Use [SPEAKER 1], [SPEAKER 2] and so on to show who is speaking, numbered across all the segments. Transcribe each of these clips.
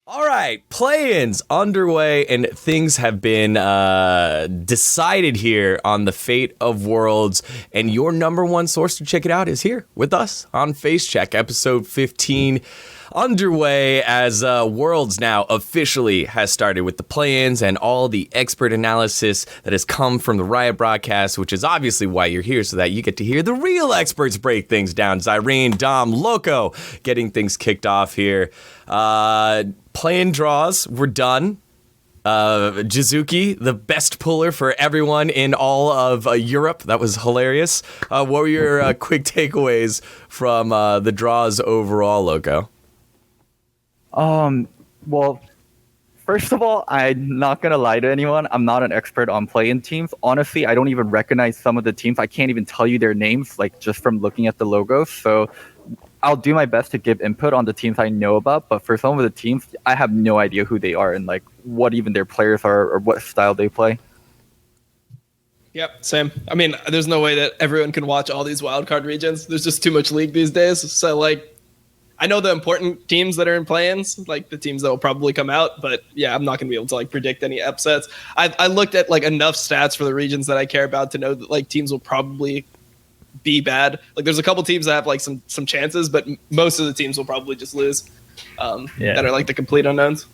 [SPEAKER 1] All right, play-ins underway, and things have been decided here on the fate of Worlds. And your number one source to check it out is here with us on Facecheck, episode 15, underway as Worlds now officially has started with the play-ins and all the expert analysis that has come from the Riot broadcast, which is obviously why you're here, so that you get to hear the real experts break things down. Zyrene, Dom, Loco, getting things kicked off here. Play-in draws were done. Jizuki, the best puller for everyone in all of Europe. That was hilarious. What were your quick takeaways from the draws overall, Loco?
[SPEAKER 2] Well, first of all, I'm not going to lie to anyone. I'm not an expert on play-in teams. Honestly, I don't even recognize some of the teams. I can't even tell you their names, like just from looking at the logos. So I'll do my best to give input on the teams I know about, but for some of the teams, I have no idea who they are and like what even their players are or what style they play.
[SPEAKER 3] Yep, same. I mean, there's no way that everyone can watch all these wildcard regions. There's just too much league these days. So, like, I know the important teams that are in play-ins, like the teams that will probably come out, but yeah, I'm not going to be able to like predict any upsets. I looked at like enough stats for the regions that I care about to know that like teams will probably be bad. Like there's a couple teams that have like some chances, but most of the teams will probably just lose that are like the complete unknowns.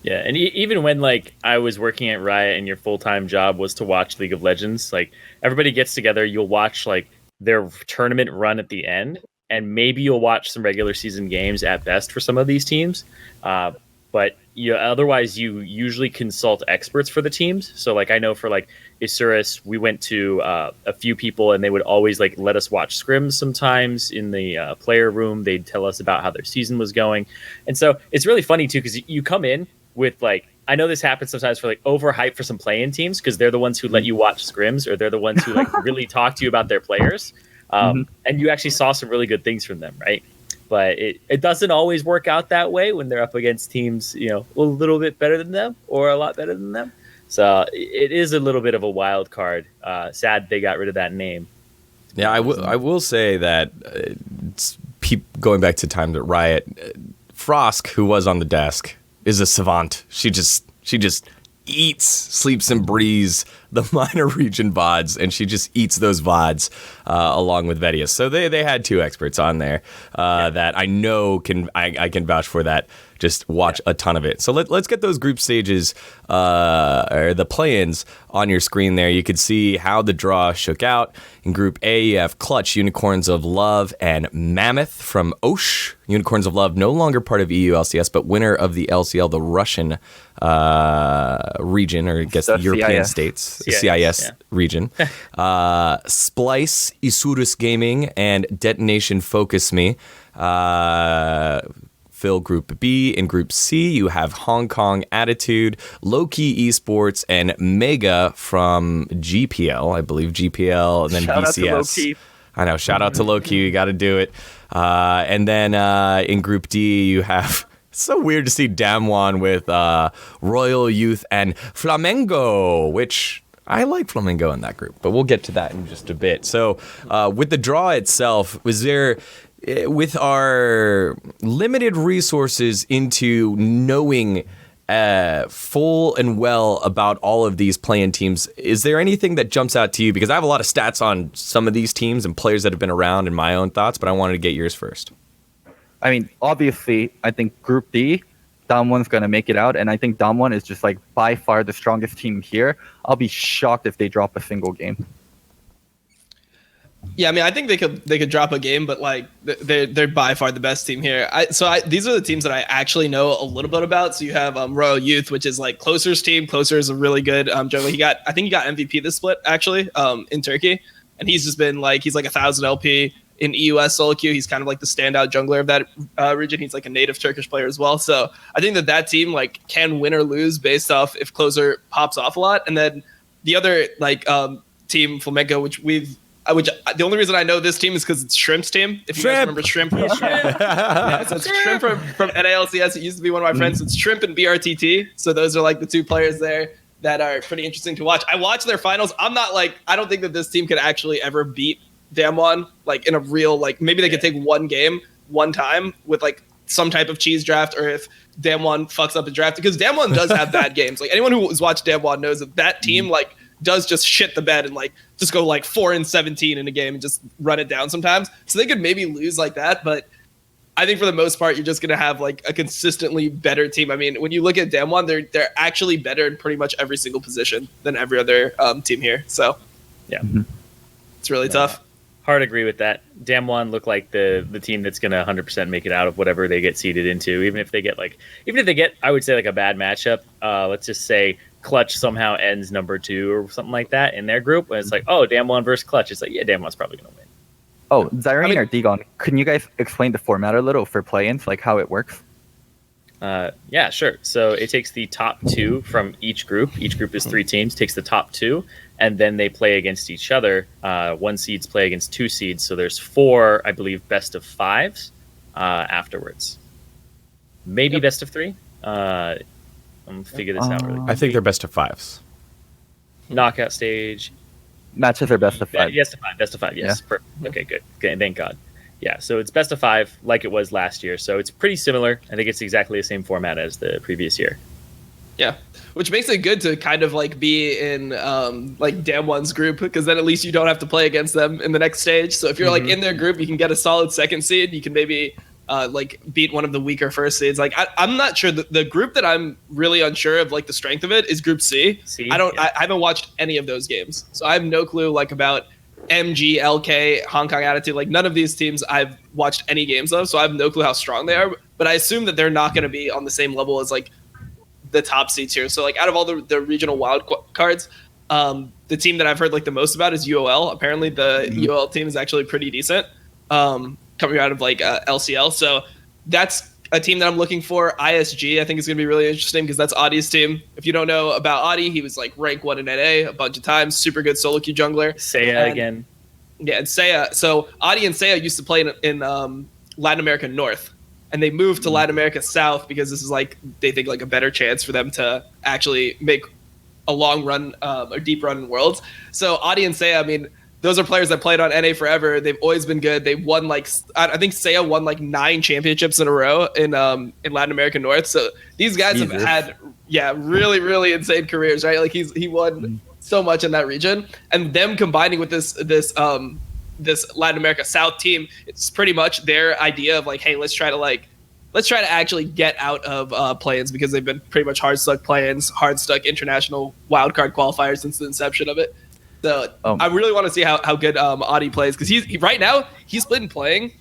[SPEAKER 4] Yeah, and even when like I was working at Riot and your full-time job was to watch League of Legends, like everybody gets together, you'll watch like their tournament run at the end, and maybe you'll watch some regular season games at best for some of these teams. But otherwise you usually consult experts for the teams. So like I know for like Isurus, we went to a few people and they would always like let us watch scrims sometimes in the player room. They'd tell us about how their season was going. And so it's really funny too, because you come in with like, I know this happens sometimes for like overhype for some play-in teams because they're the ones who let you watch scrims, or they're the ones who like really talk to you about their players. And you actually saw some really good things from them, right? But it doesn't always work out that way when they're up against teams, a little bit better than them or a lot better than them. So it is a little bit of a wild card. Sad they got rid of that name.
[SPEAKER 1] Yeah, I will say that going back to times at Riot, Frosk, who was on the desk, is a savant. She just eats, sleeps, and breathes the minor region VODs, and she just eats those VODs along with Vedius. So they had two experts on there that I know I can vouch for that. Just watch a ton of it. So let's get those group stages or the play-ins on your screen there. You can see how the draw shook out. In Group A, you have Clutch, Unicorns of Love, and Mammoth from Osh. Unicorns of Love, no longer part of EU LCS, but winner of the LCL, the Russian region, or I guess the European states, CIS region. Splice, Isurus Gaming, and Detonation Focus Me. Fill Group B. In Group C, you have Hong Kong Attitude, Low-Key Esports, and Mega from GPL, I believe GPL, and then
[SPEAKER 2] Shout
[SPEAKER 1] VCS.
[SPEAKER 2] out to Low-Key.
[SPEAKER 1] I know, shout out to Low-Key, you got to do it. And then in Group D, you have... It's so weird to see Damwon with Royal Youth and Flamengo, which... I like Flamengo in that group, but we'll get to that in just a bit. So with the draw itself, was there... With our limited resources into knowing full and well about all of these play-in teams, is there anything that jumps out to you? Because I have a lot of stats on some of these teams and players that have been around and my own thoughts, but I wanted to get yours first.
[SPEAKER 2] I mean, obviously, I think Group D, Damwon's going to make it out, and I think Damwon is just like by far the strongest team here. I'll be shocked if they drop a single game.
[SPEAKER 3] Yeah, I mean, I think they could drop a game, but like they're by far the best team here. These are the teams that I actually know a little bit about. So you have Royal Youth, which is like Closer's team. Closer is a really good generally. I think he got MVP this split actually in Turkey, and he's just been like he's like 1,000 LP in EUS solo queue. He's kind of like the standout jungler of that region. He's like a native Turkish player as well. So I think that team like can win or lose based off if Closer pops off a lot, and then the other like team Flamenco, which the only reason I know this team is because it's Shrimp's team. If you guys remember Shrimp. So it's Shrimp from NALCS. It used to be one of my friends. It's Shrimp and BRTT. So those are like the two players there that are pretty interesting to watch. I watched their finals. I don't think that this team could actually ever beat Damwon like in a real, like maybe they could take one game one time with like some type of cheese draft, or if Damwon fucks up a draft, because Damwon does have bad games. Like anyone who has watched Damwon knows that team like does just shit the bed and like just go like 4-17 in a game and just run it down sometimes. So they could maybe lose like that, but I think for the most part, you're just going to have like a consistently better team. I mean, when you look at Damwon, they're actually better in pretty much every single position than every other team here. So
[SPEAKER 4] Yeah.
[SPEAKER 3] it's really tough.
[SPEAKER 4] Hard agree with that. Damwon look like the team that's going to 100% make it out of whatever they get seeded into. Even if they get, I would say like a bad matchup. Let's just say Clutch somehow ends number 2 or something like that in their group. And it's like, oh, Damwon versus Clutch. It's like, yeah, Damwon's probably going to win.
[SPEAKER 2] Oh, Zyrene or Digon, can you guys explain the format a little for play-ins, like how it works?
[SPEAKER 4] Yeah, sure. So it takes the top 2 from each group. Each group is 3 teams. Takes the top 2, and then they play against each other. 1 seeds play against 2 seeds. So there's 4, I believe, best of 5s afterwards. Maybe best of 3. I'm gonna figure this out really quick.
[SPEAKER 1] I think they're best of 5s.
[SPEAKER 4] Knockout stage.
[SPEAKER 2] Matches are best of 5.
[SPEAKER 4] Yes, best of 5. Yes. Yeah. Okay, good. Okay, thank God. Yeah, so it's best of 5 like it was last year. So it's pretty similar. I think it's exactly the same format as the previous year.
[SPEAKER 3] Yeah, which makes it good to kind of like be in like Damwon's group, because then at least you don't have to play against them in the next stage. So if you're like in their group, you can get a solid second seed. You can maybe like beat one of the weaker first seeds. Like I'm not sure. The group that I'm really unsure of like the strength of it is Group C. I haven't watched any of those games, so I have no clue like about MG, LK, Hong Kong Attitude. Like none of these teams I've watched any games of, so I have no clue how strong they are. But I assume that they're not going to be on the same level as like the top seeds here. So like out of all the regional wild cards, the team that I've heard like the most about is UOL. Apparently the UOL team is actually pretty decent. Coming out of like LCL. So that's a team that I'm looking for. ISG, I think is going to be really interesting because that's Adi's team. If you don't know about Adi, he was like rank 1 in NA a bunch of times. Super good solo queue jungler.
[SPEAKER 4] Seiya again.
[SPEAKER 3] Yeah, and Seiya. So Adi and Seiya used to play in Latin America North. And they moved to Latin America South because this is like, they think like a better chance for them to actually make a long run or deep run in Worlds. So Adi and Seiya, I mean, those are players that played on NA forever. They've always been good. They won like, I think Seiya won like 9 championships in a row in Latin America North. So these guys have had, really, really insane careers, right? Like he won so much in that region, and them combining with this Latin America South team, it's pretty much their idea of like, hey, let's try to actually get out of play-ins, because they've been pretty much hard stuck play-ins, hard stuck international wildcard qualifiers since the inception of it. So I really want to see how good Adi plays, because he right now he's been playing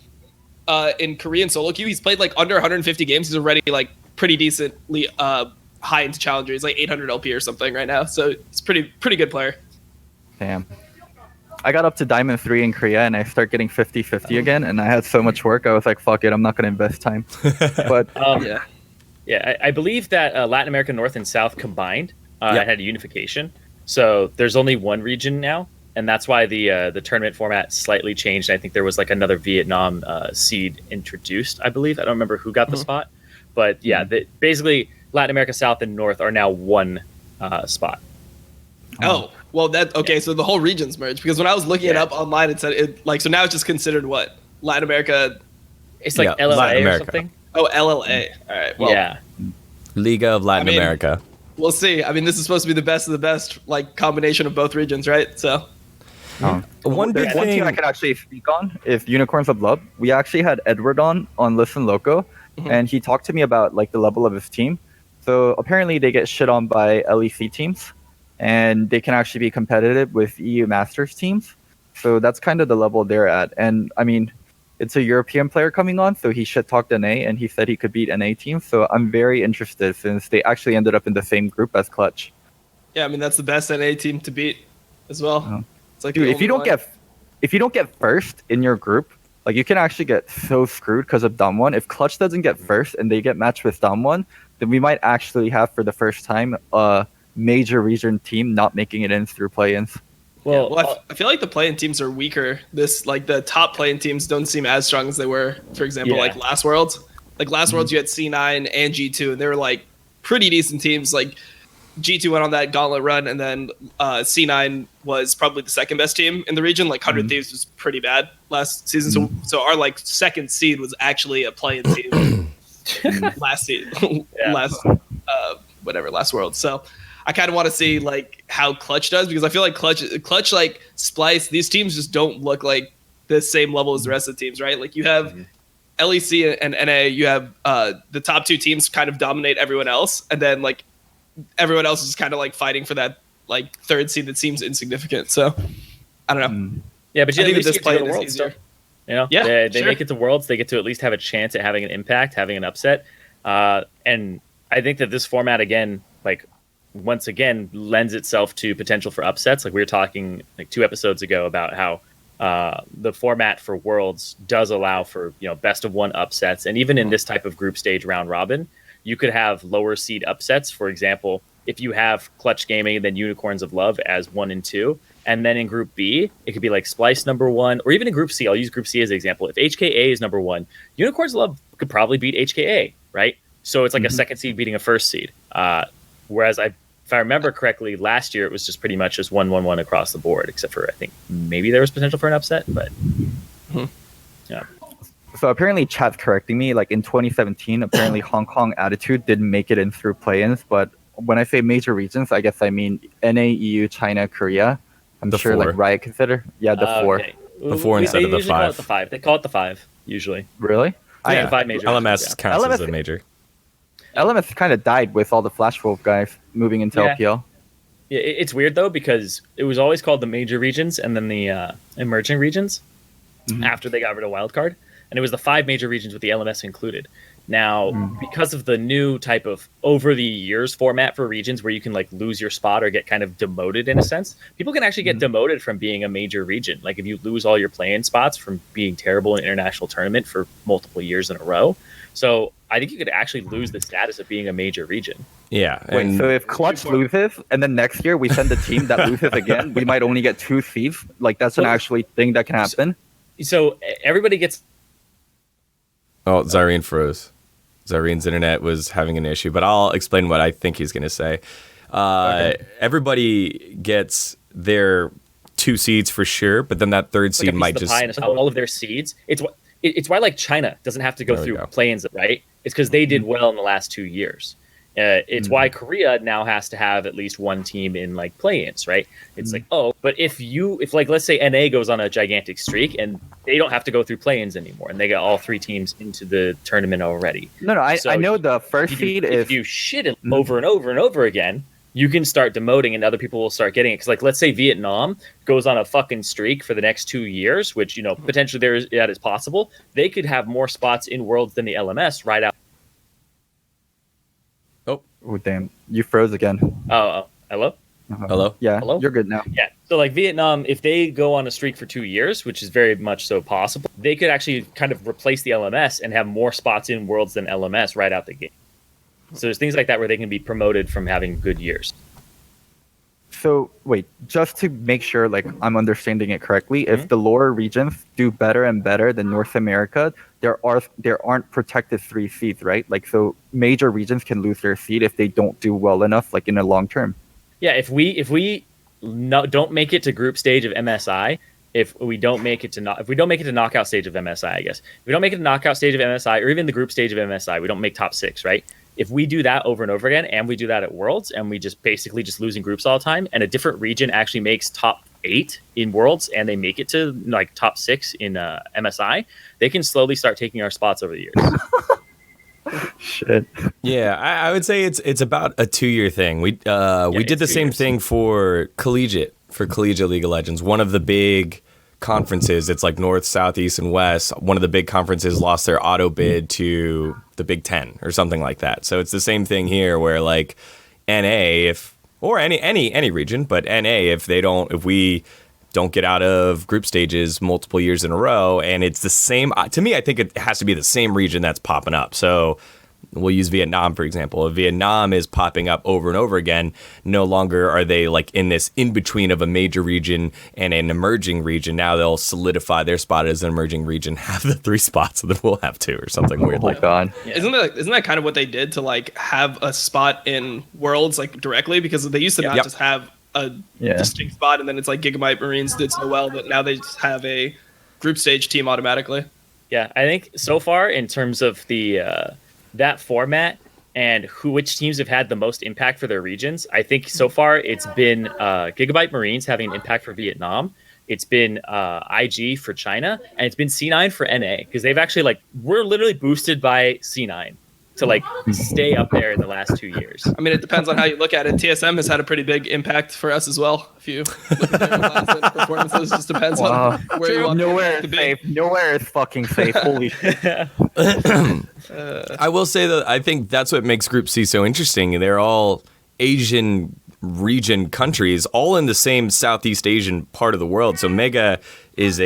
[SPEAKER 3] in Korean solo queue. He's played like under 150 games. He's already like pretty decently high into challenger. He's like 800 LP or something right now. So he's pretty good player. Damn.
[SPEAKER 2] I got up to Diamond 3 in Korea, and I start getting 50-50 again, and I had so much work, I was like, fuck it, I'm not going to invest time. But
[SPEAKER 4] I believe that Latin America North and South combined had a unification. So there's only one region now, and that's why the tournament format slightly changed. I think there was like another Vietnam seed introduced, I believe. I don't remember who got the spot. But yeah, basically Latin America South and North are now one spot.
[SPEAKER 3] Oh, well, so the whole region's merged, because when I was looking it up online, it said it like, so now it's just considered what? Latin America?
[SPEAKER 4] It's like LLA or something?
[SPEAKER 3] Oh, LLA. All right. Well,
[SPEAKER 4] yeah.
[SPEAKER 1] Liga of Latin America.
[SPEAKER 3] We'll see. I mean, this is supposed to be the best of the best, like combination of both regions, right? So
[SPEAKER 2] one thing I can actually speak on is Unicorns of Love. We actually had Edward on Listen Loco, and he talked to me about like the level of his team. So apparently they get shit on by LEC teams, and they can actually be competitive with EU Masters teams. So that's kind of the level they're at. And I mean, it's a European player coming on, so he shit-talked NA, and he said he could beat NA teams. So I'm very interested, since they actually ended up in the same group as Clutch.
[SPEAKER 3] Yeah, I mean, that's the best NA team to beat as well. It's like,
[SPEAKER 2] dude, if you don't get first in your group, like, you can actually get so screwed because of Damwon. If Clutch doesn't get first and they get matched with Damwon, then we might actually have, for the first time, a major region team not making it in through play-ins.
[SPEAKER 3] Well, I feel like the play-in teams are weaker. Like the top play-in teams don't seem as strong as they were, for example, like last Worlds. Like last Worlds, you had C9 and G2, and they were like pretty decent teams. Like G2 went on that gauntlet run, and then C9 was probably the second best team in the region. Like 100 Thieves was pretty bad last season. So our like second seed was actually a play-in team. last world. So I kind of want to see like how Clutch does, because I feel like Clutch like Splice, these teams just don't look like the same level as the rest of the teams, right? Like you have LEC and NA, you have the top two teams kind of dominate everyone else, and then like everyone else is kind of like fighting for that like third seed that seems insignificant. So I don't know.
[SPEAKER 4] Yeah, but
[SPEAKER 3] I
[SPEAKER 4] you
[SPEAKER 3] think
[SPEAKER 4] at least
[SPEAKER 3] this
[SPEAKER 4] get to
[SPEAKER 3] play
[SPEAKER 4] go to
[SPEAKER 3] is
[SPEAKER 4] Worlds,
[SPEAKER 3] easier.
[SPEAKER 4] you know,
[SPEAKER 3] Yeah,
[SPEAKER 4] they
[SPEAKER 3] sure.
[SPEAKER 4] make it to Worlds. They get to at least have a chance at having an impact, having an upset. And I think that this format again, like once again, lends itself to potential for upsets. Like we were talking like 2 episodes ago about how the format for Worlds does allow for, you know, best of 1 upsets, and even in this type of group stage round robin, you could have lower seed upsets. For example, if you have Clutch Gaming and then Unicorns of Love as 1 and 2. And then in Group B, it could be like Splice number 1, or even in Group C. I'll use Group C as an example. If HKA is number 1, Unicorns of Love could probably beat HKA, right? So it's like a second seed beating a first seed. Whereas if I remember correctly, last year it was just pretty much just 1-1-1 across the board, except for I think maybe there was potential for an upset, but yeah.
[SPEAKER 2] So apparently chat's correcting me. Like in 2017, apparently Hong Kong Attitude didn't make it in through play-ins. But when I say major regions, I guess I mean NA, EU, China, Korea. I'm
[SPEAKER 1] The
[SPEAKER 2] sure
[SPEAKER 1] 4.
[SPEAKER 2] like Riot consider. Yeah, the 4.
[SPEAKER 4] Okay.
[SPEAKER 1] The 4 instead of the
[SPEAKER 4] They usually call
[SPEAKER 1] 5.
[SPEAKER 4] it the 5. They call it the 5 usually.
[SPEAKER 2] Really?
[SPEAKER 4] Yeah, the 5 major.
[SPEAKER 1] LMS
[SPEAKER 4] Yeah.
[SPEAKER 1] counts as
[SPEAKER 2] LMS
[SPEAKER 1] a major.
[SPEAKER 2] LMS kind of died with all the Flash Wolf guys moving into
[SPEAKER 4] Yeah.
[SPEAKER 2] LPL.
[SPEAKER 4] Yeah, it's weird though, because it was always called the major regions and then the emerging regions after they got rid of wildcard, and it was the 5 major regions with the LMS included. Now, because of the new type of over the years format for regions where you can like lose your spot or get kind of demoted in a sense, people can actually get demoted from being a major region. Like if you lose all your play-in spots from being terrible in international tournament for multiple years in a row. So I think you could actually lose the status of being a major region.
[SPEAKER 1] Yeah.
[SPEAKER 2] Wait,
[SPEAKER 1] And
[SPEAKER 2] so if Clutch loses and then next year we send a team that loses again, we might only get 2 seeds. Like that's an actually thing that can happen.
[SPEAKER 4] So everybody gets
[SPEAKER 1] oh, Zareen froze. Zareen's internet was having an issue, but I'll explain what I think he's going to say. Everybody gets their 2 seeds for sure, but then that third
[SPEAKER 4] like a
[SPEAKER 1] seed
[SPEAKER 4] piece
[SPEAKER 1] might
[SPEAKER 4] of the
[SPEAKER 1] just
[SPEAKER 4] pie and all of their seeds. It's why like China doesn't have to go
[SPEAKER 1] There we
[SPEAKER 4] through
[SPEAKER 1] go.
[SPEAKER 4] play-ins, right? It's because they did well in the last 2 years. It's why Korea now has to have at least 1 team in like play-ins, right? It's like, oh, but if like let's say NA goes on a gigantic streak and they don't have to go through play-ins anymore, and they got all 3 teams into the tournament already.
[SPEAKER 2] No, I
[SPEAKER 4] So
[SPEAKER 2] know the first
[SPEAKER 4] If you,
[SPEAKER 2] seed
[SPEAKER 4] if
[SPEAKER 2] is
[SPEAKER 4] you shit it over and over and over again, you can start demoting and other people will start getting it. Because like let's say Vietnam goes on a fucking streak for the next 2 years, which you know potentially that is possible. They could have more spots in Worlds than the LMS right out.
[SPEAKER 2] Oh damn, you froze again.
[SPEAKER 4] Oh, hello.
[SPEAKER 1] Hello?
[SPEAKER 2] Yeah,
[SPEAKER 4] Hello?
[SPEAKER 2] you're good now.
[SPEAKER 4] Yeah. So like Vietnam, if they go on a streak for 2 years, which is very much so possible, they could actually kind of replace the LMS and have more spots in Worlds than LMS right out the gate. So there's things like that where they can be promoted from having good years.
[SPEAKER 2] So wait, just to make sure like I'm understanding it correctly, if the lower regions do better and better than North America, there aren't protected 3 seeds, right? Like so major regions can lose their seed if they don't do well enough like in the long term.
[SPEAKER 4] Yeah, if we don't make it to group stage of MSI, if we don't make it to knockout stage of MSI, I guess. If we don't make it to knockout stage of MSI or even the group stage of MSI, we don't make top 6, right? If we do that over and over again, and we do that at Worlds, and we just basically just losing groups all the time, and a different region actually makes top 8 in Worlds, and they make it to like top 6 in MSI, they can slowly start taking our spots over the years.
[SPEAKER 2] Shit.
[SPEAKER 1] Yeah, I would say it's about a 2-year thing. We did the
[SPEAKER 4] 2
[SPEAKER 1] same
[SPEAKER 4] years.
[SPEAKER 1] thing for collegiate League of Legends. One of the big conferences, it's like North, South, East, and West. One of the big conferences lost their auto bid to the Big Ten or something like that. So it's the same thing here, where like NA, or any region, but NA, if we don't get out of group stages multiple years in a row, and it's the same. To me, I think it has to be the same region that's popping up. So we'll use Vietnam, for example. If Vietnam is popping up over and over again, no longer are they like in this in-between of a major region and an emerging region. Now they'll solidify their spot as an emerging region, have the 3 spots, and then we'll have 2 or something weird
[SPEAKER 2] Oh my
[SPEAKER 1] like that.
[SPEAKER 2] god.
[SPEAKER 3] Yeah. Isn't that kind of what they did to like have a spot in Worlds like directly, because they used to not
[SPEAKER 1] Yep.
[SPEAKER 3] just have a
[SPEAKER 2] Yeah.
[SPEAKER 3] distinct spot, and then it's like Gigabyte Marines did so well that now they just have a group stage team automatically.
[SPEAKER 4] Yeah, I think so far in terms of the that format and which teams have had the most impact for their regions, I think so far it's been Gigabyte Marines having an impact for Vietnam. It's been IG for China, and it's been C9 for NA, because they've actually we're literally boosted by C9 to stay up there in the last 2 years.
[SPEAKER 3] I mean, it depends on how you look at it. TSM has had a pretty big impact for us as well. If you look at their last performances, it just depends on where you want
[SPEAKER 2] Nowhere is safe. Nowhere is fucking safe. Holy shit.
[SPEAKER 1] I will say that I think that's what makes Group C so interesting. They're all Asian region countries, all in the same Southeast Asian part of the world. So Mega is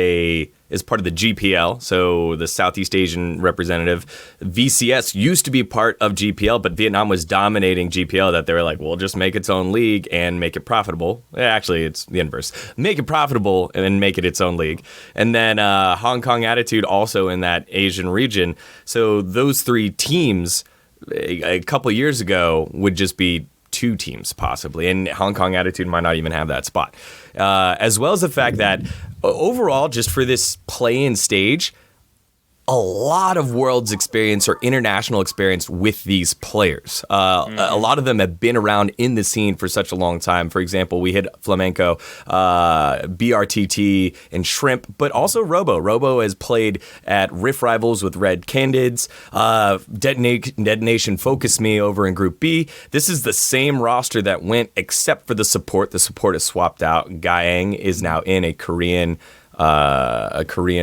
[SPEAKER 1] part of the GPL, so the Southeast Asian representative. VCS used to be part of GPL, but Vietnam was dominating GPL, that they were like, we'll just make its own league and make it profitable. Actually, it's the inverse. Make it profitable and then make it its own league. And then Hong Kong Attitude also in that Asian region. So those three teams a couple years ago would just be two teams possibly, and Hong Kong Attitude might not even have that spot. As well as the fact that overall, just for this play-in stage, a lot of world's experience or international experience with these players. A lot of them have been around in the scene for such a long time. For example, we hit Flamenco, BRTT, and Shrimp, but also Robo. Robo has played at Riff Rivals with Red Candids, Detonation Focus Me over in Group B. This is the same roster that went, except for the support. The support is swapped out. Gaeng is now in a Korean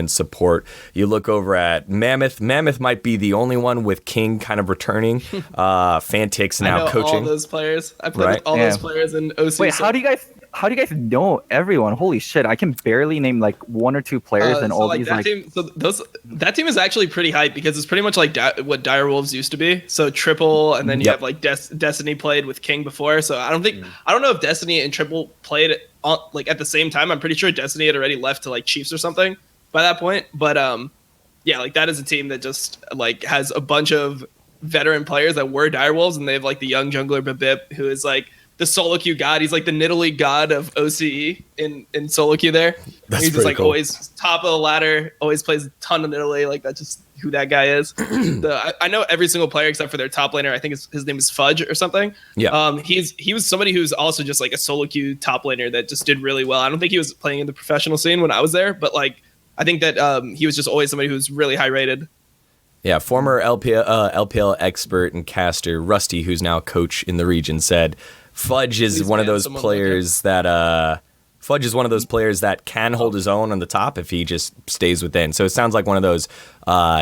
[SPEAKER 1] support. You look over at Mammoth. Mammoth might be the only one with King kind of returning. Fantix now coaching.
[SPEAKER 3] All those players. I played with all those players in OC.
[SPEAKER 2] Wait, how do you guys know everyone? Holy shit! I can barely name one or two players and all these
[SPEAKER 3] that team is actually pretty hype, because it's pretty much like what Dire Wolves used to be. So Triple, and then you have Destiny played with King before. So I don't know if Destiny and Triple played at the same time. I'm pretty sure Destiny had already left to Chiefs or something by that point. But that is a team that just has a bunch of veteran players that were Direwolves, and they have the young jungler Babip, who is the solo queue god. He's the Nidalee god of OCE in solo queue there.
[SPEAKER 1] That's
[SPEAKER 3] he's just
[SPEAKER 1] cool.
[SPEAKER 3] Always top of the ladder, always plays a ton of Nidalee. That's just who that guy is. I know every single player except for their top laner. I think his name is Fudge or something.
[SPEAKER 1] Yeah.
[SPEAKER 3] He was somebody who's also just a solo queue top laner that just did really well. I don't think he was playing in the professional scene when I was there, but I think that he was just always somebody who's really high rated.
[SPEAKER 1] Yeah, former LPL expert and caster Rusty, who's now coach in the region, said Fudge is one of those players that can hold his own on the top if he just stays within. So it sounds like one of those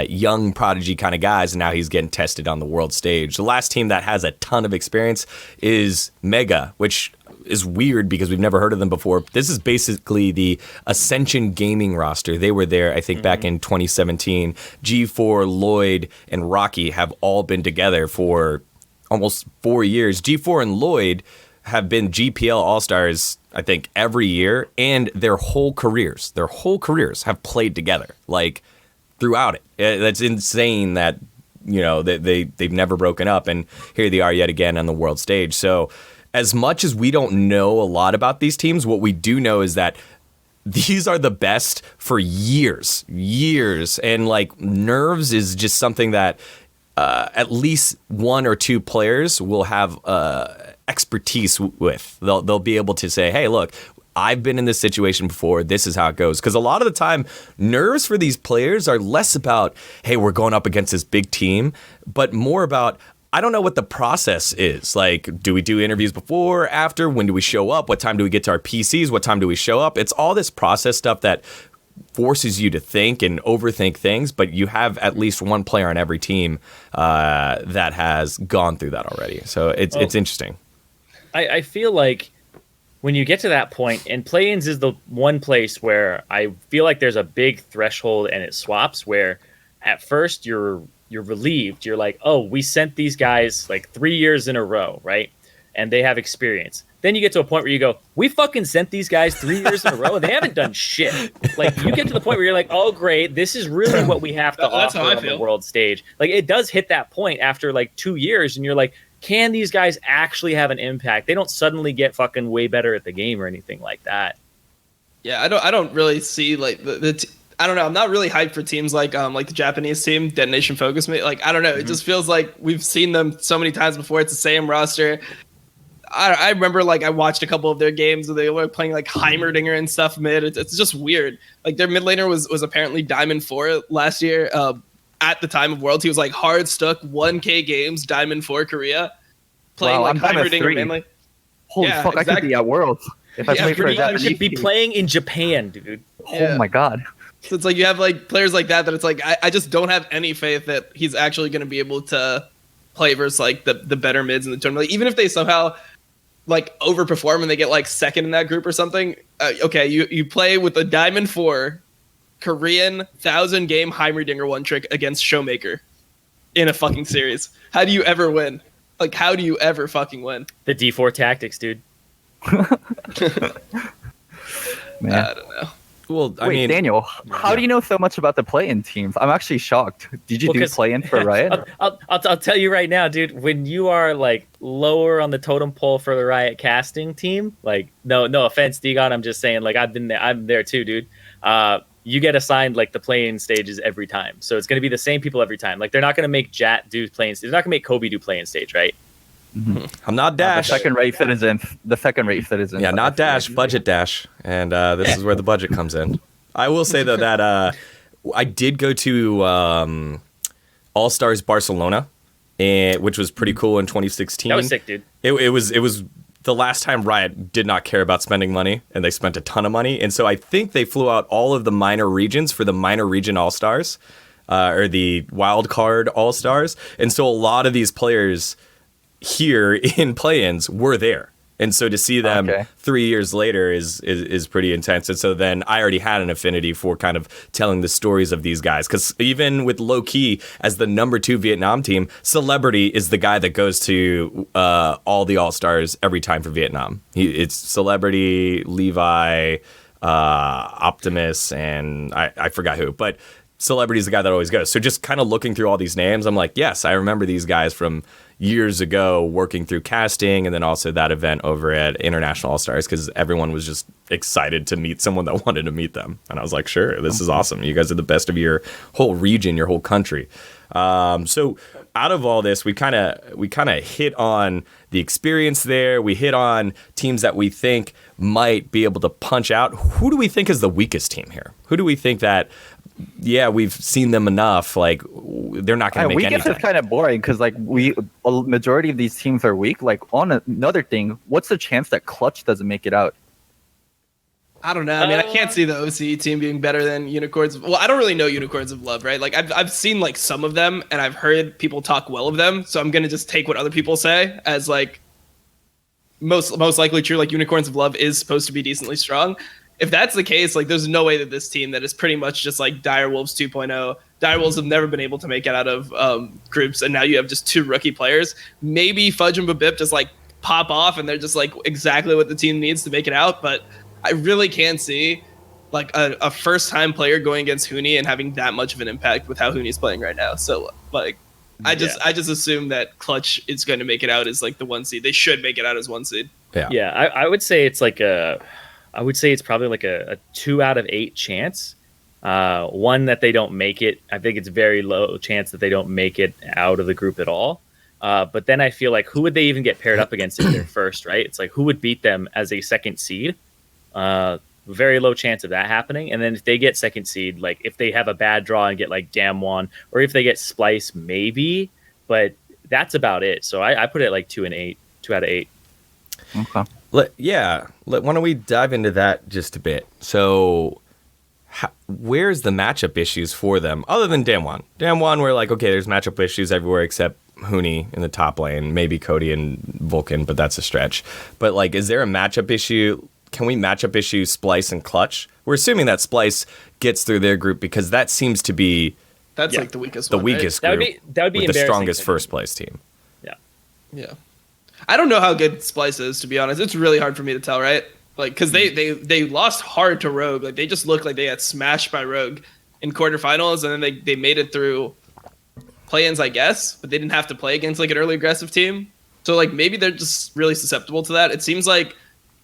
[SPEAKER 1] young prodigy kind of guys, and now he's getting tested on the world stage. The last team that has a ton of experience is Mega, which is weird because we've never heard of them before. This is basically the Ascension Gaming roster. They were there, I think, back in 2017. G4, Lloyd, and Rocky have all been together for almost 4 years. G4 and Lloyd have been GPL All-Stars, I think, every year, and their whole careers have played together, throughout it. That's insane that, they've never broken up, and here they are yet again on the world stage. So as much as we don't know a lot about these teams, what we do know is that these are the best for years. And nerves is just something that at least one or two players will have expertise with. They'll be able to say, hey, look, I've been in this situation before. This is how it goes. Because a lot of the time, nerves for these players are less about, hey, we're going up against this big team, but more about, I don't know what the process is. Do we do interviews before, after? When do we show up? What time do we get to our PCs? What time do we show up? It's all this process stuff that forces you to think and overthink things, but you have at least one player on every team that has gone through that already. So it's interesting.
[SPEAKER 4] I feel like when you get to that point, and play-ins is the one place where I feel like there's a big threshold and it swaps, where at first you're relieved. You're like, oh, we sent these guys 3 years in a row, right? And they have experience. Then you get to a point where you go, we fucking sent these guys 3 years in a row and they haven't done shit. You get to the point where you're like, oh, great, this is really what we have to offer on the world stage. It does hit that point after 2 years, and you're like, can these guys actually have an impact? They don't suddenly get fucking way better at the game or anything like that.
[SPEAKER 3] Yeah, I don't really see I don't know. I'm not really hyped for teams like the Japanese team, Detonation Focus Me. Like, I don't know. It just feels like we've seen them so many times before. It's the same roster. I remember like I watched a couple of their games where they were playing like Heimerdinger and stuff mid. It's just weird. Like their mid laner was apparently Diamond 4 last year. At the time of Worlds, he was like hard stuck 1K games, Diamond 4 Korea, playing like Heimerdinger mainly.
[SPEAKER 2] Holy fuck!
[SPEAKER 3] Exactly.
[SPEAKER 2] I could be at Worlds if I played for a Japanese
[SPEAKER 4] You'd be
[SPEAKER 2] team.
[SPEAKER 4] playing in Japan, dude.
[SPEAKER 2] Oh my god.
[SPEAKER 3] So it's like you have like players like that it's like I just don't have any faith that he's actually going to be able to play versus like the better mids in the tournament. Like, even if they somehow like overperform and they get like second in that group or something, okay, you play with a Diamond 4 Korean 1,000 game Heimerdinger one trick against Showmaker in a fucking series. How do you ever win? Like, how do you ever fucking win?
[SPEAKER 4] The D4 tactics, dude.
[SPEAKER 2] Man.
[SPEAKER 3] I don't know.
[SPEAKER 1] Well, I
[SPEAKER 2] Wait,
[SPEAKER 1] mean,
[SPEAKER 2] Daniel, how do you know so much about the play-in teams? I'm actually shocked. Did you do play-in for Riot?
[SPEAKER 4] I'll tell you right now, dude. When you are like lower on the totem pole for the Riot casting team, like no offense, Degon, I'm just saying, like I'm there too, dude. You get assigned like the play-in stages every time, so it's gonna be the same people every time. Like they're not gonna make Jat do play-in stage. They're not gonna make Kobe do play-in stage, right?
[SPEAKER 1] I'm not Dash.
[SPEAKER 2] The second-rate citizen.
[SPEAKER 1] Yeah, not Dash, budget Dash. And this is where the budget comes in. I will say, though, that I did go to All-Stars Barcelona, which was pretty cool in 2016.
[SPEAKER 4] That was sick, dude.
[SPEAKER 1] It was the last time Riot did not care about spending money, and they spent a ton of money. And so I think they flew out all of the minor regions for the minor region All-Stars, or the wild card All-Stars. And so a lot of these players here in play-ins were there, and so to see them 3 years later is pretty intense. And so then I already had an affinity for kind of telling the stories of these guys, because even with low key as the number 2 Vietnam team, Celebrity is the guy that goes to all the All-Stars every time for Vietnam. It's Celebrity, Levi, Optimus, and I forgot who, but Celebrity is the guy that always goes. So just kind of looking through all these names, I'm like, yes, I remember these guys from years ago working through casting, and then also that event over at International All-Stars, because everyone was just excited to meet someone that wanted to meet them. And I was like, sure, this is awesome. You guys are the best of your whole region, your whole country. So out of all this, we kind of hit on the experience there. We hit on teams that we think might be able to punch out. Who do we think is the weakest team here? Who do we think that, yeah, we've seen them enough, like they're not going to make anything?
[SPEAKER 2] Weakest is kind of boring because like a majority of these teams are weak. Like on another thing, what's the chance that Clutch doesn't make it out?
[SPEAKER 3] I don't know. I mean, I can't see the OCE team being better than Unicorns. Well, I don't really know Unicorns of Love, right? Like I've seen like some of them, and I've heard people talk well of them. So I'm gonna just take what other people say as like most likely true. Like Unicorns of Love is supposed to be decently strong. If that's the case, like there's no way that this team that is pretty much just like Direwolves 2.0. Direwolves have never been able to make it out of groups, and now you have just 2 rookie players. Maybe Fudge and Babip just like pop off, and they're just like exactly what the team needs to make it out. But I really can't see like a first-time player going against Huni and having that much of an impact with how Huni's playing right now. So like, I just assume that Clutch is going to make it out as like the 1 seed. They should make it out as 1 seed.
[SPEAKER 4] Yeah. I would say it's like I would say it's probably like a 2 out of 8 chance. One that they don't make it. I think it's very low chance that they don't make it out of the group at all. But then I feel like who would they even get paired up against if they're first, right? It's like who would beat them as a second seed? Very low chance of that happening. And then if they get second seed, like if they have a bad draw and get like Damwon, or if they get Splice, maybe. But that's about it. So I put it like 2 out of 8.
[SPEAKER 2] Okay.
[SPEAKER 1] Why don't we dive into that just a bit? So, where's the matchup issues for them, other than Damwon? Damwon, we're like, okay, there's matchup issues everywhere except Huni in the top lane, maybe Cody and Vulcan, but that's a stretch. But, like, is there a matchup issue? Can we matchup issue Splice and Clutch? We're assuming that Splice gets through their group because that seems to be
[SPEAKER 3] That's like the weakest
[SPEAKER 1] group
[SPEAKER 4] that would be
[SPEAKER 1] with the strongest first place team.
[SPEAKER 3] Yeah. I don't know how good Splice is, to be honest. It's really hard for me to tell, right? Like, because they lost hard to Rogue. Like, they just looked like they got smashed by Rogue in quarterfinals, and then they made it through play-ins, I guess, but they didn't have to play against, like, an early aggressive team. So, like, maybe they're just really susceptible to that. It seems like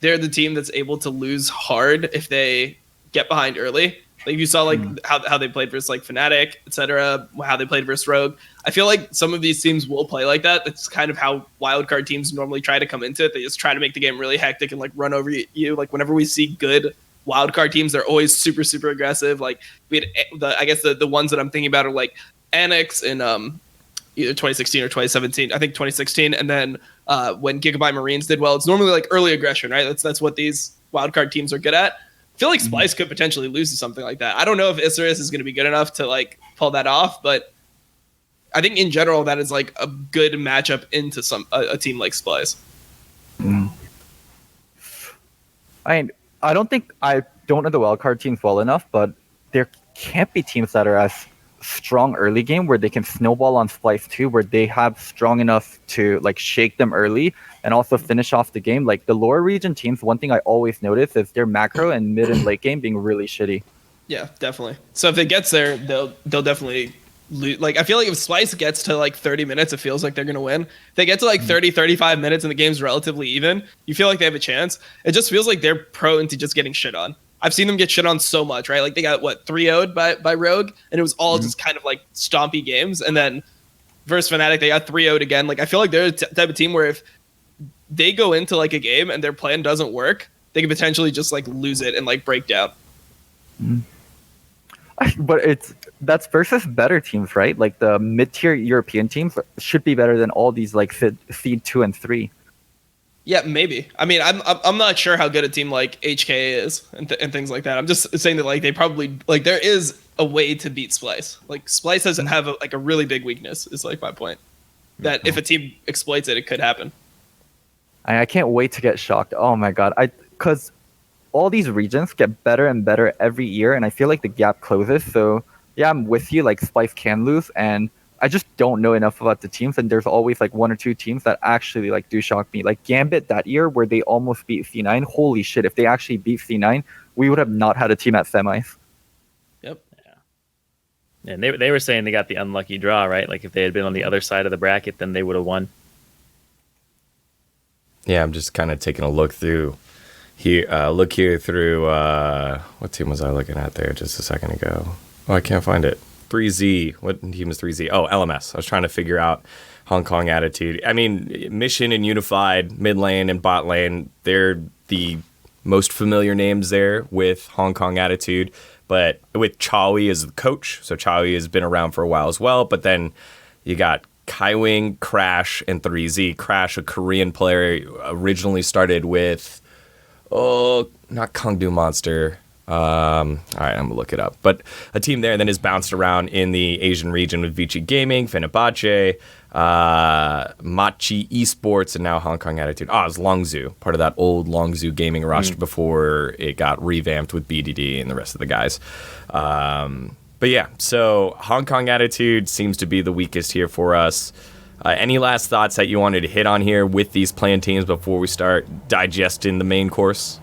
[SPEAKER 3] they're the team that's able to lose hard if they get behind early. Like you saw like how they played versus like Fnatic, etc., how they played versus Rogue. I feel like some of these teams will play like that. That's kind of how wildcard teams normally try to come into it. They just try to make the game really hectic and like run over you. Like whenever we see good wildcard teams, they're always super, super aggressive. Like we had I guess the ones that I'm thinking about are like Annex in either 2016 or 2017. I think 2016. And then when Gigabyte Marines did well, it's normally like early aggression, right? That's what these wildcard teams are good at. I feel like Splice could potentially lose to something like that. I don't know if Isurus is going to be good enough to like pull that off, but I think in general that is like a good matchup into a team like Splice.
[SPEAKER 2] I don't think I don't know the wildcard teams well enough, but there can't be teams that are as strong early game where they can snowball on Splice too, where they have strong enough to like shake them early and also finish off the game. Like the lower region teams, one thing I always notice is their macro and mid and late game being really shitty.
[SPEAKER 3] Yeah, definitely. So if it gets there, they'll definitely lose. Like I feel like if Splice gets to like 30 minutes, it feels like they're gonna win. If they get to like 30, 35 minutes and the game's relatively even, you feel like they have a chance. It just feels like they're prone to just getting shit on. I've seen them get shit on so much, right? Like they got 3-0'd by Rogue, and it was all just kind of like stompy games. And then versus Fnatic, they got 3-0'd again. Like I feel like they're the type of team where if they go into like a game and their plan doesn't work, they can potentially just like lose it and like break down.
[SPEAKER 2] But that's versus better teams, right? Like the mid-tier European teams should be better than all these like seed 2 and 3.
[SPEAKER 3] Yeah, maybe. I mean, I'm not sure how good a team like HK is and things like that. I'm just saying that like they probably like there is a way to beat Splice. Like Splice doesn't have a really big weakness. Is like my point. That if a team exploits it, it could happen.
[SPEAKER 2] I can't wait to get shocked. Oh my god, because all these regions get better and better every year, and I feel like the gap closes. So yeah, I'm with you. Like Splice can lose, and I just don't know enough about the teams, and there's always like one or two teams that actually like do shock me. Like Gambit that year where they almost beat C9. Holy shit, if they actually beat C9, we would have not had a team at semis.
[SPEAKER 3] Yep.
[SPEAKER 4] Yeah. And they were saying they got the unlucky draw, right? Like if they had been on the other side of the bracket, then they would have won.
[SPEAKER 1] Yeah, I'm just kind of taking a look through here. Through what team was I looking at there just a second ago? Oh, I can't find it. 3Z. What team is 3Z? Oh, LMS. I was trying to figure out Hong Kong Attitude. I mean, Mission and Unified, mid lane and bot lane, they're the most familiar names there with Hong Kong Attitude. But with Chawi as the coach, so Chawi has been around for a while as well. But then you got Kaiwing, Crash, and 3Z. Crash, a Korean player, originally started with, not Kangdu Monster. All right, I'm gonna look it up. But a team there, and then has bounced around in the Asian region with Vici Gaming, Fenerbahce, Machi Esports, and now Hong Kong Attitude. It's Longzhu, part of that old Longzhu gaming roster before it got revamped with BDD and the rest of the guys. But yeah, so Hong Kong Attitude seems to be the weakest here for us. Any last thoughts that you wanted to hit on here with these playing teams before we start digesting the main course?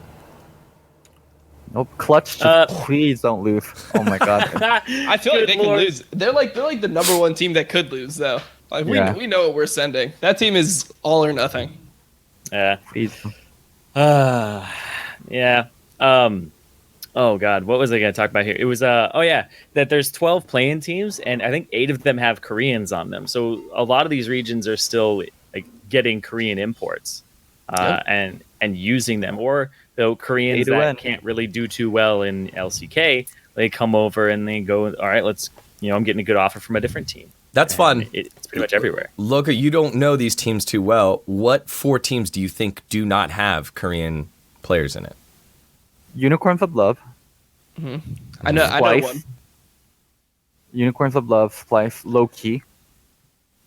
[SPEAKER 2] Nope. Clutch, just please don't lose. Oh my god.
[SPEAKER 3] I feel like they can lose. They're like the number one team that could lose though. Like we know what we're sending. That team is all or nothing.
[SPEAKER 4] Yeah.
[SPEAKER 2] Please.
[SPEAKER 4] Yeah. Oh god, what was I going to talk about here? It was that there's 12 playing teams, and I think 8 of them have Koreans on them. So a lot of these regions are still like getting Korean imports, and using them, or though Koreans that can't really do too well in LCK, they come over and they go, all right, let's, I'm getting a good offer from a different team.
[SPEAKER 1] That's fun.
[SPEAKER 4] It's pretty much everywhere.
[SPEAKER 1] Loka, you don't know these teams too well. What 4 teams do you think do not have Korean players in it?
[SPEAKER 2] Unicorns of Love.
[SPEAKER 3] Mm-hmm. I know one.
[SPEAKER 2] Unicorns of Love, Splice, Low Key.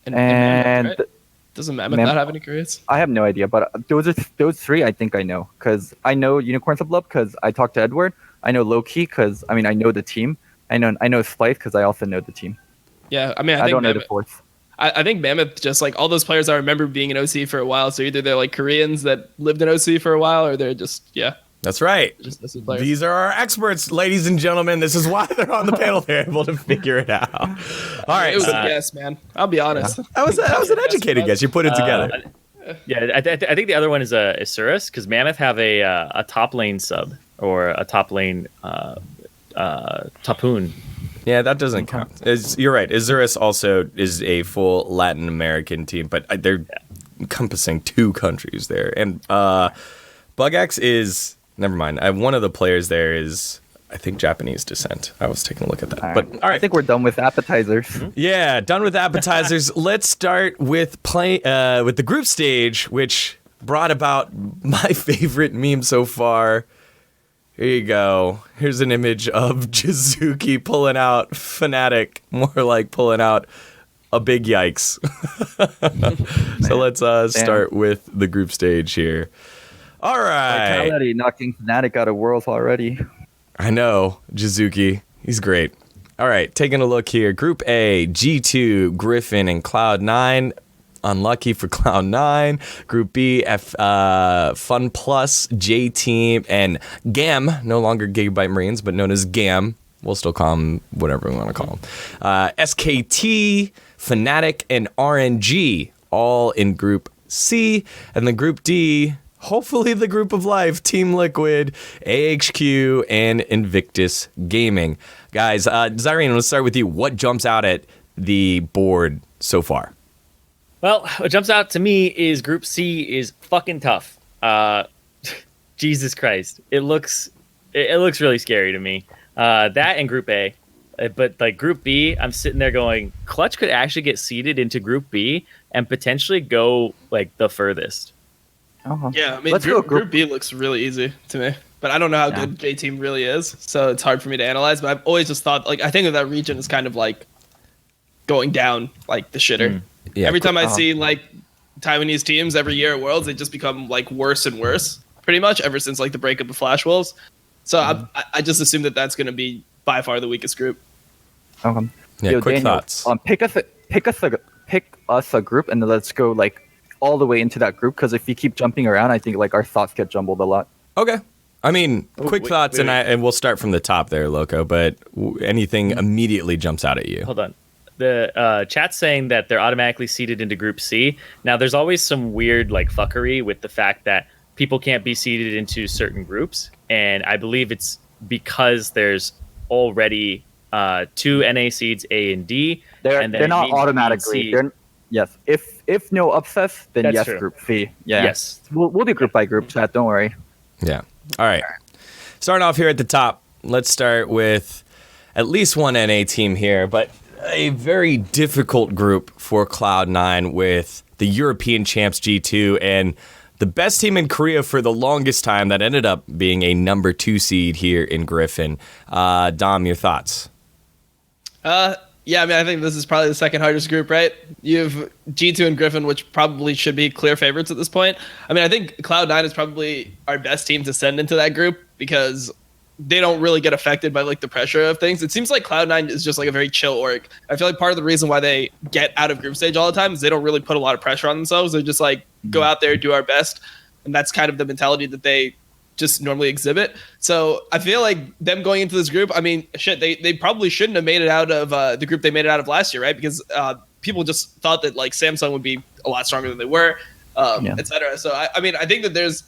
[SPEAKER 3] And Mammoth, right? Doesn't Mammoth not have any Koreans?
[SPEAKER 2] I have no idea, but those 3 I think I know. Because I know Unicorns of Love because I talked to Edward. I know Low Key because, I know the team. I know Splice because I also know the team.
[SPEAKER 3] Yeah, I think
[SPEAKER 2] don't know the 4th.
[SPEAKER 3] I think Mammoth, just like all those players I remember being in OC for a while, so either they're like Koreans that lived in OC for a while, or they're just,
[SPEAKER 1] That's right.
[SPEAKER 3] These
[SPEAKER 1] are our experts, ladies and gentlemen. This is why they're on the panel. They're able to figure it out. All right.
[SPEAKER 3] It was a guess, man. I'll be honest.
[SPEAKER 1] That was an educated guess. You put it together.
[SPEAKER 4] Yeah, I think the other one is Isurus, because Mammoth have a top lane sub, or a top lane Tapoon.
[SPEAKER 1] Yeah, that doesn't count. You're right. Azurus also is a full Latin American team, but they're encompassing 2 countries there. And Bugax is, never mind. One of the players there is, I think, Japanese descent. I was taking a look at that. But all right.
[SPEAKER 2] I think we're done with appetizers.
[SPEAKER 1] Yeah, done with appetizers. Let's start with with the group stage, which brought about my favorite meme so far. Here you go. Here's an image of Jizuki pulling out Fnatic, more like pulling out a big yikes. So let's start with the group stage here. All right.
[SPEAKER 2] Vitality knocking Fnatic out of Worlds already.
[SPEAKER 1] I know, Jizuki. He's great. All right, taking a look here. Group A, G2, Griffin, and Cloud9. Unlucky for Cloud9. Group B, Fun Plus, J Team, and GAM. No longer Gigabyte Marines, but known as GAM. We'll still call them whatever we want to call them. SKT, Fnatic, and RNG. All in Group C. And the Group D, hopefully the Group of Life, Team Liquid, AHQ, and Invictus Gaming. Guys, Zyrene, let's start with you. What jumps out at the board so far?
[SPEAKER 4] Well, what jumps out to me is Group C is fucking tough. Jesus Christ, it looks really scary to me. That and Group A, but like Group B, I'm sitting there going, Clutch could actually get seeded into Group B and potentially go like the furthest.
[SPEAKER 2] Uh-huh.
[SPEAKER 3] Yeah, I mean, group B looks really easy to me, but I don't know how good J Team really is, so it's hard for me to analyze. But I've always just thought, like, I think that region is kind of like going down, like the shitter. Yeah, every time I see like Taiwanese teams every year at Worlds, they just become like worse and worse, pretty much ever since like the breakup of Flash Wolves. So I just assume that that's going to be by far the weakest group.
[SPEAKER 1] Yeah,
[SPEAKER 2] Yo,
[SPEAKER 1] quick
[SPEAKER 2] Daniel,
[SPEAKER 1] thoughts.
[SPEAKER 2] Pick us a group, and then let's go like all the way into that group. Because if you keep jumping around, I think like our thoughts get jumbled a lot.
[SPEAKER 1] Okay. I mean, quick thoughts, wait. And we'll start from the top there, Loco. But anything immediately jumps out at you?
[SPEAKER 4] Hold on. The chat's saying that they're automatically seeded into Group C. Now, there's always some weird like fuckery with the fact that people can't be seeded into certain groups, and I believe it's because there's already 2 NA seeds A and D.
[SPEAKER 2] They're not automatically. Yes. If no upsets, then
[SPEAKER 4] That's
[SPEAKER 2] yes,
[SPEAKER 4] true.
[SPEAKER 2] Group C. Yeah.
[SPEAKER 4] Yes.
[SPEAKER 2] We'll do group by group, chat. Don't worry.
[SPEAKER 1] Yeah. All right. Starting off here at the top, let's start with at least one NA team here, but a very difficult group for Cloud9 with the European champs G2 and the best team in Korea for the longest time that ended up being a number 2 seed here in Griffin. Dom, your thoughts?
[SPEAKER 3] Yeah, I mean, I think this is probably the second hardest group, right? You have G2 and Griffin, which probably should be clear favorites at this point. I mean, I think Cloud9 is probably our best team to send into that group because they don't really get affected by like the pressure of things. It seems like Cloud9 is just like a very chill org. I feel like part of the reason why they get out of group stage all the time is they don't really put a lot of pressure on themselves. They're just like, go out there, do our best. And that's kind of the mentality that they just normally exhibit. So I feel like them going into this group, I mean, shit, they probably shouldn't have made it out of the group they made it out of last year, right? Because people just thought that like Samsung would be a lot stronger than they were, etc. So I mean, I think that there's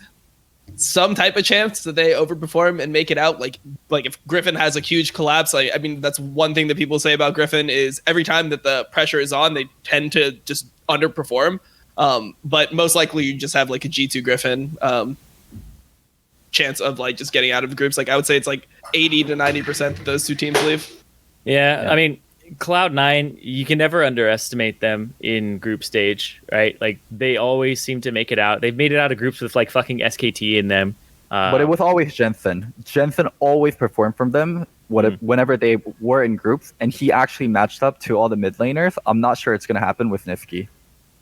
[SPEAKER 3] some type of chance that they overperform and make it out. Like if Griffin has a huge collapse, like I mean, that's one thing that people say about Griffin is every time that the pressure is on, they tend to just underperform. But most likely you just have like a G2 Griffin chance of like just getting out of groups. Like I would say it's like 80 to 90% that those two teams leave.
[SPEAKER 4] Yeah, I mean, Cloud9, you can never underestimate them in group stage, right? Like they always seem to make it out. They've made it out of groups with like fucking SKT in them.
[SPEAKER 2] But it was always Jensen. Jensen always performed from them whenever they were in groups, and he actually matched up to all the mid laners. I'm not sure it's going to happen with Niski.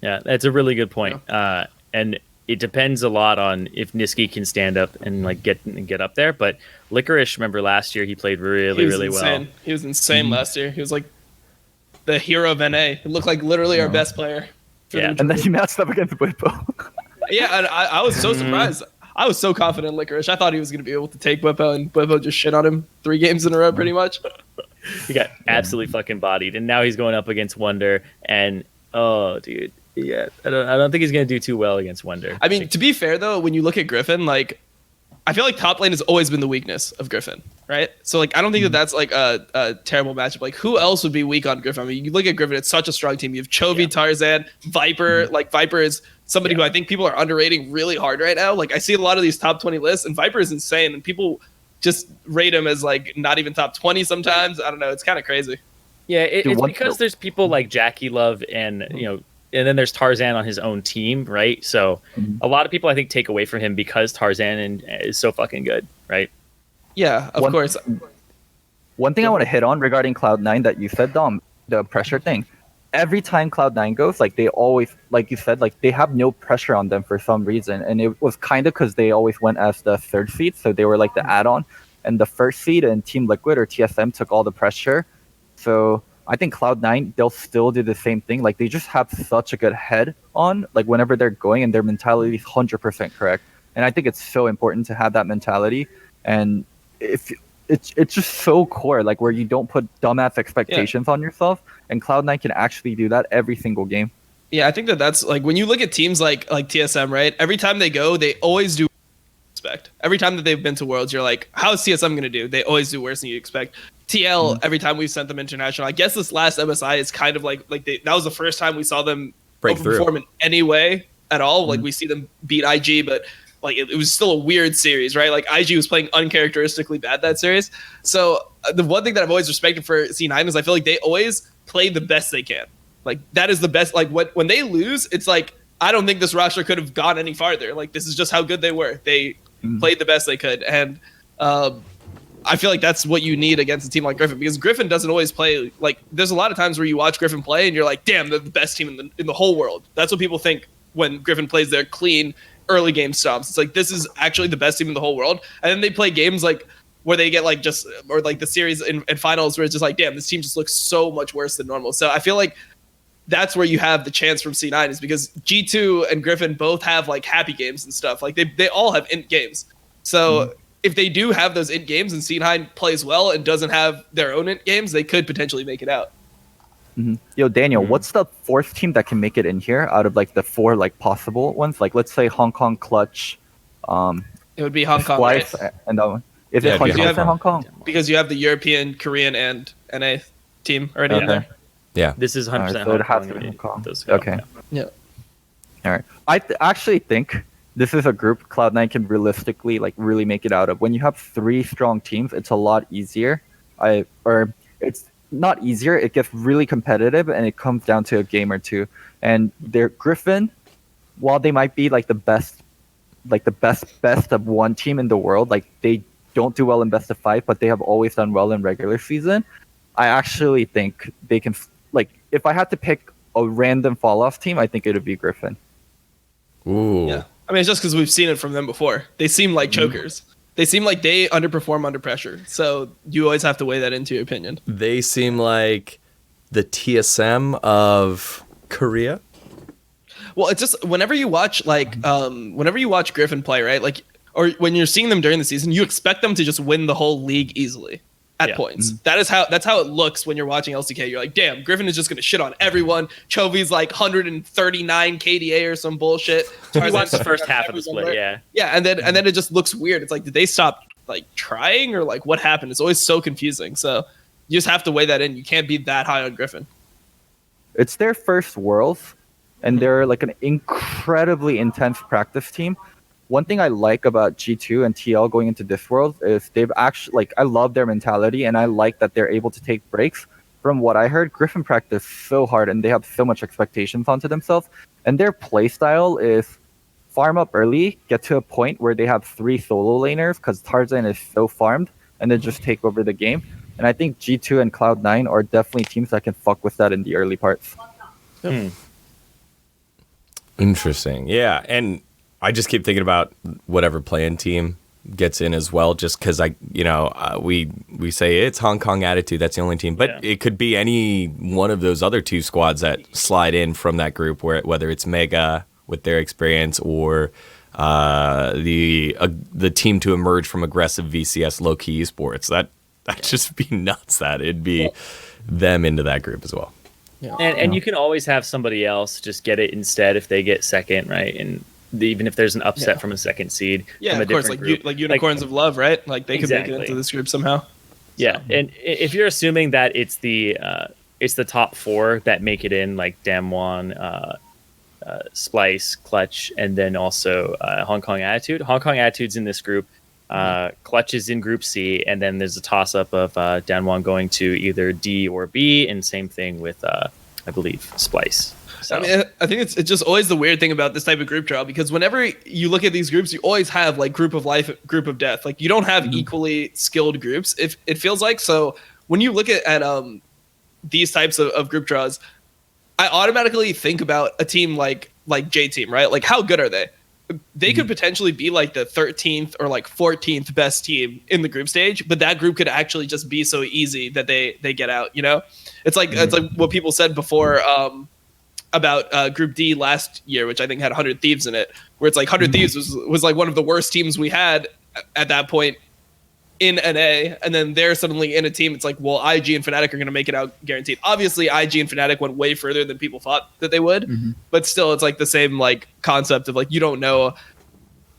[SPEAKER 4] Yeah, that's a really good point. Yeah. And it depends a lot on if Niski can stand up and like get up there. But Licorice, remember last year he played really well.
[SPEAKER 3] He was insane last year. He was like the hero of NA. It looked like literally our best player.
[SPEAKER 2] Yeah, and then he matched up against Whippo.
[SPEAKER 3] Yeah, and I was so surprised. I was so confident in Licorice. I thought he was going to be able to take Whippo, and Whippo just shit on him 3 games in a row, pretty much.
[SPEAKER 4] He got absolutely fucking bodied, and now he's going up against Wonder, and oh, dude. Yeah, I don't think he's going to do too well against Wonder.
[SPEAKER 3] I mean, to be fair, though, when you look at Griffin, like, I feel like top lane has always been the weakness of Griffin, right? So like I don't think that that's like a terrible matchup. Like who else would be weak on Griffin? I mean, you look at Griffin; it's such a strong team. You have Chovy, Tarzan, Viper. Like Viper is somebody who I think people are underrating really hard right now. Like I see a lot of these top 20 lists, and Viper is insane, and people just rate him as like not even top 20 sometimes. I don't know; it's kind of crazy.
[SPEAKER 4] Yeah, it's because there's people like Jackie Love and and then there's Tarzan on his own team, right? So a lot of people I think take away from him because Tarzan is so fucking good, right?
[SPEAKER 3] Yeah, of course.
[SPEAKER 2] One thing I want to hit on regarding Cloud9 that you said, Dom, the pressure thing. Every time Cloud9 goes, like they always, like you said, like they have no pressure on them for some reason. And it was kind of because they always went as the third seed. So they were like the add-on. And the first seed and Team Liquid or TSM took all the pressure. So I think Cloud9, they'll still do the same thing. Like they just have such a good head on, like whenever they're going, and their mentality is 100% correct. And I think it's so important to have that mentality. And if it's just so core, like where you don't put dumbass expectations on yourself, and Cloud9 can actually do that every single game.
[SPEAKER 3] Yeah, I think that's like when you look at teams like TSM, right? Every time they go, they always do expect. Every time that they've been to Worlds, you're like, how is TSM going to do? They always do worse than you expect. TL, every time we've sent them international, I guess this last MSI is kind of like that was the first time we saw them
[SPEAKER 1] break through
[SPEAKER 3] in any way at all. Like we see them beat IG, but like it was still a weird series, right? Like IG was playing uncharacteristically bad that series. So the one thing that I've always respected for C9 is I feel like they always play the best they can. Like that is the best. Like when they lose, it's like I don't think this roster could have gone any farther. Like this is just how good they were. They played the best they could, and I feel like that's what you need against a team like Griffin, because Griffin doesn't always play like. There's a lot of times where you watch Griffin play and you're like, damn, they're the best team in the whole world. That's what people think when Griffin plays their clean early game stomps. It's like this is actually the best team in the whole world, and then they play games like where they get like just or like the series in finals where it's just like, damn, this team just looks so much worse than normal. So I feel like that's where you have the chance from C9 is because G2 and Griffin both have like happy games and stuff. Like they all have int games. So if they do have those int games and C9 plays well and doesn't have their own int games, they could potentially make it out.
[SPEAKER 2] Yo, Daniel, what's the fourth team that can make it in here out of like the four like possible ones? Like let's say Hong Kong Clutch.
[SPEAKER 3] It would be Hong Kong,
[SPEAKER 2] Splice,
[SPEAKER 3] right?
[SPEAKER 2] and that one. Is it 100% Hong Kong?
[SPEAKER 3] Because you have the European, Korean, and NA team already in there.
[SPEAKER 1] Yeah.
[SPEAKER 4] This is 100%
[SPEAKER 2] Alright, so it has to be Hong Kong. Okay.
[SPEAKER 3] Yeah.
[SPEAKER 2] All right. I actually think this is a group Cloud9 can realistically like really make it out of. When you have three strong teams, it's a lot easier. Or it's not easier. It gets really competitive, and it comes down to a game or two. And their Griffin, while they might be like the best of one team in the world, like they don't do well in best of 5, but they have always done well in regular season. I actually think they can. Like, if I had to pick a random fall-off team, I think it would be Griffin.
[SPEAKER 1] Ooh.
[SPEAKER 3] Yeah. I mean, it's just because we've seen it from them before. They seem like chokers. They seem like they underperform under pressure. So you always have to weigh that into your opinion.
[SPEAKER 1] They seem like the TSM of Korea.
[SPEAKER 3] Well, it's just whenever you watch Griffin play, right? Like, or when you're seeing them during the season, you expect them to just win the whole league easily at points. That's how it looks when you're watching LCK. You're like, damn, Griffin is just gonna shit on everyone. Chovy's like 139 KDA or some bullshit.
[SPEAKER 4] He wants the first half of the split, yeah.
[SPEAKER 3] Yeah, and then it just looks weird. It's like, did they stop like trying or like what happened? It's always so confusing. So you just have to weigh that in. You can't be that high on Griffin.
[SPEAKER 2] It's their first Worlds, and they're like an incredibly intense practice team. One thing I like about G2 and TL going into this World is they've actually, like, I love their mentality, and I like that they're able to take breaks. From what I heard, Griffin practice so hard, and they have so much expectations onto themselves. And their play style is farm up early, get to a point where they have 3 solo laners, because Tarzan is so farmed, and then just take over the game. And I think G2 and Cloud9 are definitely teams that can fuck with that in the early parts.
[SPEAKER 1] Interesting. Yeah, and I just keep thinking about whatever play-in team gets in as well, just because we say it's Hong Kong attitude. That's the only team, but it could be any one of those other 2 squads that slide in from that group, whether it's Mega with their experience or the team to emerge from aggressive VCS low-key esports. That'd just be nuts. That it'd be them into that group as well.
[SPEAKER 4] And you can always have somebody else just get it instead if they get second, right? And even if there's an upset from a second seed.
[SPEAKER 3] Yeah,
[SPEAKER 4] from a
[SPEAKER 3] of course,
[SPEAKER 4] different
[SPEAKER 3] like
[SPEAKER 4] group.
[SPEAKER 3] like unicorns of love, right? Like they could make it
[SPEAKER 4] Exactly.
[SPEAKER 3] into this group somehow.
[SPEAKER 4] Yeah, and if you're assuming that it's the top 4 that make it in, like Damwon, Splice, Clutch, and then also Hong Kong Attitude. Hong Kong Attitude's in this group. Clutch is in Group C, and then there's a toss-up of Damwon going to either D or B, and same thing with, I believe, Splice. So.
[SPEAKER 3] I mean, I think it's just always the weird thing about this type of group draw, because whenever you look at these groups, you always have like group of life, group of death. Like you don't have equally skilled groups. If it feels like, so when you look at these types of group draws, I automatically think about a team like J Team, right? Like how good are they? They could potentially be like the 13th or like 14th best team in the group stage, but that group could actually just be so easy that they get out. You know, it's like what people said before. About Group D last year, which I think had 100 Thieves in it, where it's like 100 Thieves was like one of the worst teams we had at that point in NA, and then they're suddenly in a team. It's like, well, IG and Fnatic are going to make it out guaranteed. Obviously, IG and Fnatic went way further than people thought that they would, but still, it's like the same like concept of like you don't know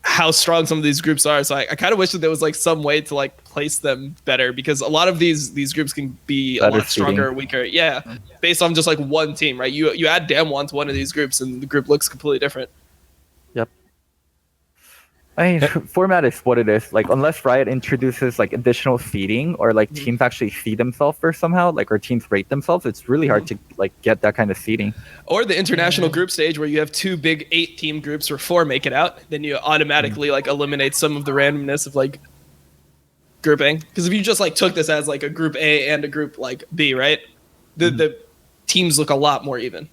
[SPEAKER 3] how strong some of these groups are. So I kind of wish that there was like some way to like place them better, because a lot of these groups can be a lot stronger or weaker. Yeah, based on just like one team, right? You add Damwon to one of these groups and the group looks completely different.
[SPEAKER 2] Yep. I mean, format is what it is. Like, unless Riot introduces like additional seeding or like teams actually seed themselves first somehow, like, or teams rate themselves, it's really hard to like get that kind of seeding.
[SPEAKER 3] Or the international group stage where you have 2 big 8-team groups where 4 make it out, then you automatically like eliminate some of the randomness of like grouping. Because if you just like took this as like a group A and a group like B, right? The teams look a lot more even.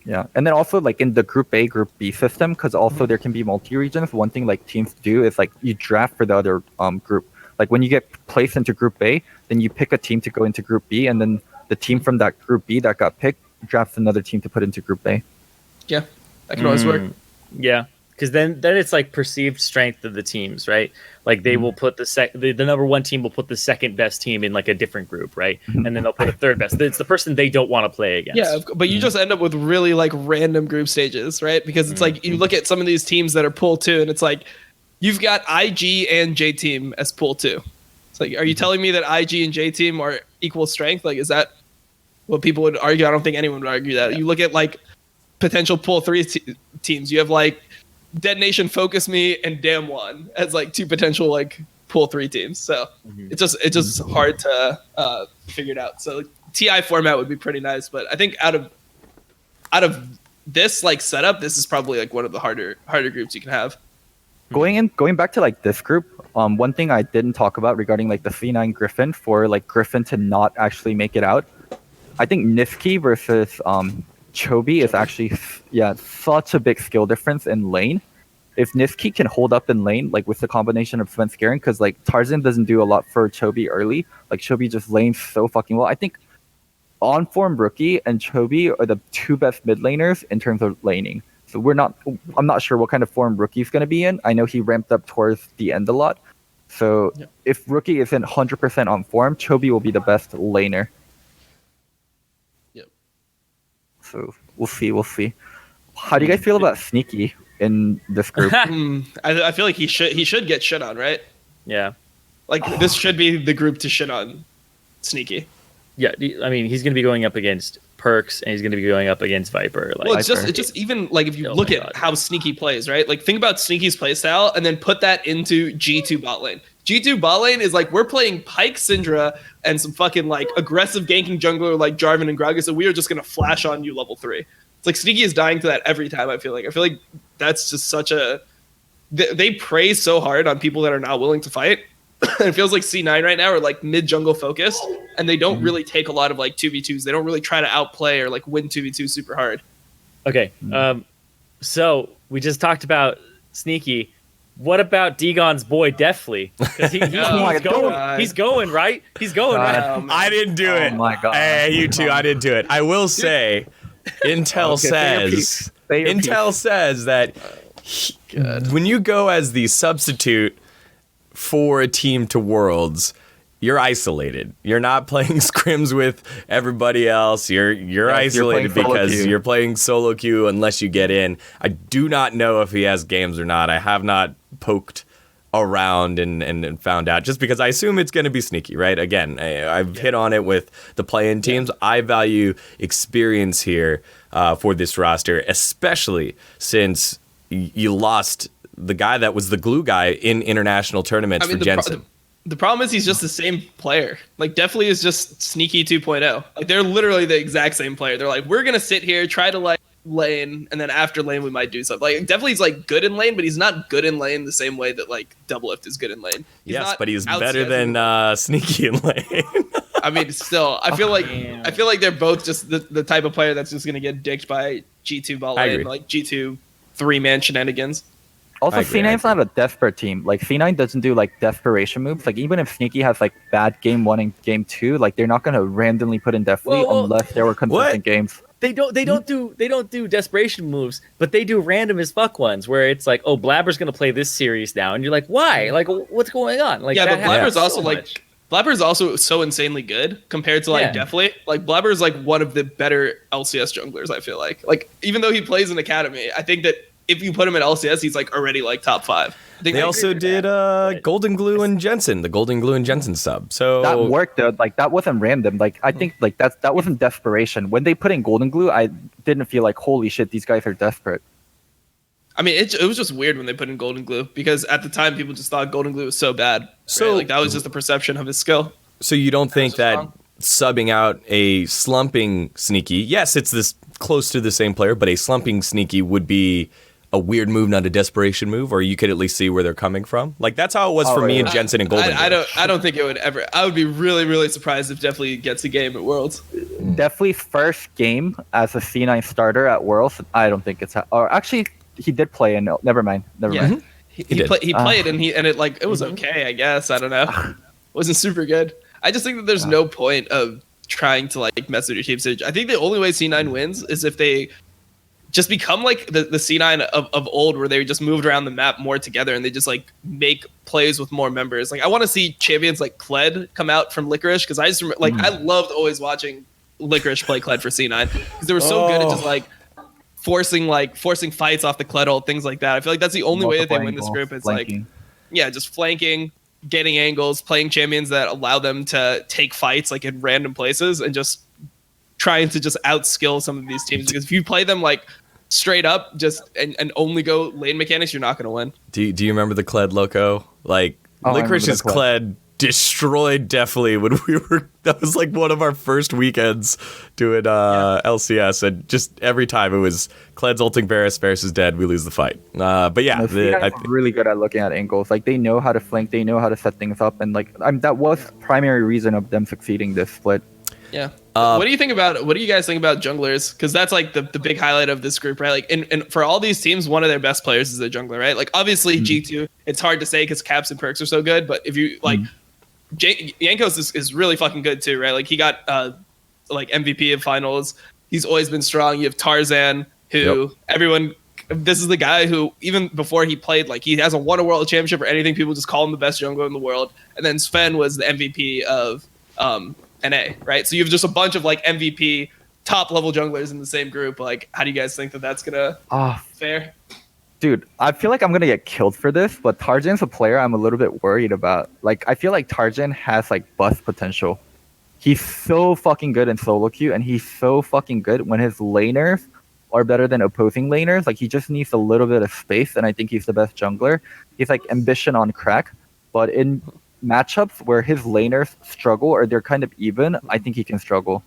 [SPEAKER 2] Yeah, and then also like in the Group A, Group B system, because also there can be multi-regions. One thing like teams do is like you draft for the other group. Like when you get placed into Group A, then you pick a team to go into Group B, and then the team from that Group B that got picked drafts another team to put into Group A.
[SPEAKER 3] Yeah, that can always work.
[SPEAKER 4] Yeah, because then it's like perceived strength of the teams, right? Like they will put the number 1 team will put the second best team in like a different group, right? And then they'll put a third best. It's the person they don't want to play against.
[SPEAKER 3] Yeah, but you just end up with really like random group stages, right? Because it's like you look at some of these teams that are pool 2, and it's like you've got IG and J Team as pool 2. It's like, are you telling me that IG and J Team are equal strength? Like, is that what people would argue? I don't think anyone would argue that. You look at like potential pool 3 teams. You have like Dead Nation, Focus Me, and Damwon as like 2 potential like pool 3 teams. So it's just hard to figure it out. So like, TI format would be pretty nice, but I think out of this like setup, this is probably like one of the harder groups you can have.
[SPEAKER 2] Going back to like this group, one thing I didn't talk about regarding like the C9 Griffin, for like Griffin to not actually make it out, I think Niski versus Chobi is actually such a big skill difference in lane. If Niski can hold up in lane, like with the combination of Svenskeren, because like Tarzan doesn't do a lot for Chobi early, like Chobi just lanes so fucking well. I think On Form Rookie and Chobi are the 2 best mid laners in terms of laning. So I'm not sure what kind of form Rookie's going to be in. I know he ramped up towards the end a lot. So if Rookie isn't 100% on form, Chobi will be the best laner. So we'll see. How do you guys feel about Sneaky in this group?
[SPEAKER 3] I feel like he should get shit on, right?
[SPEAKER 4] Yeah.
[SPEAKER 3] Like this should be the group to shit on Sneaky.
[SPEAKER 4] Yeah, I mean he's going to be going up against Perks, and he's going to be going up against Viper. Like,
[SPEAKER 3] well, it's just even like if you look at how Sneaky plays, right? Like think about Sneaky's playstyle, and then put that into G2 bot lane. G2 bot lane is like we're playing Pyke, Syndra, and some fucking like aggressive ganking jungler like Jarvan and Gragas, and we are just gonna flash on you level 3. It's like Sneaky is dying to that every time. I feel like that's just such a they prey so hard on people that are not willing to fight. It feels like C9 right now are like mid jungle focused, and they don't really take a lot of like 2v2s. They don't really try to outplay or like win 2v2 super hard.
[SPEAKER 4] Okay, so we just talked about Sneaky. What about Degon's boy Deathly? He's going, right? He's going, right?
[SPEAKER 1] I didn't do it.
[SPEAKER 2] Oh my god.
[SPEAKER 1] Hey, you two, I didn't do it. I will say, Intel says that when you go as the substitute for a team to Worlds, you're isolated. You're not playing scrims with everybody else. You're isolated because you're playing solo queue unless you get in. I do not know if he has games or not. I have not poked around and found out, just because I assume it's going to be sneaky, right? Again, I've hit on it with the play-in teams. I value experience here for this roster, especially since you lost the guy that was the glue guy in international tournaments for Jensen.
[SPEAKER 3] The problem is he's just the same player. Like, Definitely is just sneaky 2.0. Like, they're literally the exact same player. They're like, we're going to sit here, try to like lane, and then after lane we might do something. Like, Definitely he's like good in lane, but he's not good in lane the same way that like Doublelift is good in lane.
[SPEAKER 1] Yes, but he's better than sneaky in lane.
[SPEAKER 3] I mean, still, I feel like they're both just the type of player that's just going to get dicked by G2 bot lane, like G2 3-man shenanigans.
[SPEAKER 2] Also, C9's not a desperate team. Like, C9 doesn't do like desperation moves. Like, even if Sneaky has like bad game 1 and game 2, like they're not gonna randomly put in Definitely unless there were consistent games.
[SPEAKER 4] They don't do desperation moves, but they do random as fuck ones where it's like, oh, Blabber's gonna play this series now, and you're like, why? Like, what's going on? Like,
[SPEAKER 3] but Blabber's also like Blabber's also so insanely good compared to like Definitely. Like, Blabber's like one of the better LCS junglers. I feel like even though he plays in Academy, I think that if you put him in LCS, he's like already like top 5.
[SPEAKER 1] They also did Golden Glue and Jensen, the Golden Glue and Jensen sub. So
[SPEAKER 2] that worked though. Like, that wasn't random. Like, I think like that wasn't desperation. When they put in Golden Glue, I didn't feel like, holy shit, these guys are desperate.
[SPEAKER 3] I mean, it was just weird when they put in Golden Glue, because at the time people just thought Golden Glue was so bad. Right? So like, that was just the perception of his skill.
[SPEAKER 1] So you don't think that subbing out a slumping Sneaky, yes, it's this close to the same player, but a slumping Sneaky would be a weird move, not a desperation move, or you could at least see where they're coming from? Like, that's how it was for me and Jensen and Golden.
[SPEAKER 3] I don't think it would ever. I would be really, really surprised if Definitely gets a game at Worlds.
[SPEAKER 2] Definitely's first game as a C9 starter at Worlds, I don't think it's. Or actually, he did play, and never mind.
[SPEAKER 3] He played, and it was okay, I guess. I don't know. It wasn't super good. I just think that there's no point of trying to like mess with your team stage. I think the only way C9 wins is if they just become like the C9 of old, where they just moved around the map more together and they just like make plays with more members. Like, I want to see champions like Kled come out from Licorice, because I just remember, like, I loved always watching Licorice play Kled for C9, because they were so good at just like forcing fights off the Kled ult, things like that. I feel like that's the only way that they win this group. It's flanking. Like, just flanking, getting angles, playing champions that allow them to take fights like in random places, and just trying to just outskill some of these teams, because if you play them like straight up and only go lane mechanics, you're not going to win.
[SPEAKER 1] Do you remember the Kled Loco? Like, Licorice's Kled destroyed Definitely when we were, that was like one of our first weekends doing LCS, and just every time it was Kled's ulting Varus is dead, we lose the fight. But yeah,
[SPEAKER 2] they're really good at looking at angles. Like, they know how to flank, they know how to set things up, and like that was primary reason of them succeeding this split.
[SPEAKER 3] Yeah. What do you guys think about junglers? Because that's like the big highlight of this group, right? Like, and for all these teams, one of their best players is a jungler, right? Like, obviously G2, it's hard to say because caps and perks are so good, but if you like, Jankos is really fucking good too, right? Like, he got like MVP of finals. He's always been strong. You have Tarzan, who this is the guy who, even before he played, like, he hasn't won a world championship or anything. People just call him the best jungler in the world. And then Sven was the MVP of NA, right? So you have just a bunch of like MVP top level junglers in the same group. Like, how do you guys think that that's gonna fare?
[SPEAKER 2] Dude, I feel like I'm gonna get killed for this, but Tarzan's a player I'm a little bit worried about. Like, I feel like Tarzan has like bust potential. He's so fucking good in solo queue, and he's so fucking good when his laners are better than opposing laners. Like, he just needs a little bit of space, and I think he's the best jungler. He's like ambition on crack, but in matchups where his laners struggle or they're kind of even, I think he can struggle.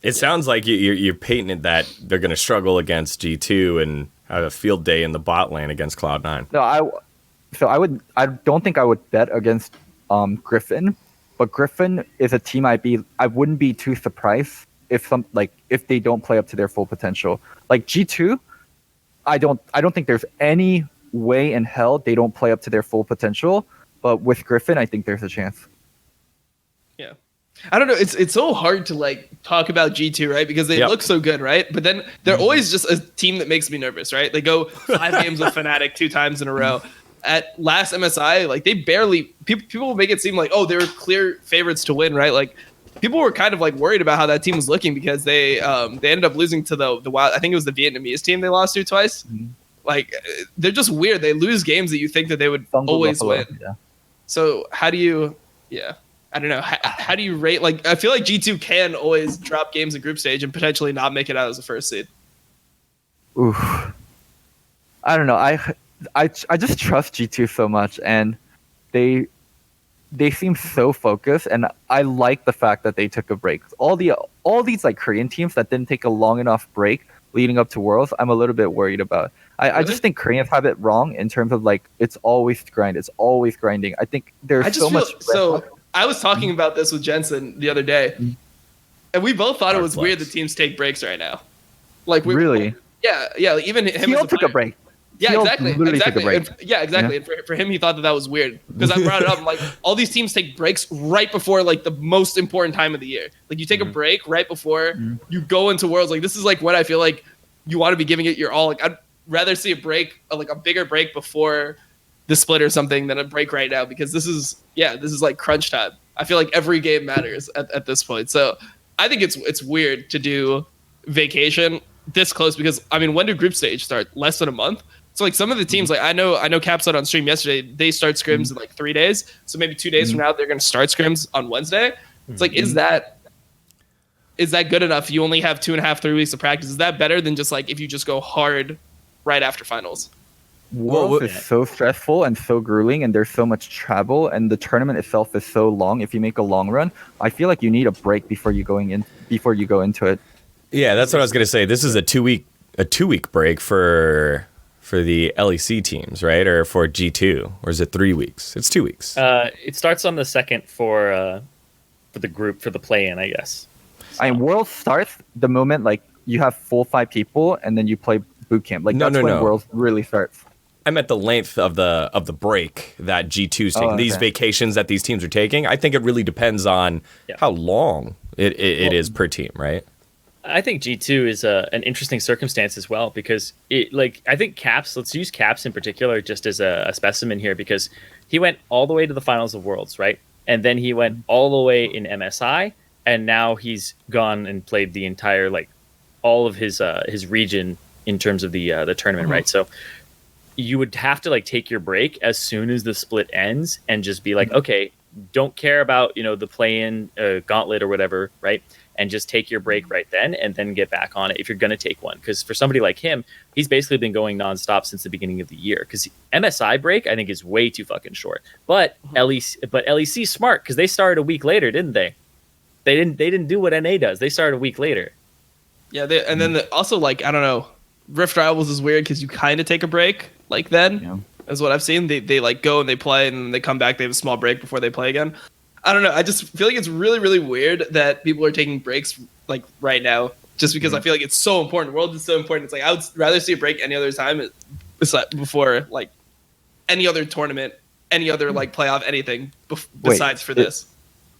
[SPEAKER 1] It sounds like you're painting that they're going to struggle against G2 and have a field day in the bot lane against Cloud9.
[SPEAKER 2] No, I don't think I would bet against Griffin, but Griffin is a team I wouldn't be too surprised if they don't play up to their full potential. Like, G2, I don't think there's any way in hell they don't play up to their full potential, but with Griffin, I think there's a chance.
[SPEAKER 3] Yeah. I don't know. It's so hard to like talk about G2, right? Because they look so good, right? But then they're always just a team that makes me nervous, right? They go 5 games with Fnatic 2 times in a row. at last MSI, like they barely people make it seem like, oh, they were clear favorites to win, right? Like people were kind of like worried about how that team was looking because they ended up losing to the wild. I think it was the Vietnamese team they lost to twice. Mm-hmm. Like they're just weird. They lose games that you think that they would always win.
[SPEAKER 2] Yeah.
[SPEAKER 3] So how do you? Yeah, I don't know. How do you rate? Like I feel like G2 can always drop games in group stage and potentially not make it out as the first seed.
[SPEAKER 2] Oof. I don't know. I just trust G2 so much, and they seem so focused, and I like the fact that they took a break. All these like Korean teams that didn't take a long enough break leading up to Worlds, I'm a little bit worried about. I just think Koreans have it wrong in terms of like it's always grind, it's always grinding. I think there's so much.
[SPEAKER 3] So I was talking about this with Jensen the other day, and we both thought it was weird that teams take breaks right now. Like we
[SPEAKER 2] really,
[SPEAKER 3] yeah. Like even him.
[SPEAKER 2] He took a break.
[SPEAKER 3] Yeah, exactly.
[SPEAKER 2] Took a break.
[SPEAKER 3] Exactly. And for him, he thought that was weird because I brought it up. I'm like, all these teams take breaks right before like the most important time of the year. Like you take a break right before you go into Worlds. Like this is like what I feel like you want to be giving it your all. Like I'd rather see a break, like a bigger break before the split or something than a break right now because this is like crunch time. I feel like every game matters at this point. So I think it's weird to do vacation this close because I mean, when did group stage start? Less than a month. So like some of the teams, like I know Cap said on stream yesterday, they start scrims in like 3 days. So maybe 2 days from now, they're going to start scrims on Wednesday. It's like, is that good enough? You only have 2.5, 3 weeks of practice. Is that better than just like if you just go hard right after finals?
[SPEAKER 2] Worlds is so stressful and so grueling, and there's so much travel, and the tournament itself is so long. If you make a long run, I feel like you need a break before you go into it.
[SPEAKER 1] Yeah, that's what I was going to say. This is a 2 week break for the LEC teams, right? Or for G2, or is it 3 weeks? It's 2 weeks.
[SPEAKER 4] It starts on the 2nd for the group for the play-in, I guess.
[SPEAKER 2] So. I mean, Worlds starts the moment like you have full 5 people, and then you play boot camp. Like that's when Worlds really starts.
[SPEAKER 1] I meant the length of the break that G2's taking. These vacations that these teams are taking. I think it really depends on how long it is per team, right?
[SPEAKER 4] I think G2 is an interesting circumstance as well because I think Caps, let's use Caps in particular just as a specimen here because he went all the way to the finals of Worlds, right? And then he went all the way in MSI, and now he's gone and played the entire, like, all of his region in terms of the tournament, right? So you would have to, like, take your break as soon as the split ends and just be like, okay, don't care about, the play-in gauntlet or whatever, right? And just take your break right then and then get back on it if you're going to take one. Because for somebody like him, he's basically been going nonstop since the beginning of the year. Because MSI break, I think, is way too fucking short. But LEC's smart because they started a week later, didn't they? They didn't do what NA does. They started a week later.
[SPEAKER 3] Yeah, then also, like, I don't know, Rift Rivals is weird because you kind of take a break like then. Yeah. Is what I've seen. They like go and they play and then they come back. They have a small break before they play again. I don't know. I just feel like it's really, really weird that people are taking breaks like right now, just because I feel like it's so important. The world is so important. It's like I would rather see a break any other time before like any other tournament, any other like playoff, anything besides for this.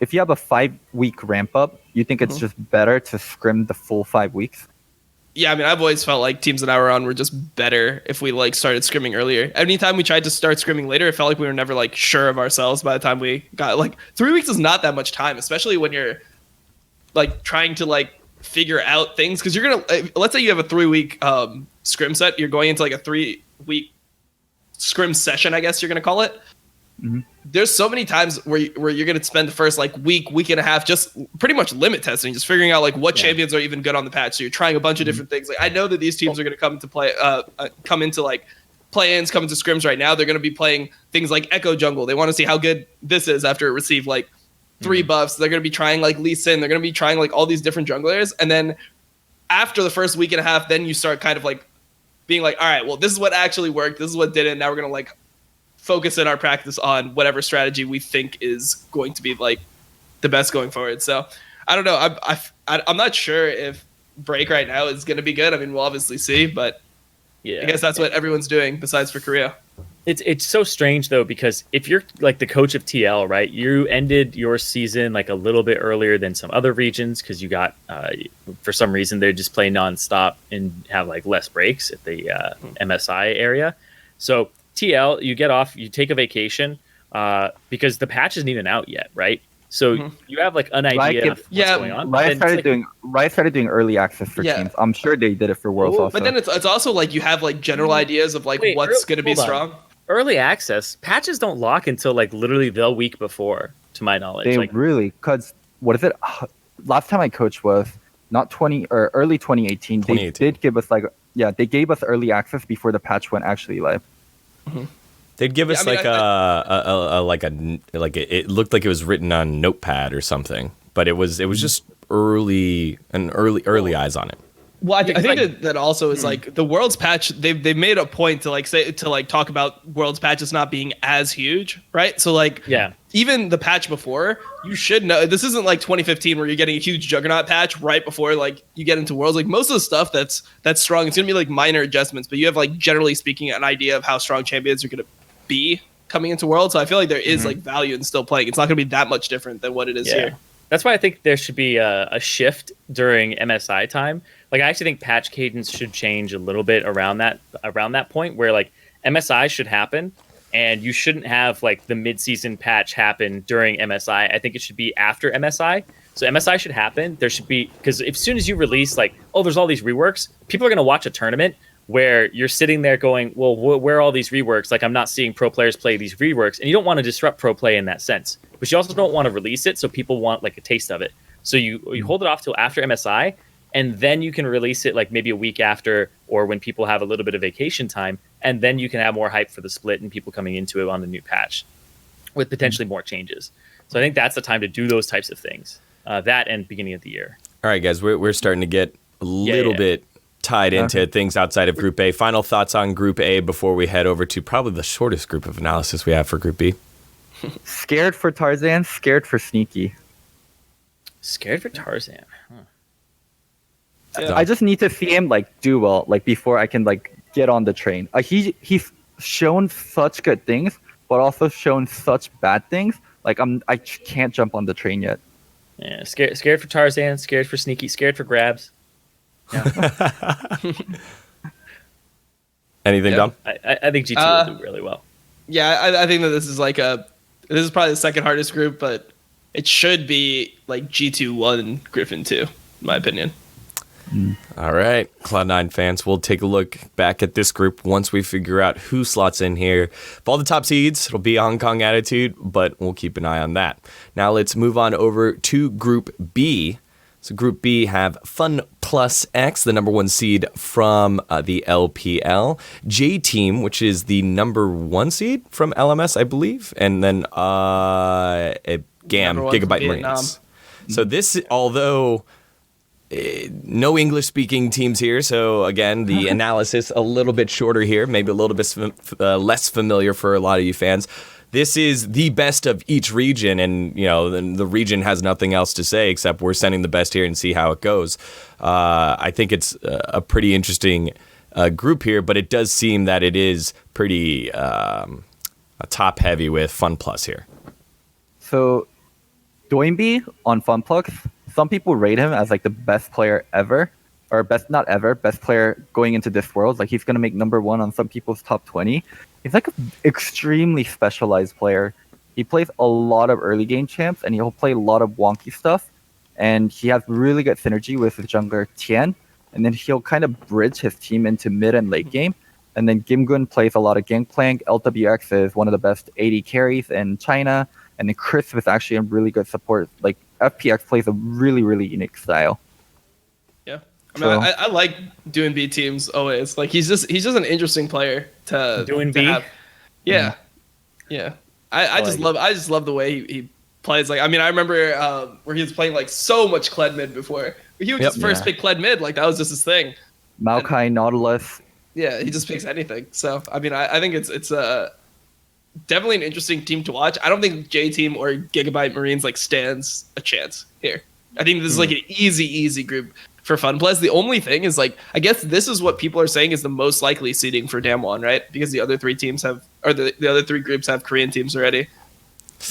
[SPEAKER 2] If you have a 5-week ramp up, you think it's just better to scrim the full 5 weeks?
[SPEAKER 3] Yeah, I mean, I've always felt like teams that I were on were just better if we like started scrimming earlier. Anytime we tried to start scrimming later, it felt like we were never like sure of ourselves by the time we got like 3 weeks is not that much time, especially when you're like trying to like figure out things. Cause you're going to, let's say you have a 3-week scrim set. You're going into like a 3-week scrim session, I guess you're going to call it. Mm-hmm. There's so many times where you're going to spend the first like week and a half just pretty much limit testing, just figuring out like what champions are even good on the patch. So you're trying a bunch of different things. Like I know that these teams are going to come into like play-ins, come into scrims right now. They're going to be playing things like Echo Jungle. They want to see how good this is after it received like 3 buffs. They're going to be trying like Lee Sin. They're going to be trying like all these different junglers. And then after the first week and a half, then you start kind of like being like, all right, well, this is what actually worked. This is what didn't. Now we're going to like focus in our practice on whatever strategy we think is going to be like the best going forward. So I don't know. I'm not sure if break right now is going to be good. I mean, we'll obviously see, but I guess that's what everyone's doing besides for Korea.
[SPEAKER 4] It's so strange though, because if you're like the coach of TL, right, you ended your season like a little bit earlier than some other regions because you got for some reason they just play nonstop and have like less breaks at the MSI area. So TL, you get off, you take a vacation because the patch isn't even out yet, right? So you have like an idea of what's going on.
[SPEAKER 2] Riot started doing early access for teams. I'm sure they did it for Worlds also.
[SPEAKER 3] But then it's also like you have like general ideas of like what's going to be strong.
[SPEAKER 4] Early access patches don't lock until like literally the week before, to my knowledge.
[SPEAKER 2] They really, because what is it? Last time I coached was not 20 or early 2018. They did give us they gave us early access before the patch went actually live.
[SPEAKER 1] They'd give us it looked like it was written on Notepad or something, but it was just early eyes on it.
[SPEAKER 3] Well, I think that also is like the Worlds patch. They've made a point to talk about Worlds patches not being as huge, right? So even the patch before, you should know this isn't like 2015 where you're getting a huge Juggernaut patch right before like you get into Worlds. Like most of the stuff that's strong, it's gonna be like minor adjustments, but you have like generally speaking an idea of how strong champions are gonna be coming into Worlds. So I feel like there is like value in still playing. It's not gonna be that much different than what it is here.
[SPEAKER 4] That's why I think there should be a shift during MSI time. Like, I actually think patch cadence should change a little bit around that point where like MSI should happen, and you shouldn't have like the mid-season patch happen during MSI. I think it should be after MSI. So MSI should happen. There should be, because as soon as you release like, oh, there's all these reworks, people are going to watch a tournament where you're sitting there going, well, where are all these reworks? Like, I'm not seeing pro players play these reworks, and you don't want to disrupt pro play in that sense. But you also don't want to release it so people want like a taste of it. So you hold it off till after MSI, and then you can release it like maybe a week after, or when people have a little bit of vacation time, and then you can have more hype for the split and people coming into it on the new patch with potentially more changes. So I think that's the time to do those types of things. That and beginning of the year.
[SPEAKER 1] All right, guys, we're starting to get a little bit tied into things outside of Group A. Final thoughts on Group A before we head over to probably the shortest group of analysis we have for Group B.
[SPEAKER 2] Scared for Tarzan, scared for Sneaky.
[SPEAKER 4] Scared for Tarzan.
[SPEAKER 2] I just need to see him like do well, like before I can like get on the train. He's shown such good things, but also shown such bad things. Like I can't jump on the train yet.
[SPEAKER 4] Yeah, scared for Tarzan, scared for Sneaky, scared for Grabs. Yeah.
[SPEAKER 1] Anything, Dom?
[SPEAKER 4] I think G2 will do really well.
[SPEAKER 3] Yeah, I think that this is probably the second hardest group, but it should be like G2 1, Griffin 2, in my opinion.
[SPEAKER 1] All right, Cloud9 fans, we'll take a look back at this group once we figure out who slots in here. Of all the top seeds, it'll be Hong Kong Attitude, but we'll keep an eye on that. Now let's move on over to Group B. So Group B have Fun Plus X, the number 1 seed from the LPL. J Team, which is the number 1 seed from LMS, I believe. And then GAM, Gigabyte Marines. So this, although no English-speaking teams here, so again, the analysis a little bit shorter here, maybe a little bit less familiar for a lot of you fans. This is the best of each region, and the region has nothing else to say except we're sending the best here and see how it goes. I think it's a pretty interesting group here, but it does seem that it is pretty top heavy with Fun Plus here. So,
[SPEAKER 2] Doinby on Fun Plus, some people rate him as like the best player ever, or best player going into this world. Like he's gonna make number 1 on some people's top 20. He's like an extremely specialized player. He plays a lot of early game champs, and he'll play a lot of wonky stuff. And he has really good synergy with the jungler Tian. And then he'll kind of bridge his team into mid and late game. And then Gimgun plays a lot of Gangplank. LWX is one of the best AD carries in China. And then Chris is actually a really good support. Like FPX plays a really, really unique style.
[SPEAKER 3] Yeah. I like doing B teams always. Like he's just an interesting player to
[SPEAKER 4] doing B.
[SPEAKER 3] Have. Yeah, yeah. I just love the way he plays. Like I remember where he was playing like so much Kled mid before. He would just first pick Kled mid. Like that was just his thing.
[SPEAKER 2] Maokai, Nautilus.
[SPEAKER 3] Yeah, he just picks anything. So I think it's definitely an interesting team to watch. I don't think J Team or Gigabyte Marines like stands a chance here. I think this is like an easy group for Fun Plus. The only thing is like I guess this is what people are saying is the most likely seeding for Damwon, right? Because the other 3 teams have, or the other 3 groups have Korean teams already.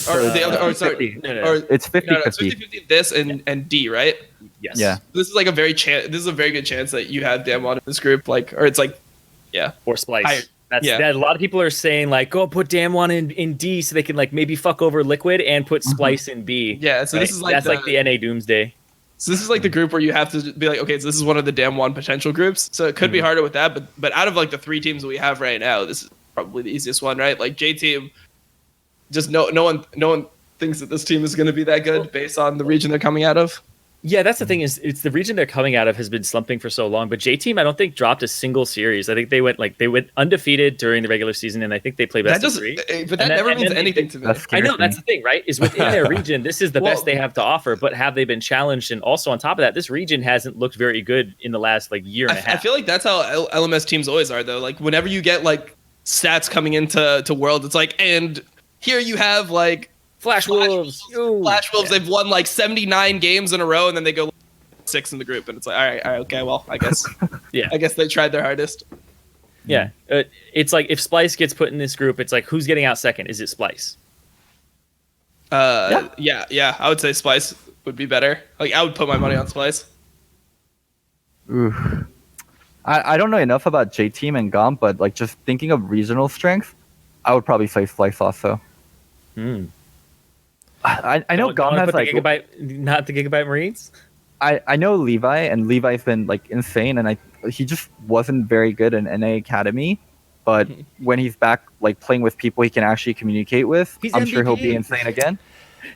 [SPEAKER 3] Or the other, or sorry,
[SPEAKER 2] or it's 50-50.
[SPEAKER 3] No, it's 50-50 this and D, right?
[SPEAKER 4] Yes.
[SPEAKER 2] Yeah.
[SPEAKER 3] This is like a very good chance that you have Damwon in this group, like, or it's like, yeah,
[SPEAKER 4] or Splice. That a lot of people are saying like, go put Damwon in D so they can like maybe fuck over Liquid and put Splice in B.
[SPEAKER 3] Yeah, so this is like
[SPEAKER 4] that's like the NA Doomsday.
[SPEAKER 3] So this is like the group where you have to be like, okay, so this is one of the Damwon potential groups. So it could be harder with that, but out of like the 3 teams that we have right now, this is probably the easiest one, right? Like J team, just no one thinks that this team is going to be that good based on the region they're coming out of.
[SPEAKER 4] Yeah, that's the thing is it's the region they're coming out of has been slumping for so long. But J Team, I don't think dropped a single series. I think they went undefeated during the regular season, and I think they play best of 3.
[SPEAKER 3] But that never means anything to me.
[SPEAKER 4] I know that's the thing, right? Is within their region, this is the best they have to offer. But have they been challenged? And also on top of that, this region hasn't looked very good in the last like year and a half.
[SPEAKER 3] I feel like that's how LMS teams always are, though. Like whenever you get like stats coming into World, it's like, and here you have like
[SPEAKER 4] Flash Wolves.
[SPEAKER 3] They've won like 79 games in a row, and then they go 6 in the group, and it's like, all right, okay, well, I guess, I guess they tried their hardest.
[SPEAKER 4] Yeah, it's like if Splice gets put in this group, it's like who's getting out second? Is it Splice?
[SPEAKER 3] Yeah, I would say Splice would be better. Like I would put my money on Splice.
[SPEAKER 2] Ooh. I don't know enough about J Team and GOM, but like just thinking of regional strength, I would probably say Splice also. I know GOM has like
[SPEAKER 4] not the Gigabyte Marines.
[SPEAKER 2] I know Levi, and Levi's been like insane, and he just wasn't very good in NA Academy, but when he's back like playing with people he can actually communicate with, I'm sure he'll be insane again.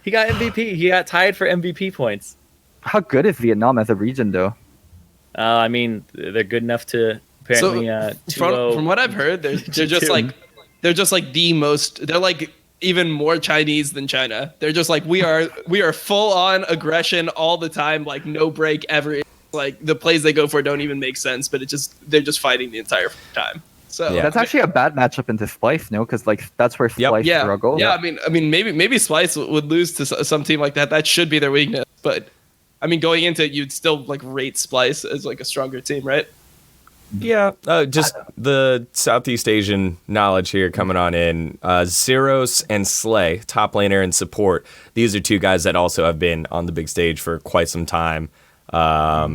[SPEAKER 4] He got MVP. He got tied for MVP points.
[SPEAKER 2] How good is Vietnam as a region, though?
[SPEAKER 4] I mean, they're good enough to apparently.
[SPEAKER 3] From what I've heard, they're just like the most. They're like even more Chinese than China. They're just like we are full on aggression all the time, like no break ever. Like the plays they go for don't even make sense, but they're just fighting the entire time. So
[SPEAKER 2] that's actually a bad matchup into Splice, no? Because like that's where Splice struggle.
[SPEAKER 3] Yeah, I mean maybe Splice would lose to some team like that. That should be their weakness, but I mean going into it, you'd still like rate Splice as like a stronger team, right?
[SPEAKER 1] Yeah, just the Southeast Asian knowledge here coming on in. Zeros and Slay, top laner and support. These are 2 guys that also have been on the big stage for quite some time.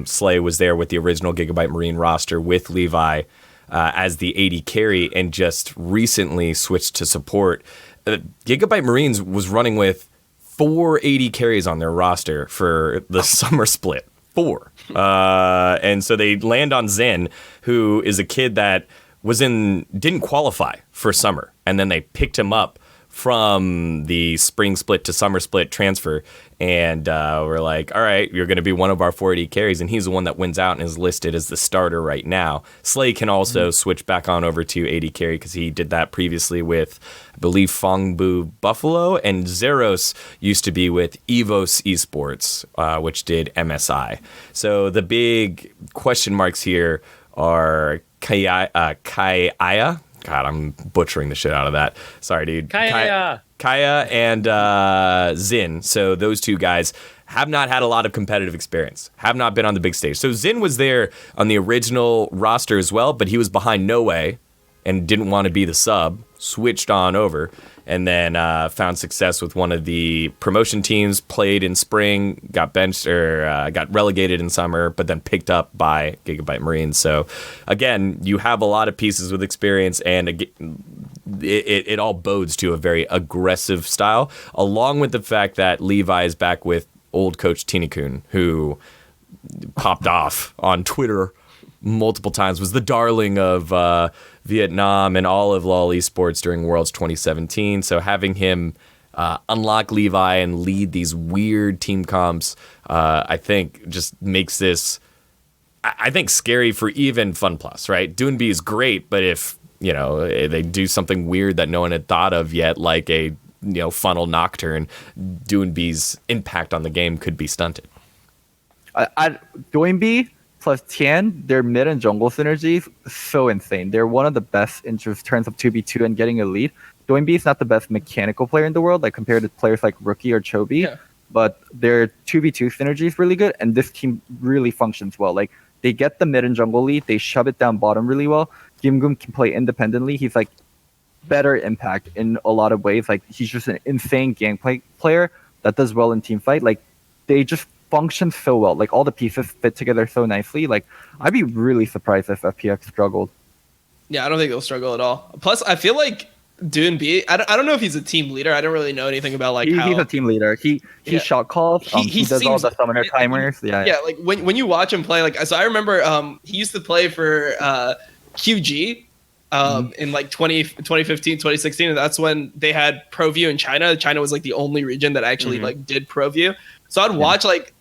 [SPEAKER 1] Slay was there with the original Gigabyte Marine roster with Levi as the AD carry and just recently switched to support. Gigabyte Marines was running with 4 AD carries on their roster for the summer split. 4. And so they land on Zen, who is a kid that didn't qualify for summer. And then they picked him up from the spring split to summer split transfer. And we're like, all right, you're going to be one of our 480 carries. And he's the one that wins out and is listed as the starter right now. Slay can also switch back on over to 80 carry because he did that previously with, I believe, Fongbu Buffalo. And Zeros used to be with Evos Esports, which did MSI. So the big question marks here are Kaya. God, I'm butchering the shit out of that. Sorry, dude. Kaya and Zin. So those 2 guys have not had a lot of competitive experience, have not been on the big stage. So Zin was there on the original roster as well, but he was behind No Way and didn't want to be the sub, switched on over, and then found success with one of the promotion teams, played in spring, got benched or got relegated in summer, but then picked up by Gigabyte Marines. So again, you have a lot of pieces with experience, and it all bodes to a very aggressive style, along with the fact that Levi is back with old coach Tinekun, who popped off on Twitter multiple times, was the darling of Vietnam and all of LoL esports during Worlds 2017. So having him unlock Levi and lead these weird team comps, I think just makes this, I think, scary for even FunPlus, right? Doinb is great, but if, they do something weird that no one had thought of yet, like a, funnel nocturne, Doinb's impact on the game could be stunted.
[SPEAKER 2] Doinb plus Tian, their mid and jungle synergies, so insane. They're one of the best in terms of 2v2 and getting a lead. Doinb is not the best mechanical player in the world, like compared to players like Rookie or Chobi, but their 2v2 synergy is really good, and this team really functions well. Like, they get the mid and jungle lead, they shove it down bottom really well. Gimgum can play independently. He's like better impact in a lot of ways. Like, he's just an insane gameplay player that does well in team fight. Like, they just function so well. Like, all the pieces fit together so nicely. Like, I'd be really surprised if FPX struggled.
[SPEAKER 3] Yeah, I don't think they'll struggle at all. Plus, I feel like Dune B. I don't know if he's a team leader. I don't really know anything about like how
[SPEAKER 2] he's a team leader. He
[SPEAKER 3] Yeah.
[SPEAKER 2] shot calls. He does all
[SPEAKER 3] seems-
[SPEAKER 2] the summoner
[SPEAKER 3] like,
[SPEAKER 2] timers.
[SPEAKER 3] Yeah, like when you watch him play, like so I remember he used to play for QG in like 2015, 2016, and that's when they had ProView in China. China was like the only region that actually like did ProView. So I'd watch like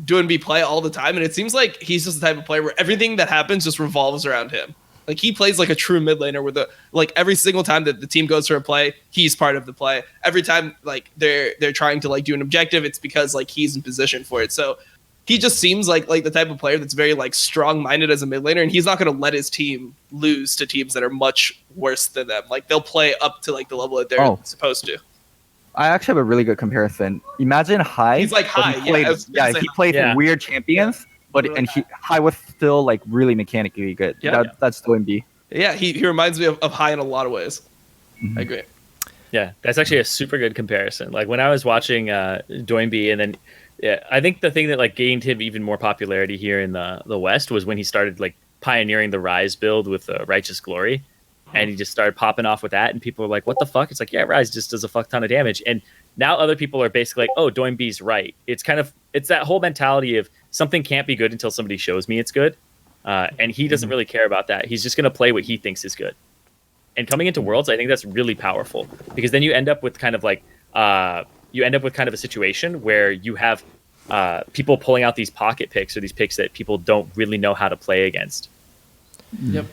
[SPEAKER 3] Dune B play all the time, and it seems like he's just the type of player where everything that happens just revolves around him. Like he plays like a true mid laner where like every single time that the team goes for a play, he's part of the play. Every time like they're trying to like do an objective, it's because like he's in position for it. So he just seems like the type of player that's very like strong minded as a mid laner, and he's not going to let his team lose to teams that are much worse than them. Like they'll play up to like the level that they're supposed to.
[SPEAKER 2] I actually have a really good comparison. Imagine Hai.
[SPEAKER 3] He's like Hai.
[SPEAKER 2] He played weird champions. But Hai was still like really mechanically good. That's Dune B.
[SPEAKER 3] Yeah, he reminds me of Hai in a lot of ways. I agree.
[SPEAKER 4] Yeah, that's actually a super good comparison. Like when I was watching Dune B, and then I think the thing that like gained him even more popularity here in the West was when he started like pioneering the Rise build with Righteous Glory, and he just started popping off with that, and people were like, "What the fuck?" It's like, yeah, Rise just does a fuck ton of damage, and now other people are basically like, "Oh, Dune B's right." It's that whole mentality of something can't be good until somebody shows me it's good. And he doesn't really care about that. He's just going to play what he thinks is good. And coming into Worlds, I think that's really powerful because then you end up with kind of like, a situation where you have people pulling out these pocket picks or these picks that people don't really know how to play against.
[SPEAKER 3] Yep.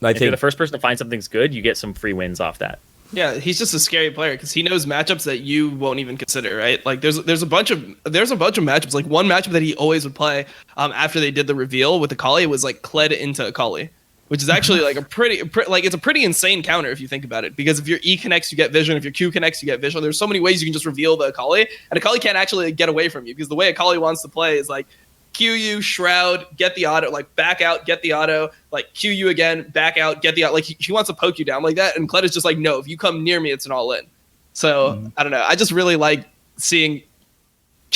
[SPEAKER 4] If you're the first person to find something's good, you get some free wins off that.
[SPEAKER 3] Yeah, he's just a scary player because he knows matchups that you won't even consider, right? Like there's a bunch of matchups. Like one matchup that he always would play after they did the reveal with Akali was like Kled into Akali, which is actually like it's a pretty insane counter if you think about it. Because if your E connects, you get vision. If your Q connects, you get vision. There's so many ways you can just reveal the Akali, and Akali can't actually get away from you because the way Akali wants to play is like Q you, shroud, get the auto, like back out, get the auto, like Q you again, back out, get the auto. Like he wants to poke you down like that, and Kled is just like, no, if you come near me, it's an all in. So I don't know. I just really like seeing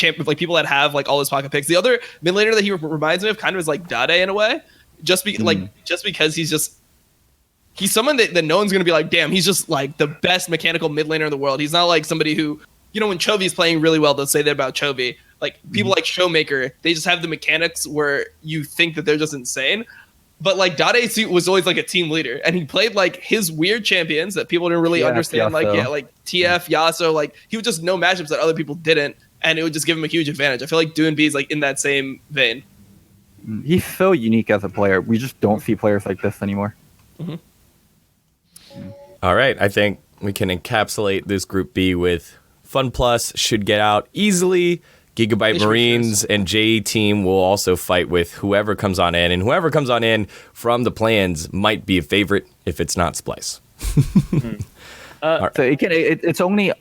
[SPEAKER 3] like people that have like all his pocket picks. The other mid laner that he reminds me of kind of is like Dade in a way, just because he's someone that no one's gonna be like, damn, he's just like the best mechanical mid laner in the world. He's not like somebody who, you know, when Chovy's playing really well, they'll say that about Chovy. Like people like Showmaker, they just have the mechanics where you think that they're just insane. But like Dade was always like a team leader, and he played like his weird champions that people didn't really understand. Yasuo. Like TF, Yasuo, like he would just know matchups that other people didn't, and it would just give him a huge advantage. I feel like Dune B is like in that same vein.
[SPEAKER 2] He's so unique as a player. We just don't see players like this anymore.
[SPEAKER 1] All right, I think we can encapsulate this Group B with Fun Plus should get out easily. Gigabyte Marines and J Team will also fight with whoever comes on in, and whoever comes on in from the plans might be a favorite if it's not Splice.
[SPEAKER 2] So it can only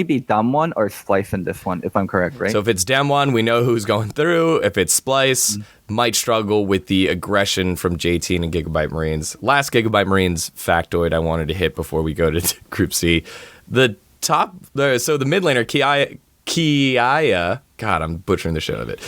[SPEAKER 2] be Damwon or Splice in this one, if I'm correct, right?
[SPEAKER 1] So if it's Damwon, we know who's going through. If it's Splice, might struggle with the aggression from J Team and Gigabyte Marines. Last Gigabyte Marines factoid I wanted to hit before we go to Group C. So the mid laner Kiaya, God, I'm butchering the shit out of it,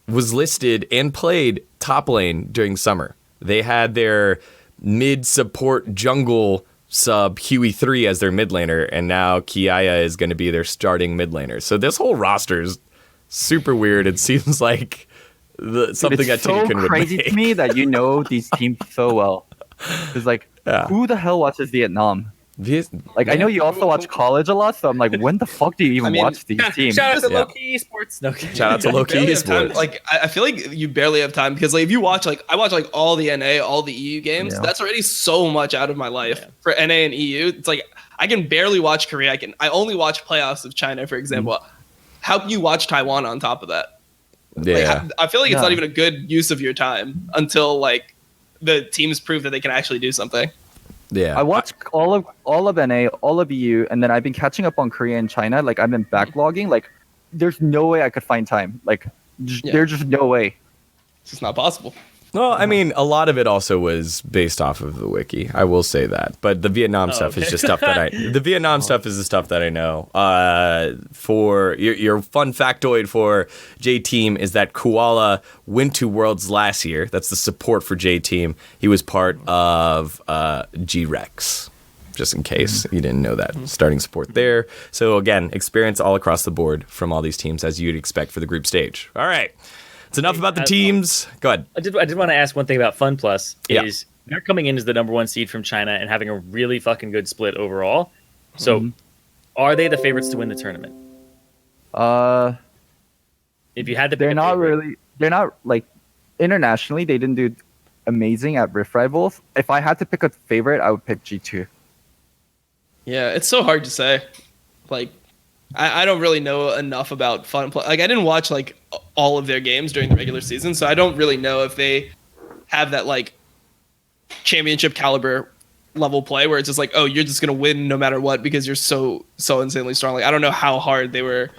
[SPEAKER 1] was listed and played top lane during summer. They had their mid support jungle sub Huey3 as their mid laner, and now Kiaya is going to be their starting mid laner. So this whole roster is super weird. It seems like something that Tinykin would make.
[SPEAKER 2] It's so crazy to me that you know these teams so well. It's like, who the hell watches Vietnam? I know you also watch college a lot, so I'm like, when the fuck do you even watch these teams?
[SPEAKER 4] Shout out to Low-Key Esports. No,
[SPEAKER 1] shout out to Low-Key Esports.
[SPEAKER 3] Like, I feel like you barely have time because, like, if you watch, like, I watch like all the NA, all the EU games. That's already so much out of my life for NA and EU. It's like I can barely watch Korea. I only watch playoffs of China, for example. How can you watch Taiwan on top of that?
[SPEAKER 1] Yeah,
[SPEAKER 3] I feel like it's not even a good use of your time until like the teams prove that they can actually do something.
[SPEAKER 1] Yeah,
[SPEAKER 2] I watched all of NA, all of EU, and then I've been catching up on Korea and China. Like I've been backlogging. Like there's no way I could find time. Like there's just no way.
[SPEAKER 3] It's just not possible.
[SPEAKER 1] Well, I mean, a lot of it also was based off of the wiki. I will say that, but the Vietnam stuff is just stuff that the Vietnam stuff is the stuff that I know. For your fun factoid for J Team is that Koala went to Worlds last year. That's the support for J Team. He was part of G-Rex. Just in case you didn't know that, starting support there. So again, experience all across the board from all these teams as you'd expect for the group stage. All right. It's enough about the teams. Go ahead.
[SPEAKER 4] I did want to ask one thing about Fun Plus. Is they're coming in as the number 1 seed from China and having a really fucking good split overall. So, are they the favorites to win the tournament? If you had to,
[SPEAKER 2] they're not really. They're not like internationally. They didn't do amazing at Rift Rivals. If I had to pick a favorite, I would pick G2.
[SPEAKER 3] Yeah, it's so hard to say. Like, I don't really know enough about Fun Plus. Like, I didn't watch like all of their games during the regular season, so I don't really know if they have that like championship caliber level play where it's just like, oh, you're just gonna win no matter what because you're so insanely strong. Like, I don't know how hard they were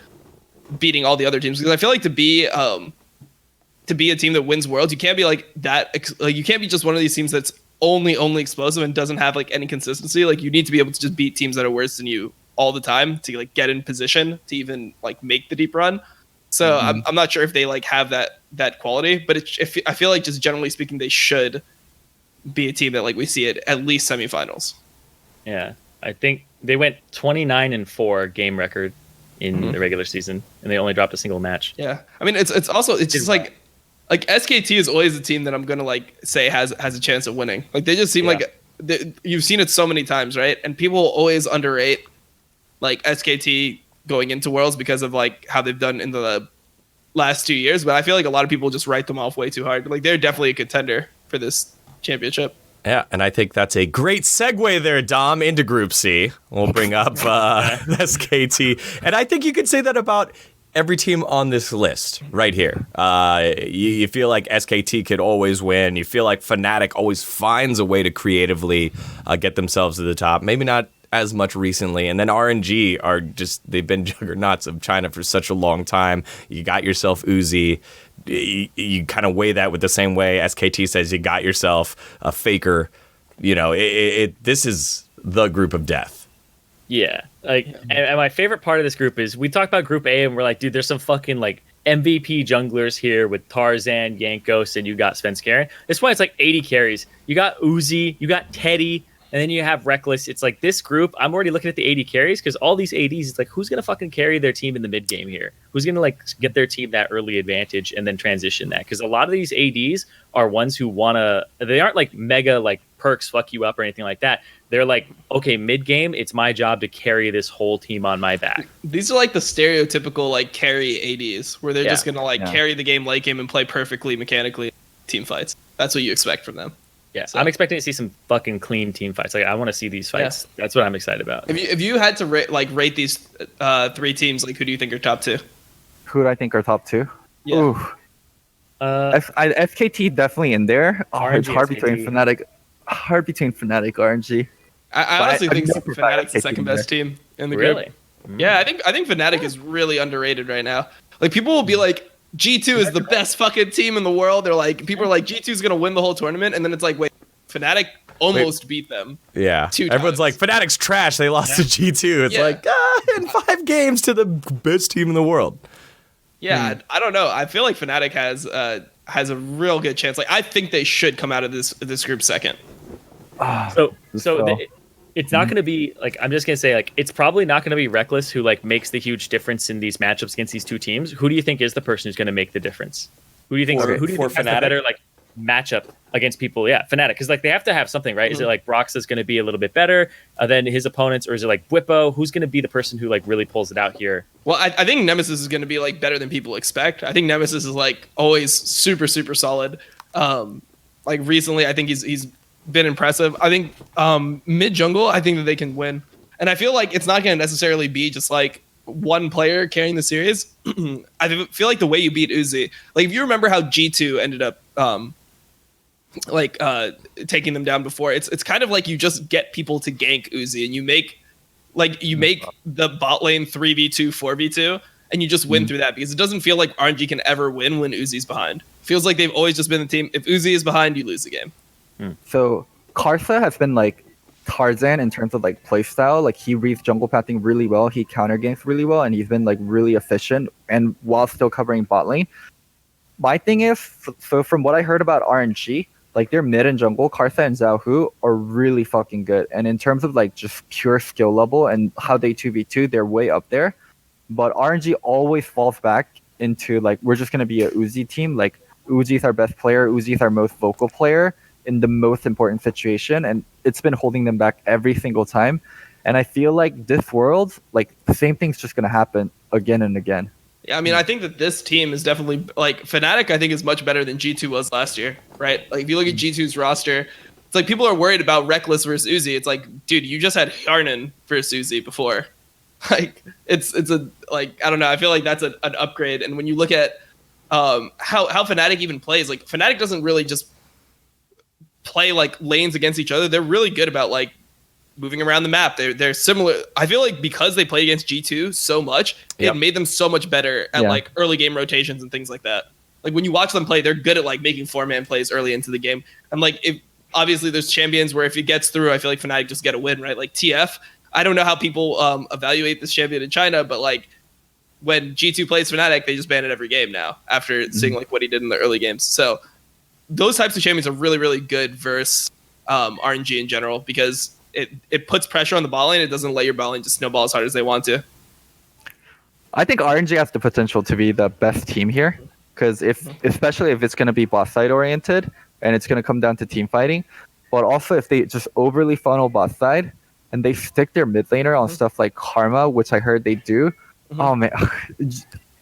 [SPEAKER 3] beating all the other teams, because I feel like to be a team that wins Worlds, you can't be like that. Like, you can't be just one of these teams that's only explosive and doesn't have like any consistency. Like, you need to be able to just beat teams that are worse than you all the time to like get in position to even like make the deep run. So I'm not sure if they like have that quality, but I feel like just generally speaking, they should be a team that like we see at least semifinals.
[SPEAKER 4] Yeah, I think they went 29-4 game record in the regular season, and they only dropped a single match.
[SPEAKER 3] Yeah, I mean it's just like SKT is always a team that I'm gonna like say has a chance of winning. Like, they just seem like you've seen it so many times, right? And people always underrate like SKT going into Worlds because of like how they've done in the last 2 years, but I feel like a lot of people just write them off way too hard. Like, they're definitely a contender for this championship.
[SPEAKER 1] Yeah, and I think that's a great segue there, Dom, into Group C. We'll bring up SKT, and I think you could say that about every team on this list right here. You feel like SKT could always win. You feel like Fnatic always finds a way to creatively get themselves to the top. Maybe not as much recently, and then RNG are they've been juggernauts of China for such a long time. You got yourself Uzi. You kind of weigh that with the same way SKT says you got yourself a Faker. You know, this is the group of death.
[SPEAKER 4] Yeah, like, and my favorite part of this group is we talked about Group A, and we're like, dude, there's some fucking like MVP junglers here with Tarzan, Yankos, and you got Svenskeren. This one, it's like 80 carries. You got Uzi, you got Teddy, and then you have Reckless. It's like this group, I'm already looking at the 80 carries because all these ADs, it's like, who's going to fucking carry their team in the mid game here? Who's going to like get their team that early advantage and then transition that? Because a lot of these ADs are ones who want to, they aren't like mega like perks fuck you up or anything like that. They're like, okay, mid game, it's my job to carry this whole team on my back.
[SPEAKER 3] These are like the stereotypical like carry ADs where they're just going to like carry the game late game and play perfectly mechanically team fights. That's what you expect from them.
[SPEAKER 4] Yeah, so I'm expecting to see some fucking clean team fights. Like, I want to see these fights. Yeah. That's what I'm excited about.
[SPEAKER 3] If you had to rate these 3 teams, like, who do you think are top 2?
[SPEAKER 2] Who do I think are top 2?
[SPEAKER 3] Yeah.
[SPEAKER 2] Ooh. SKT definitely in there.
[SPEAKER 4] RNG,
[SPEAKER 2] it's hard between Fnatic. RNG.
[SPEAKER 3] I honestly think Fnatic's the second best team in the group.
[SPEAKER 4] Really?
[SPEAKER 3] Yeah, I think Fnatic is really underrated right now. Like, people will be like, G2 is the best fucking team in the world. They're like, people are like, G2 is gonna win the whole tournament, and then it's like, wait, Fnatic almost beat them.
[SPEAKER 1] Yeah, everyone's like, Fnatic's trash. They lost to G2. It's like, in 5 games to the best team in the world.
[SPEAKER 3] Yeah, I don't know. I feel like Fnatic has a real good chance. Like, I think they should come out of this group second.
[SPEAKER 4] It's not going to be like, I'm just going to say, like, it's probably not going to be Reckless who like makes the huge difference in these matchups against these two teams. Who do you think is the person who's going to make the difference? Who do you think has the better like matchup against people? Yeah, Fnatic, because like they have to have something, right? Is it like Brox is going to be a little bit better than his opponents, or is it like Bwipo? Who's going to be the person who like really pulls it out here?
[SPEAKER 3] Well, I think Nemesis is going to be like better than people expect. I think Nemesis is like always super solid. Like recently, I think he's been impressive. I think mid jungle, I think that they can win, and I feel like it's not going to necessarily be just like one player carrying the series. I feel like the way you beat Uzi, like if you remember how G2 ended up taking them down before, it's kind of like you just get people to gank Uzi, and you make the bot lane 3v2 4v2, and you just win through that, because it doesn't feel like RNG can ever win when Uzi's behind. Feels like they've always just been the team. If Uzi is behind, you lose the game.
[SPEAKER 2] So Karsa has been like Tarzan in terms of like play style. Like he reads jungle pathing really well, he counter games really well, and he's been like really efficient and while still covering bot lane. My thing is, so from what I heard about RNG, like their mid and jungle, Karsa and Xiaohu are really fucking good. And in terms of like just pure skill level and how they 2v2, they're way up there. But RNG always falls back into like, we're just going to be a Uzi team. Like Uzi's our best player, Uzi's our most vocal player in the most important situation. And it's been holding them back every single time. And I feel like this world, like the same thing's just going to happen again and again.
[SPEAKER 3] Yeah, I mean, I think that this team is definitely, like, Fnatic, I think, is much better than G2 was last year, right? Like, if you look at G2's roster, it's like people are worried about Reckless versus Uzi. It's like, dude, you just had Hjarnan versus Uzi before. Like, it's a, like, I don't know. I feel like that's an upgrade. And when you look at how Fnatic even plays, like, Fnatic doesn't really just play, like, lanes against each other. They're really good about, like, moving around the map. They're similar. I feel like because they play against G2 so much, it made them so much better at like early game rotations and things like that. Like when you watch them play, they're good at like making 4-man plays early into the game. And like, if obviously there's champions where if it gets through, I feel like Fnatic just get a win, right? Like TF, I don't know how people evaluate this champion in China, but like when G2 plays Fnatic, they just ban it every game now after seeing like what he did in the early games. So those types of champions are really, really good versus RNG in general, because it puts pressure on the ball lane. It doesn't let your ball lane just snowball as hard as they want to.
[SPEAKER 2] I think RNG has the potential to be the best team here, because especially if it's going to be boss side oriented and it's going to come down to team fighting, but also if they just overly funnel boss side and they stick their mid laner on stuff like Karma, which I heard they do. Oh man,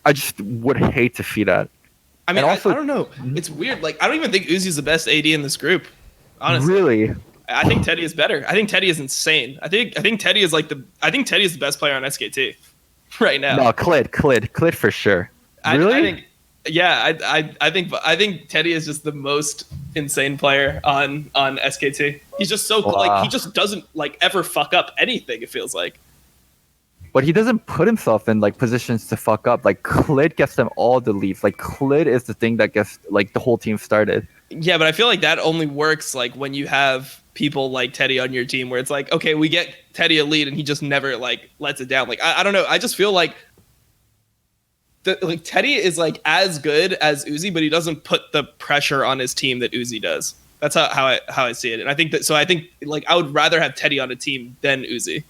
[SPEAKER 2] I just would hate to see that.
[SPEAKER 3] I mean,
[SPEAKER 2] also,
[SPEAKER 3] I don't know. It's weird. Like, I don't even think Uzi's the best AD in this group. Honestly,
[SPEAKER 2] really.
[SPEAKER 3] I think Teddy is better. I think Teddy is insane. I think Teddy is Teddy is the best player on SKT right now.
[SPEAKER 2] No, Clid for sure. Really?
[SPEAKER 3] I think Teddy is just the most insane player on SKT. He's just so like he just doesn't like ever fuck up anything. It feels like.
[SPEAKER 2] But he doesn't put himself in like positions to fuck up. Like Clid gets them all the leads. Like Clid is the thing that gets like the whole team started.
[SPEAKER 3] Yeah, but I feel like that only works like when you have people like Teddy on your team, where it's like, okay, we get Teddy a lead and he just never like lets it down. Like I don't know. I just feel like Teddy is like as good as Uzi, but he doesn't put the pressure on his team that Uzi does. That's how I see it. And I think like I would rather have Teddy on a team than Uzi.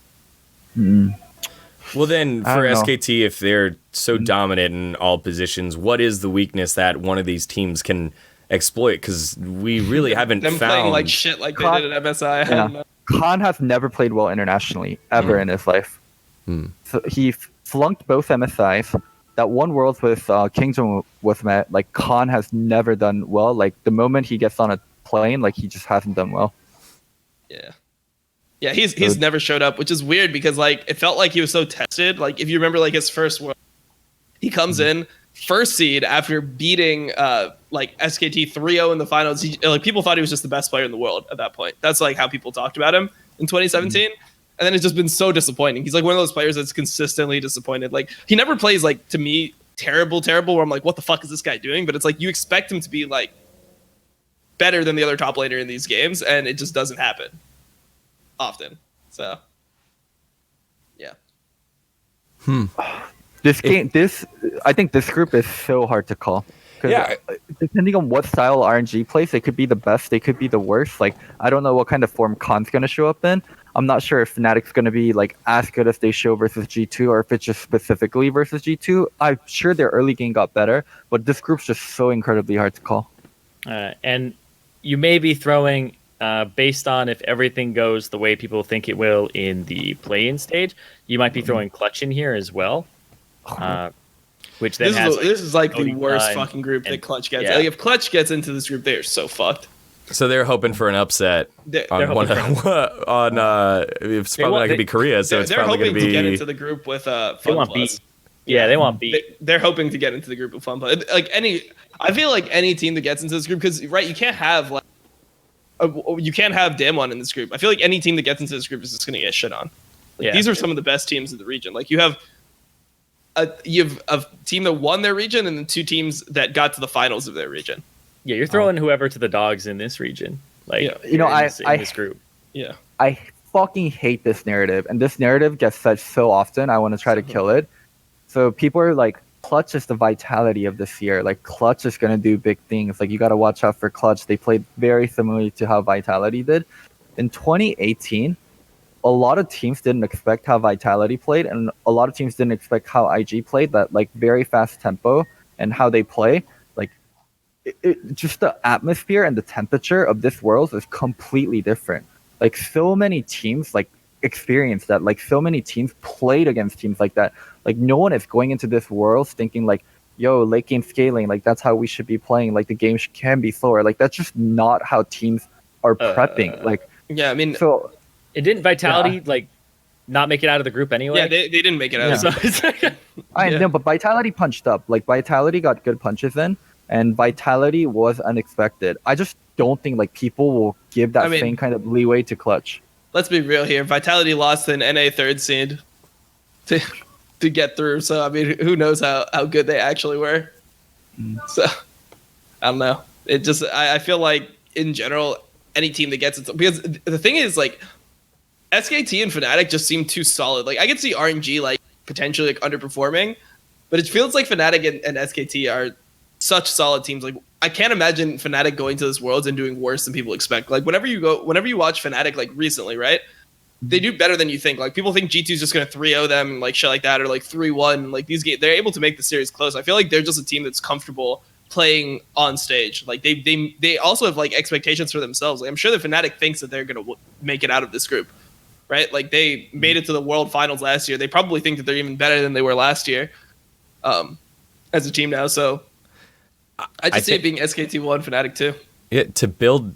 [SPEAKER 1] Well, then for SKT, if they're so dominant in all positions, what is the weakness that one of these teams can exploit? Because we really haven't
[SPEAKER 3] them
[SPEAKER 1] found
[SPEAKER 3] playing like shit like they did at MSI.
[SPEAKER 2] Yeah. Khan has never played well internationally ever in his life. So he flunked both MSIs. That one Worlds with Kingdom was met. Like Khan has never done well. Like the moment he gets on a plane, like he just hasn't done well.
[SPEAKER 3] Yeah, he's never showed up, which is weird because like it felt like he was so tested. Like if you remember like his first World, he comes in first seed after beating like SKT 3-0 in the finals. Like people thought he was just the best player in the world at that point. That's like how people talked about him in 2017. And then it's just been so disappointing. He's like one of those players that's consistently disappointed. Like he never plays like, to me, terrible where I'm like, what the fuck is this guy doing? But it's like you expect him to be like better than the other top laner in these games, and it just doesn't happen often. So yeah.
[SPEAKER 2] I think this group is so hard to call. Yeah, depending on what style RNG plays, they could be the best, they could be the worst. Like I don't know what kind of form Khan's gonna show up in. I'm not sure if Fnatic's gonna be like as good as they show versus G2, or if it's just specifically versus G2. I'm sure their early game got better, but this group's just so incredibly hard to call.
[SPEAKER 4] And you may be throwing, based on if everything goes the way people think it will in the play-in stage, you might be throwing Clutch in here as well. Which then
[SPEAKER 3] this is like the worst fucking group that Clutch gets.
[SPEAKER 4] Yeah.
[SPEAKER 3] Like if Clutch gets into this group, they are so fucked.
[SPEAKER 1] So they're hoping for an upset it's probably not going to be Korea, so it's probably going to be.
[SPEAKER 3] They're hoping to get into the group with FunPlus.
[SPEAKER 4] They want B.
[SPEAKER 3] They're hoping to get into the group with FunPlus. I feel like any team that gets into this group, because right, you can't have Damwon in this group. I feel like any team that gets into this group is just going to get shit on. These are some of the best teams in the region. Like you have you have a team that won their region and then 2 teams that got to the finals of their region.
[SPEAKER 4] Yeah, you're throwing whoever to the dogs in this region. Like,
[SPEAKER 3] Yeah.
[SPEAKER 2] You know,
[SPEAKER 4] in this group.
[SPEAKER 3] Yeah.
[SPEAKER 2] I fucking hate this narrative, and this narrative gets said so often. I want to try to kill it. So people are like, Clutch is the vitality of this year. Like, Clutch is going to do big things. Like, you got to watch out for Clutch. They played very similarly to how Vitality did. In 2018, a lot of teams didn't expect how Vitality played, and a lot of teams didn't expect how IG played, that like very fast tempo and how they play. Like, just the atmosphere and the temperature of this world is completely different. Like, so many teams like experienced that. Like, so many teams played against teams like that. Like, no one is going into this world thinking like, yo, late game scaling, like that's how we should be playing. Like, the game can be slower. Like, that's just not how teams are prepping. Like,
[SPEAKER 3] Yeah, I mean,
[SPEAKER 2] so
[SPEAKER 4] It didn't Vitality like not make it out of the group anyway.
[SPEAKER 3] yeah, they didn't make it out.
[SPEAKER 4] So it's like,
[SPEAKER 2] I
[SPEAKER 3] Yeah.
[SPEAKER 2] know, but Vitality punched up. Like, Vitality got good punches in, and Vitality was unexpected. I just don't think like people will give that
[SPEAKER 3] I mean-
[SPEAKER 2] same kind of leeway to Clutch.
[SPEAKER 3] Let's be real here. Vitality lost an NA 3rd seed to get through. So I mean, who knows how good they actually were. So I don't know. It just I feel like in general any team that gets it, because the thing is like SKT and Fnatic just seem too solid. Like, I could see RNG like potentially like underperforming, but it feels like Fnatic and SKT are such solid teams. Like, I can't imagine Fnatic going to this Worlds and doing worse than people expect. Like, whenever you watch Fnatic like recently, right? They do better than you think. Like, people think G2's just gonna 3-0 them and like shit like that, or like 3-1. Like, these games, they're able to make the series close. I feel like they're just a team that's comfortable playing on stage. Like, they also have like expectations for themselves. Like, I'm sure that Fnatic thinks that they're gonna make it out of this group, right? Like, they made it to the World Finals last year. They probably think that they're even better than they were last year, as a team now. So I just see it being SKT1, Fnatic 2.
[SPEAKER 1] Yeah, to build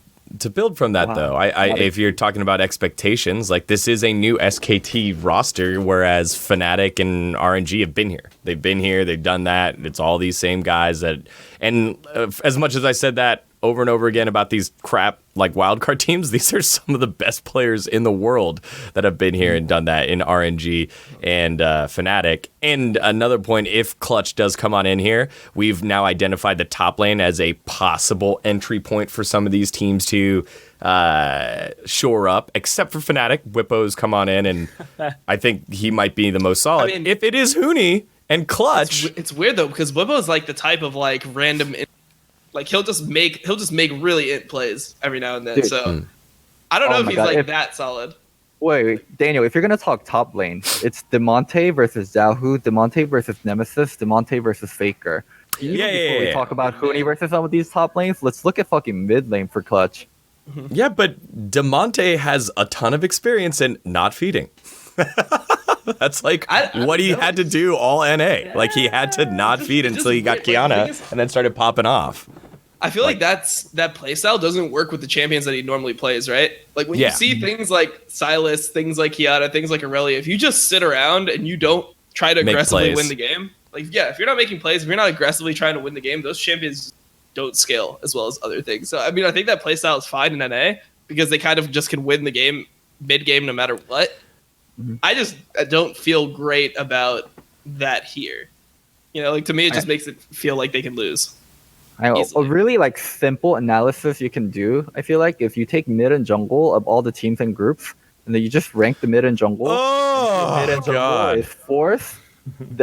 [SPEAKER 1] from that,
[SPEAKER 2] Wow.
[SPEAKER 1] though, if you're talking about expectations, like, this is a new SKT roster, whereas Fnatic and RNG have been here. They've been here, they've done that. It's all these same guys and as much as I said that over and over again about these crap like wildcard teams, these are some of the best players in the world that have been here and done that in RNG and Fnatic. And another point, if Clutch does come on in here, we've now identified the top lane as a possible entry point for some of these teams to shore up, except for Fnatic. Whippo's come on in, and I think he might be the most solid.
[SPEAKER 3] I mean,
[SPEAKER 1] if it is Huni and Clutch,
[SPEAKER 3] It's weird though, because Wibbo is like the type of like random, like he'll just make really int plays every now and then.
[SPEAKER 2] Dude.
[SPEAKER 3] So I don't know
[SPEAKER 2] Oh
[SPEAKER 3] if
[SPEAKER 2] my
[SPEAKER 3] he's
[SPEAKER 2] God,
[SPEAKER 3] like
[SPEAKER 2] if-
[SPEAKER 3] that solid.
[SPEAKER 2] Wait, Daniel, if you're gonna talk top lane, it's Demonte versus Zhaohu, Demonte versus Nemesis, Demonte versus Faker. Even before we talk about Huni versus some of these top lanes, let's look at fucking mid lane for Clutch.
[SPEAKER 1] yeah, but DeMonte has a ton of experience in not feeding. That's like
[SPEAKER 3] I don't
[SPEAKER 1] what he
[SPEAKER 3] know.
[SPEAKER 1] had to do all NA. Like, he had to not feed
[SPEAKER 3] It's
[SPEAKER 1] until he got
[SPEAKER 3] just weird. Like, the
[SPEAKER 1] Kiana
[SPEAKER 3] thing is-
[SPEAKER 1] and then started popping off.
[SPEAKER 3] I feel like that playstyle doesn't work with the champions that he normally plays, right? Like when
[SPEAKER 1] Yeah.
[SPEAKER 3] you see things like Silas, things like Kiana, things like Aurelia, if you just sit around and you don't try to
[SPEAKER 1] Make
[SPEAKER 3] aggressively
[SPEAKER 1] plays.
[SPEAKER 3] win the game, like yeah, if you're not making plays, if you're not aggressively trying to win the game, those champions don't scale as well as other things. So I mean, I think that playstyle is fine in NA because they kind of just can win the game mid game no matter what. I don't feel great about that here. You know, like to me, it just makes it feel like they can lose.
[SPEAKER 2] I know, a
[SPEAKER 3] Easily.
[SPEAKER 2] really like simple analysis you can do, I feel like, if you take mid and jungle of all the teams and groups, and then you just rank the mid and jungle.
[SPEAKER 1] Oh,
[SPEAKER 2] Mid and jungle
[SPEAKER 1] God.
[SPEAKER 2] is fourth.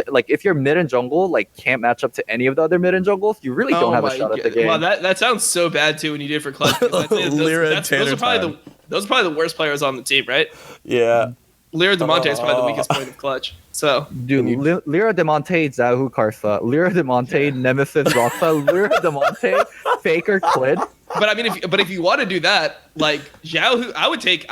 [SPEAKER 2] Like, if your mid and jungle like can't match up to any of the other mid and jungles, you really don't have a
[SPEAKER 3] my
[SPEAKER 2] shot at the
[SPEAKER 3] God.
[SPEAKER 2] game.
[SPEAKER 3] Well, that sounds so bad too when you did it for Clutch. because
[SPEAKER 1] Lyra and
[SPEAKER 3] those
[SPEAKER 1] Tanner
[SPEAKER 3] are probably those are probably the worst players on the team, right?
[SPEAKER 1] Yeah.
[SPEAKER 3] Lyra Demonte is probably the weakest point of Clutch. So
[SPEAKER 2] Dude, Lyra Demonte, Zhaohu Karsa, Lyra Demonte, Nemesis Roxa, Lyra Demonte, Faker Clid.
[SPEAKER 3] but I mean, if you want to do that, like Zhao, I would take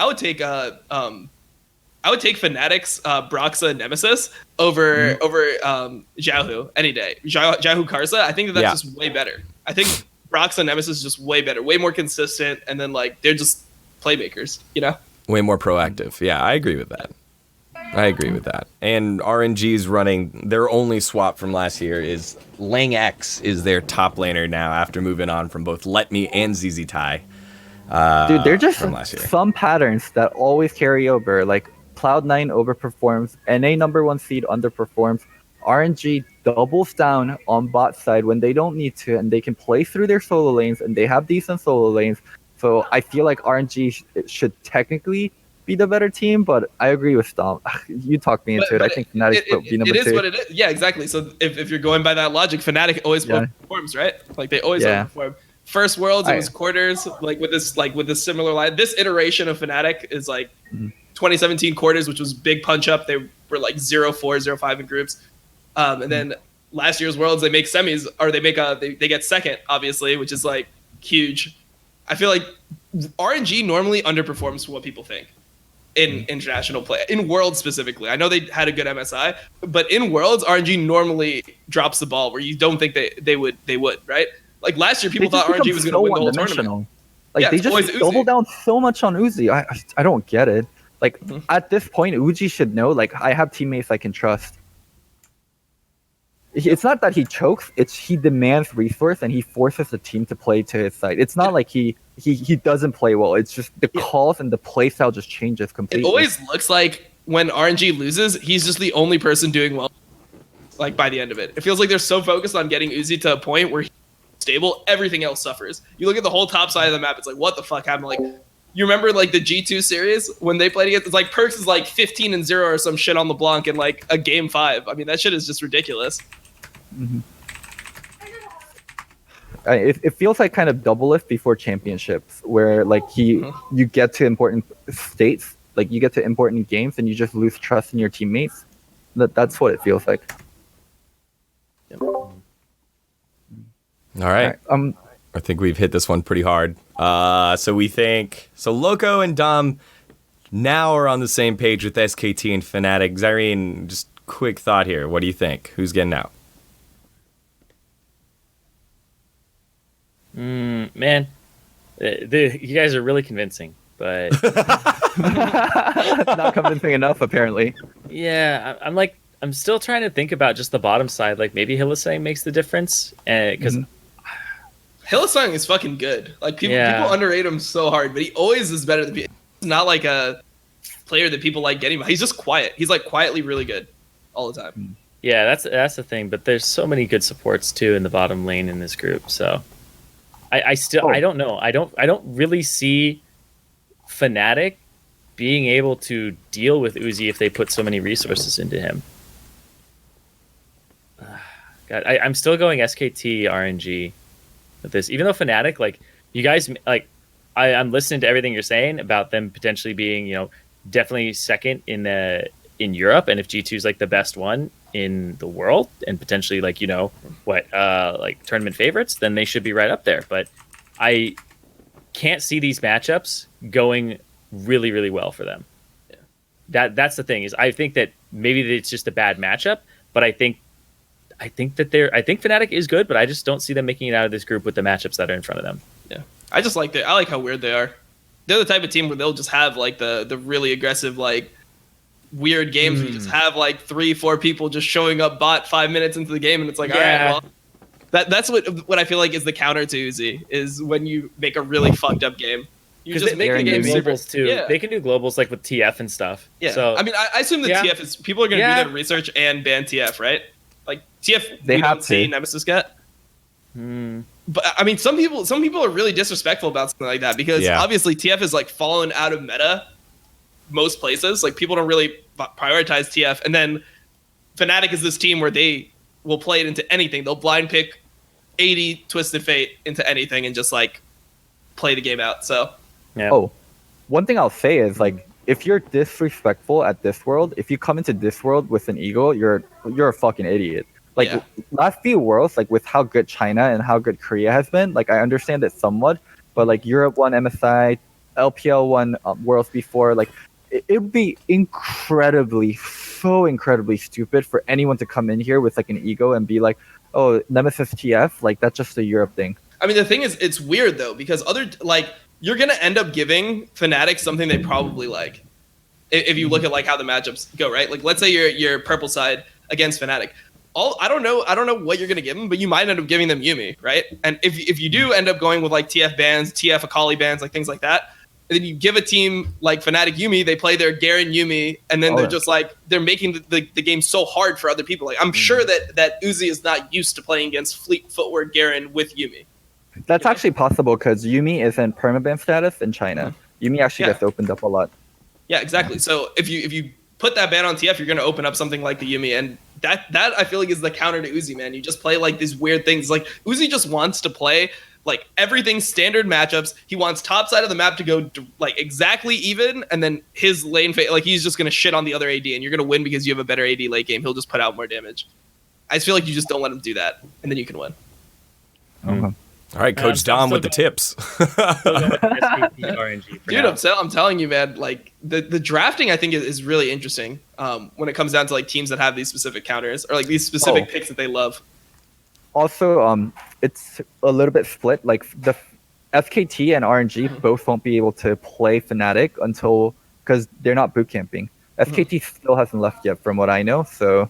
[SPEAKER 3] Fnatic's Broxa and Nemesis over Zhao any day. Zhao Karsa, I think that's just way better. I think Broxa and Nemesis is just way better, way more consistent, and then like they're just playmakers, you know?
[SPEAKER 1] Way more proactive. Yeah, I agree with that. And RNG's running their only swap from last year is Lang X is their top laner now after moving on from both Let Me and ZZ Tai.
[SPEAKER 2] Dude, they're just
[SPEAKER 1] from last year.
[SPEAKER 2] some patterns that always carry over. Like, Cloud9 overperforms, NA number 1 seed underperforms, RNG doubles down on bot side when they don't need to, and they can play through their solo lanes, and they have decent solo lanes. So I feel like RNG should technically be the better team, but I agree with Dom. You talked me into it. I think Fnatic would be number 2.
[SPEAKER 3] It is what it is. Yeah, exactly. So if you're going by that logic, Fnatic always performs, right? Like they always perform. First Worlds, it was quarters, like with this similar line. This iteration of Fnatic is like 2017 quarters, which was big punch up. They were like 0-4, 0-5 in groups. And then last year's Worlds, they make semis, or they get second, obviously, which is like huge. I feel like RNG normally underperforms what people think in international play, in Worlds specifically. I know they had a good MSI, but in Worlds, RNG normally drops the ball where you don't think they would, right? Like last year, people thought RNG was going to win the whole tournament.
[SPEAKER 2] Like they just double down so much on Uzi. I don't get it. Like at this point, Uzi should know. Like I have teammates I can trust. It's not that he chokes; it's he demands resource and he forces the team to play to his side. It's not like he doesn't play well. It's just the calls and the play style just changes completely.
[SPEAKER 3] It always looks like when RNG loses, he's just the only person doing well. Like by the end of it, it feels like they're so focused on getting Uzi to a point where he's stable, everything else suffers. You look at the whole top side of the map; it's like, what the fuck happened? Like, you remember like the G2 series when they played against? It's like Perks is like 15-0 or some shit on LeBlanc in like a game 5. I mean, that shit is just ridiculous.
[SPEAKER 2] It feels like kind of double lift before championships, where like you get to important states, like you get to important games, and you just lose trust in your teammates. That's what it feels like.
[SPEAKER 1] All right. I think we've hit this one pretty hard. So Loco and Dom now are on the same page with SKT and Fnatic. Zyrene, just quick thought here. What do you think? Who's getting out?
[SPEAKER 4] Man, you guys are really convincing, but
[SPEAKER 2] not convincing enough, apparently.
[SPEAKER 4] Yeah, I'm still trying to think about just the bottom side. Like maybe Hylissang makes the difference, because
[SPEAKER 3] Hylissang is fucking good. Like people underrate him so hard, but he always is better than people. He's not like a player that people like getting. He's just quiet. He's like quietly really good all the time.
[SPEAKER 4] Yeah, that's the thing. But there's so many good supports too in the bottom lane in this group. So I don't know. I don't really see Fnatic being able to deal with Uzi if they put so many resources into him. God, I'm still going SKT RNG with this, even though Fnatic, like you guys, like I'm listening to everything you're saying about them potentially being, definitely second in Europe, and if G2 is like the best one in the world and potentially like like tournament favorites, then they should be right up there. But I can't see these matchups going really, really well for them. That's the thing, is I think that maybe it's just a bad matchup, but I think Fnatic is good, but I just don't see them making it out of this group with the matchups that are in front of them.
[SPEAKER 3] Yeah, I like how weird they are. They're the type of team where they'll just have like the really aggressive, like weird games. We just have like 3-4 people just showing up bot 5 minutes into the game, and it's like, all right, well, that's what I feel like is the counter to Uzi, is when you make a really fucked up game. You just make the game super
[SPEAKER 4] too. Yeah. They can do globals like with TF and stuff.
[SPEAKER 3] Yeah.
[SPEAKER 4] So
[SPEAKER 3] I mean, I assume that TF is, people are going to do their research and ban TF, right? Like TF,
[SPEAKER 2] they don't
[SPEAKER 3] see Nemesis get. But I mean, some people are really disrespectful about something like that, because obviously TF is like fallen out of meta most places. Like people don't really prioritize TF, and then Fnatic is this team where they will play it into anything. They'll blind pick 80 Twisted Fate into anything and just like play the game out. So
[SPEAKER 2] one thing I'll say is, like, if you're disrespectful at this world, if you come into this world with an ego, you're a fucking idiot. Like last few worlds, like with how good China and how good Korea has been, like I understand it somewhat, but like Europe won MSI, LPL won worlds before, like it would be so incredibly stupid for anyone to come in here with like an ego and be like, oh, Nemesis TF, like that's just a Europe thing.
[SPEAKER 3] I mean, the thing is, it's weird though, because you're gonna end up giving Fnatic something they probably like, if you look at like how the matchups go, right? Like let's say you're purple side against Fnatic. I don't know what you're gonna give them, but you might end up giving them Yumi, right? And if you do end up going with like TF bans, TF Akali bans, like things like that, And then you give a team like Fnatic Yuumi, they play their Garen Yuumi, and then they're just like, they're making the game so hard for other people. Like, I'm sure that Uzi is not used to playing against Fleet Footwear Garen with Yuumi.
[SPEAKER 2] That's actually possible because Yuumi is in permaban status in China. Yuumi actually gets opened up a lot.
[SPEAKER 3] Yeah, exactly. So if you put that ban on TF, you're going to open up something like the Yuumi, and that I feel like is the counter to Uzi, man. You just play like these weird things. Like Uzi just wants to play like everything standard matchups. He wants top side of the map to go like exactly even, and then his lane like he's just going to shit on the other AD, and you're going to win because you have a better AD late game. He'll just put out more damage. I just feel like you just don't let him do that, and then you can win.
[SPEAKER 2] Okay.
[SPEAKER 1] All right, Coach Dom with the tips.
[SPEAKER 3] Dude, I'm telling you, man, like the drafting I think is really interesting when it comes down to like teams that have these specific counters or like these specific picks that they love.
[SPEAKER 2] Also, it's a little bit split. Like the FKT and RNG both won't be able to play Fnatic until because they're not boot camping. FKT still hasn't left yet, from what I know. So,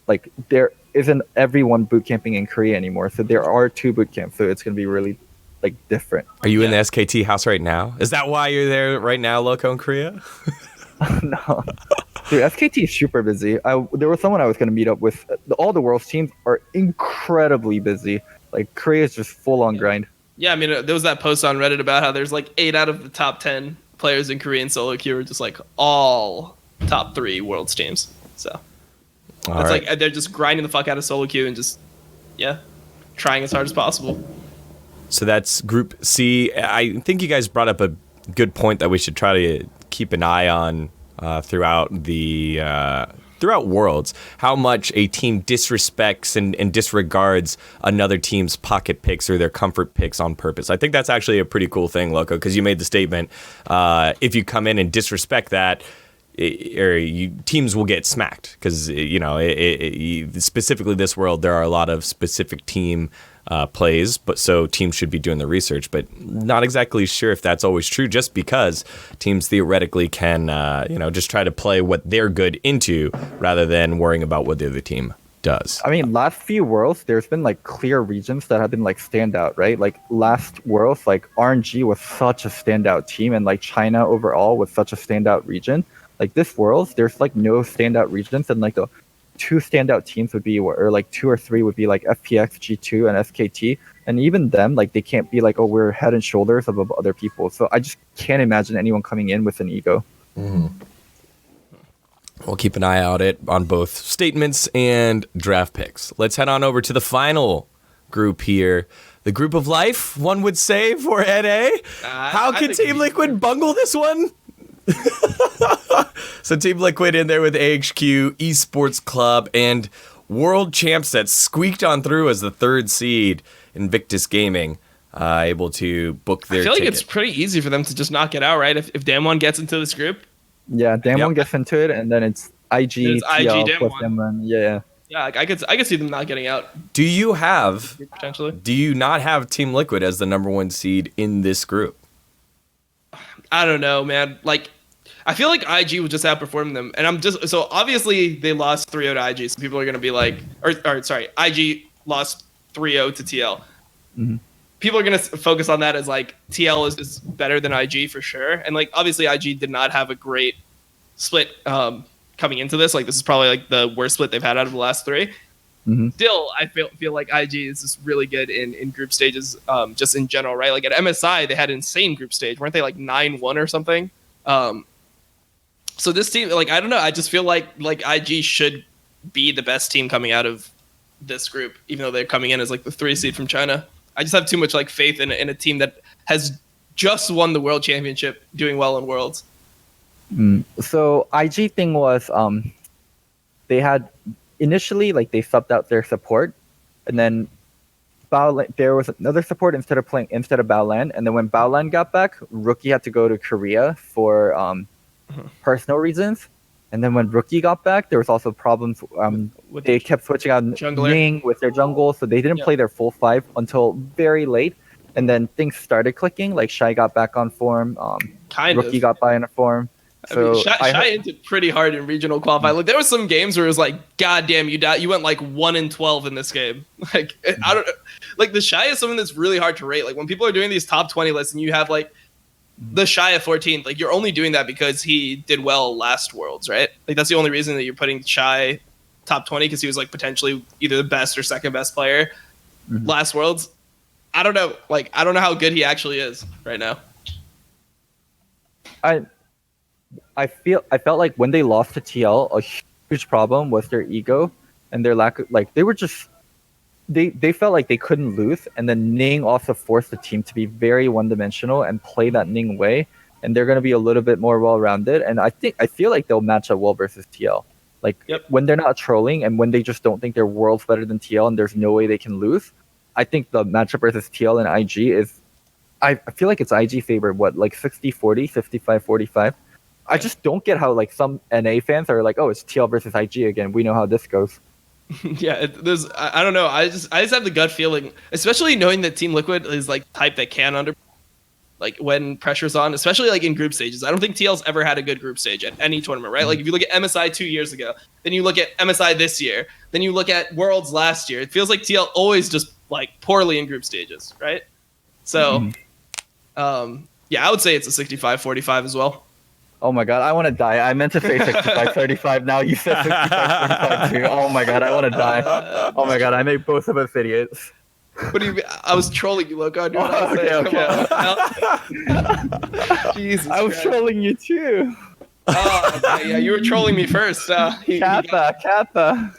[SPEAKER 2] like there isn't everyone boot camping in Korea anymore. So there are 2 boot camps. So it's gonna be really like different.
[SPEAKER 1] Are you in the SKT house right now? Is that why you're there right now, Loco, in Korea?
[SPEAKER 2] No. Dude, FKT is super busy. There was someone I was going to meet up with. All the world's teams are incredibly busy. Like, Korea is just full on grind.
[SPEAKER 3] Yeah, I mean, there was that post on Reddit about how there's like 8 out of the top 10 players in Korean solo queue are just like all top 3 world's teams. So it's like they're just grinding the fuck out of solo queue and just, trying as hard as possible.
[SPEAKER 1] So that's Group C. I think you guys brought up a good point that we should try to keep an eye on throughout Worlds, how much a team disrespects and disregards another team's pocket picks or their comfort picks on purpose. I think that's actually a pretty cool thing, Loco, because you made the statement, if you come in and disrespect that, teams will get smacked because, specifically this World, there are a lot of specific team plays, but so teams should be doing the research, but not exactly sure if that's always true just because teams theoretically can, just try to play what they're good into rather than worrying about what the other team does.
[SPEAKER 2] I mean, last few Worlds, there's been like clear regions that have been like standout, right? Like last Worlds, like RNG was such a standout team and like China overall was such a standout region. Like this Worlds, there's like no standout regions and like the 2 standout teams would be, or like 2 or 3 would be like FPX, G2, and SKT. And even them, like they can't be like, oh, we're head and shoulders above other people. So I just can't imagine anyone coming in with an ego.
[SPEAKER 1] Mm-hmm. We'll keep an eye out on both statements and draft picks. Let's head on over to the final group here. The group of life, one would say, for NA. How can Team Liquid bungle this one? So Team Liquid in there with AHQ, Esports Club, and World Champs that squeaked on through as the 3rd seed, Invictus Gaming, able to book their ticket.
[SPEAKER 3] I feel like it's pretty easy for them to just knock it out, right? If Damwon gets into this group.
[SPEAKER 2] Yeah, Damwon gets into it, and then it's IG, TL, plus Damwon. Yeah.
[SPEAKER 3] Yeah, I could see them not getting out.
[SPEAKER 1] Do you not have Team Liquid as the number 1 seed in this group?
[SPEAKER 3] I don't know, man. Like, I feel like IG will just outperform them. And so obviously they lost 3-0 to IG. So people are going to be like, IG lost 3-0 to TL.
[SPEAKER 2] Mm-hmm.
[SPEAKER 3] People are going to focus on that as like TL is better than IG for sure. And like, obviously IG did not have a great split coming into this. Like, this is probably like the worst split they've had out of the last 3.
[SPEAKER 2] Mm-hmm.
[SPEAKER 3] Still, I feel like IG is just really good in group stages, just in general, right? Like at MSI, they had an insane group stage. Weren't they like 9-1 or something? So this team, like, I don't know. I just feel like IG should be the best team coming out of this group, even though they're coming in as like the 3 seed from China. I just have too much like faith in a team that has just won the World Championship, doing well in Worlds.
[SPEAKER 2] So IG thing was, they had initially like they subbed out their support, and then there was another support instead of Baolan, and then when Baolan got back, Rookie had to go to Korea for personal reasons, and then when Rookie got back, there was also problems. They kept switching out Ning with their jungle, so they didn't play their full 5 until very late, and then things started clicking. Like Shy got back on form, Rookie got back on form. So
[SPEAKER 3] Shy ended pretty hard in regional qualify. Like there was some games where it was like, God damn, you went like 1-12 in this game. Like I don't like the Shy is something that's really hard to rate. Like when people are doing these top 20 lists and you have like the Shy of 14th, like you're only doing that because he did well last Worlds, right? Like that's the only reason that you're putting Shy top 20, because he was like potentially either the best or second best player last Worlds. I don't know. Like I don't know how good he actually is right now.
[SPEAKER 2] I felt like when they lost to TL, a huge problem was their ego and their lack of, like, they were just they felt like they couldn't lose, and then Ning also forced the team to be very one-dimensional and play that Ning way, and they're going to be a little bit more well-rounded, and I feel like they'll match up well versus TL. Like when they're not trolling and when they just don't think their world's better than TL and there's no way they can lose, I think the matchup versus TL and IG is, I feel like it's IG favored, like 60-40, 55-45. I just don't get how like some NA fans are like, oh, it's TL versus IG again. We know how this goes.
[SPEAKER 3] Yeah, there's I don't know. I just have the gut feeling, especially knowing that Team Liquid is like type that can under, like when pressure's on, especially like in group stages. I don't think TL's ever had a good group stage at any tournament, right? Like if you look at MSI 2 years ago, then you look at MSI this year, then you look at Worlds last year. It feels like TL always just like poorly in group stages, right? So, yeah, I would say it's a 65-45 as well.
[SPEAKER 2] Oh my god, I want to die. I meant to say 65-35. Now you said 65-45 too. Oh my god, I want to die. Oh my god, I made both of us idiots.
[SPEAKER 3] What do you mean? I was trolling you, Loco. Jesus
[SPEAKER 2] I was trolling you too.
[SPEAKER 3] Oh, okay, yeah, you were trolling me first.
[SPEAKER 2] Kappa.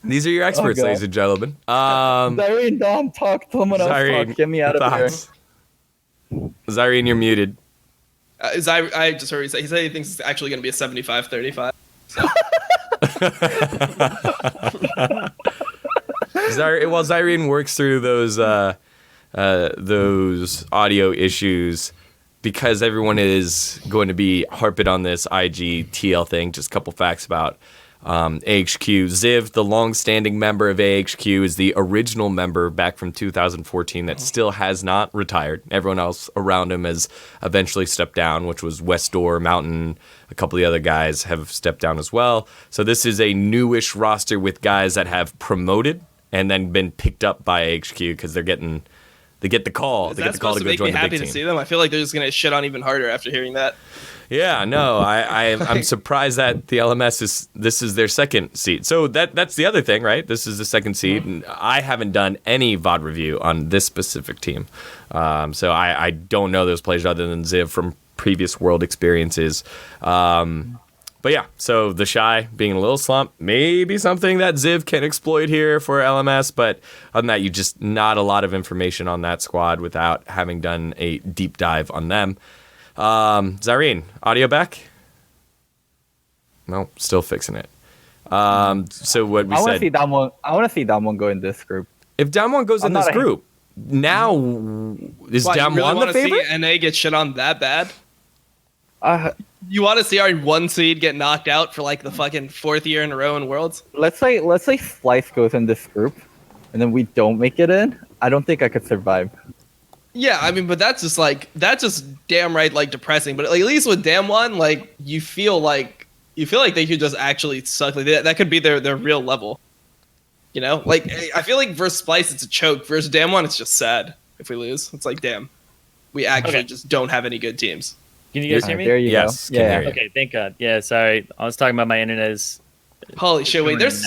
[SPEAKER 1] These are your experts, ladies and gentlemen.
[SPEAKER 2] Zyrene, Dom, talk. Someone else talk. Get me out of here.
[SPEAKER 1] Zyrene, you're muted.
[SPEAKER 3] I just heard he said he thinks it's actually going to be a 75-35. So.
[SPEAKER 1] While Zyrene works through those audio issues, because everyone is going to be harping on this IG TL thing, just a couple facts about AHQ. Ziv, the long-standing member of AHQ, is the original member back from 2014 that still has not retired. Everyone else around him has eventually stepped down, which was Westdoor, Mountain, a couple of the other guys have stepped down as well. So this is a newish roster with guys that have promoted and then been picked up by AHQ because they get the call. They get the call to go join the big team. Is that supposed to make me happy to see
[SPEAKER 3] them? I feel like they're just going to shit on even harder after hearing that.
[SPEAKER 1] Yeah, no, I'm surprised that the LMS this is their second seed. So that's the other thing, right? This is the second seed, and I haven't done any VOD review on this specific team. So I don't know those players other than Ziv from previous World experiences. But yeah, so the Shy being in a little slump, maybe something that Ziv can exploit here for LMS, but other than that, you just not a lot of information on that squad without having done a deep dive on them. Zyrene, audio back? No, still fixing it. So what we said.
[SPEAKER 2] I want to see Damwon go in this group.
[SPEAKER 1] If Damwon goes in this group, now is Damwon the favorite?
[SPEAKER 3] See NA get shit on that bad? You want to see our one seed get knocked out for like the fucking fourth year in a row in Worlds?
[SPEAKER 2] Let's say Slice goes in this group, and then we don't make it in. I don't think I could survive.
[SPEAKER 3] Yeah, I mean, but that's just damn right like depressing. But like, at least with Damwon, like you feel like they could just actually suck. Like that could be their real level. You know, like I feel like versus Splice it's a choke. Versus Damwon it's just sad if we lose. It's like damn, we actually just don't have any good teams.
[SPEAKER 4] Can you guys hear me?
[SPEAKER 2] There you
[SPEAKER 1] go.
[SPEAKER 2] Yeah.
[SPEAKER 4] Okay, thank God. Yeah, sorry. I was talking about my internet is.
[SPEAKER 3] Holy shit! Wait, there's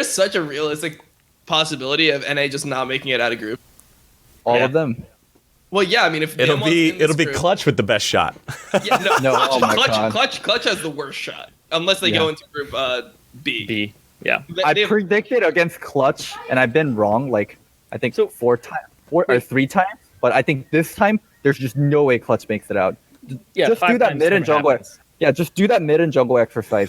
[SPEAKER 3] such a realistic possibility of NA just not making it out of group.
[SPEAKER 2] All of them.
[SPEAKER 3] Well, yeah, I mean, if
[SPEAKER 1] it'll be Clutch with the best shot.
[SPEAKER 3] Yeah, Clutch has the worst shot unless they go into group B.
[SPEAKER 4] Yeah,
[SPEAKER 2] I predicted against Clutch, and I've been wrong. Like I think 4 or 3 times, but I think this time there's just no way Clutch makes it out.
[SPEAKER 4] Yeah,
[SPEAKER 2] just do that mid and jungle. Yeah, just do that mid and jungle exercise.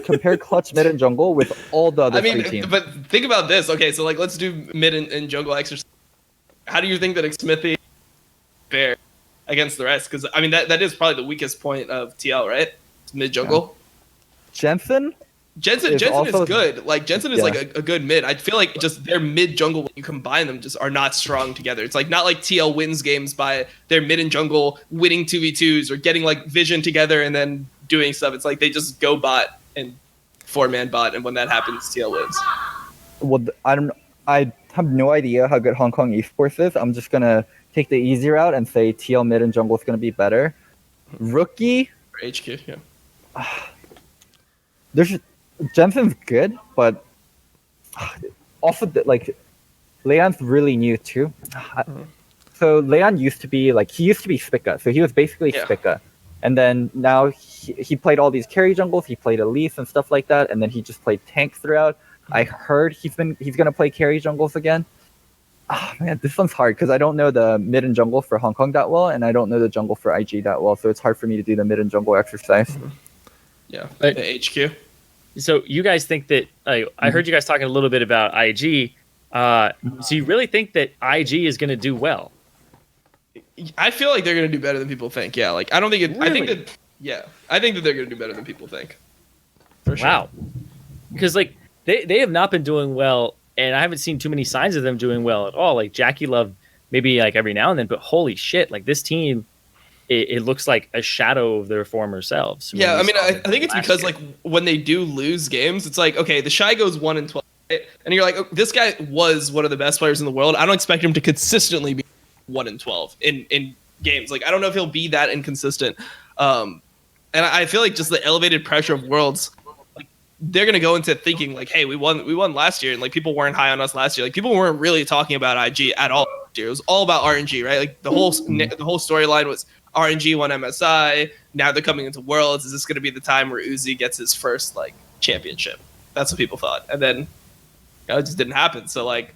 [SPEAKER 2] Compare Clutch mid and jungle with all the other 3 teams.
[SPEAKER 3] But think about this. Okay, so like let's do mid and jungle exercise. How do you think that Smithy fare against the rest? Because I mean that is probably the weakest point of TL, right? It's mid jungle.
[SPEAKER 2] Jensen
[SPEAKER 3] is good. Like Jensen is like a good mid. I feel like just their mid jungle when you combine them just are not strong together. It's like not like TL wins games by their mid and jungle winning 2v2s or getting like vision together and then doing stuff. It's like they just go bot and 4-man bot, and when that happens, TL wins.
[SPEAKER 2] Well, I have no idea how good Hong Kong esports is. I'm just gonna take the easy route and say TL mid and jungle is going to be better. Rookie,
[SPEAKER 3] For HQ, yeah.
[SPEAKER 2] there's Jensen's good, but also like Leon's really new too. So Leon used to be Spica, so he was basically Spica, and then now he played all these carry jungles. He played Elise and stuff like that, and then he just played tank throughout. I heard he's gonna play carry jungles again. Oh man, this one's hard because I don't know the mid and jungle for Hong Kong that well, and I don't know the jungle for IG that well, so it's hard for me to do the mid and jungle exercise.
[SPEAKER 3] Yeah, the HQ.
[SPEAKER 4] So you guys think that I heard you guys talking a little bit about IG. So you really think that IG is going to do well?
[SPEAKER 3] I feel like they're going to do better than people think. Yeah, like I don't think it.
[SPEAKER 4] Really?
[SPEAKER 3] I think that they're going to do better than people think. For sure.
[SPEAKER 4] Wow. Because like they have not been doing well, and I haven't seen too many signs of them doing well at all. Like Jackie Love, maybe like every now and then, but holy shit, like this team. It looks like a shadow of their former selves.
[SPEAKER 3] Yeah, I mean, I think it's because like when they do lose games, it's like, okay, the Shy goes 1-12, right? And you're like, oh, this guy was one of the best players in the world. I don't expect him to consistently be 1-12 in games. Like, I don't know if he'll be that inconsistent. And I feel like just the elevated pressure of Worlds, like they're gonna go into thinking like, hey, we won last year, and like people weren't high on us last year. Like people weren't really talking about IG at all last year. It was all about RNG, right? Like the whole storyline was RNG won MSI. Now they're coming into Worlds. Is this going to be the time where Uzi gets his first like championship? That's what people thought, and then it just didn't happen. So like,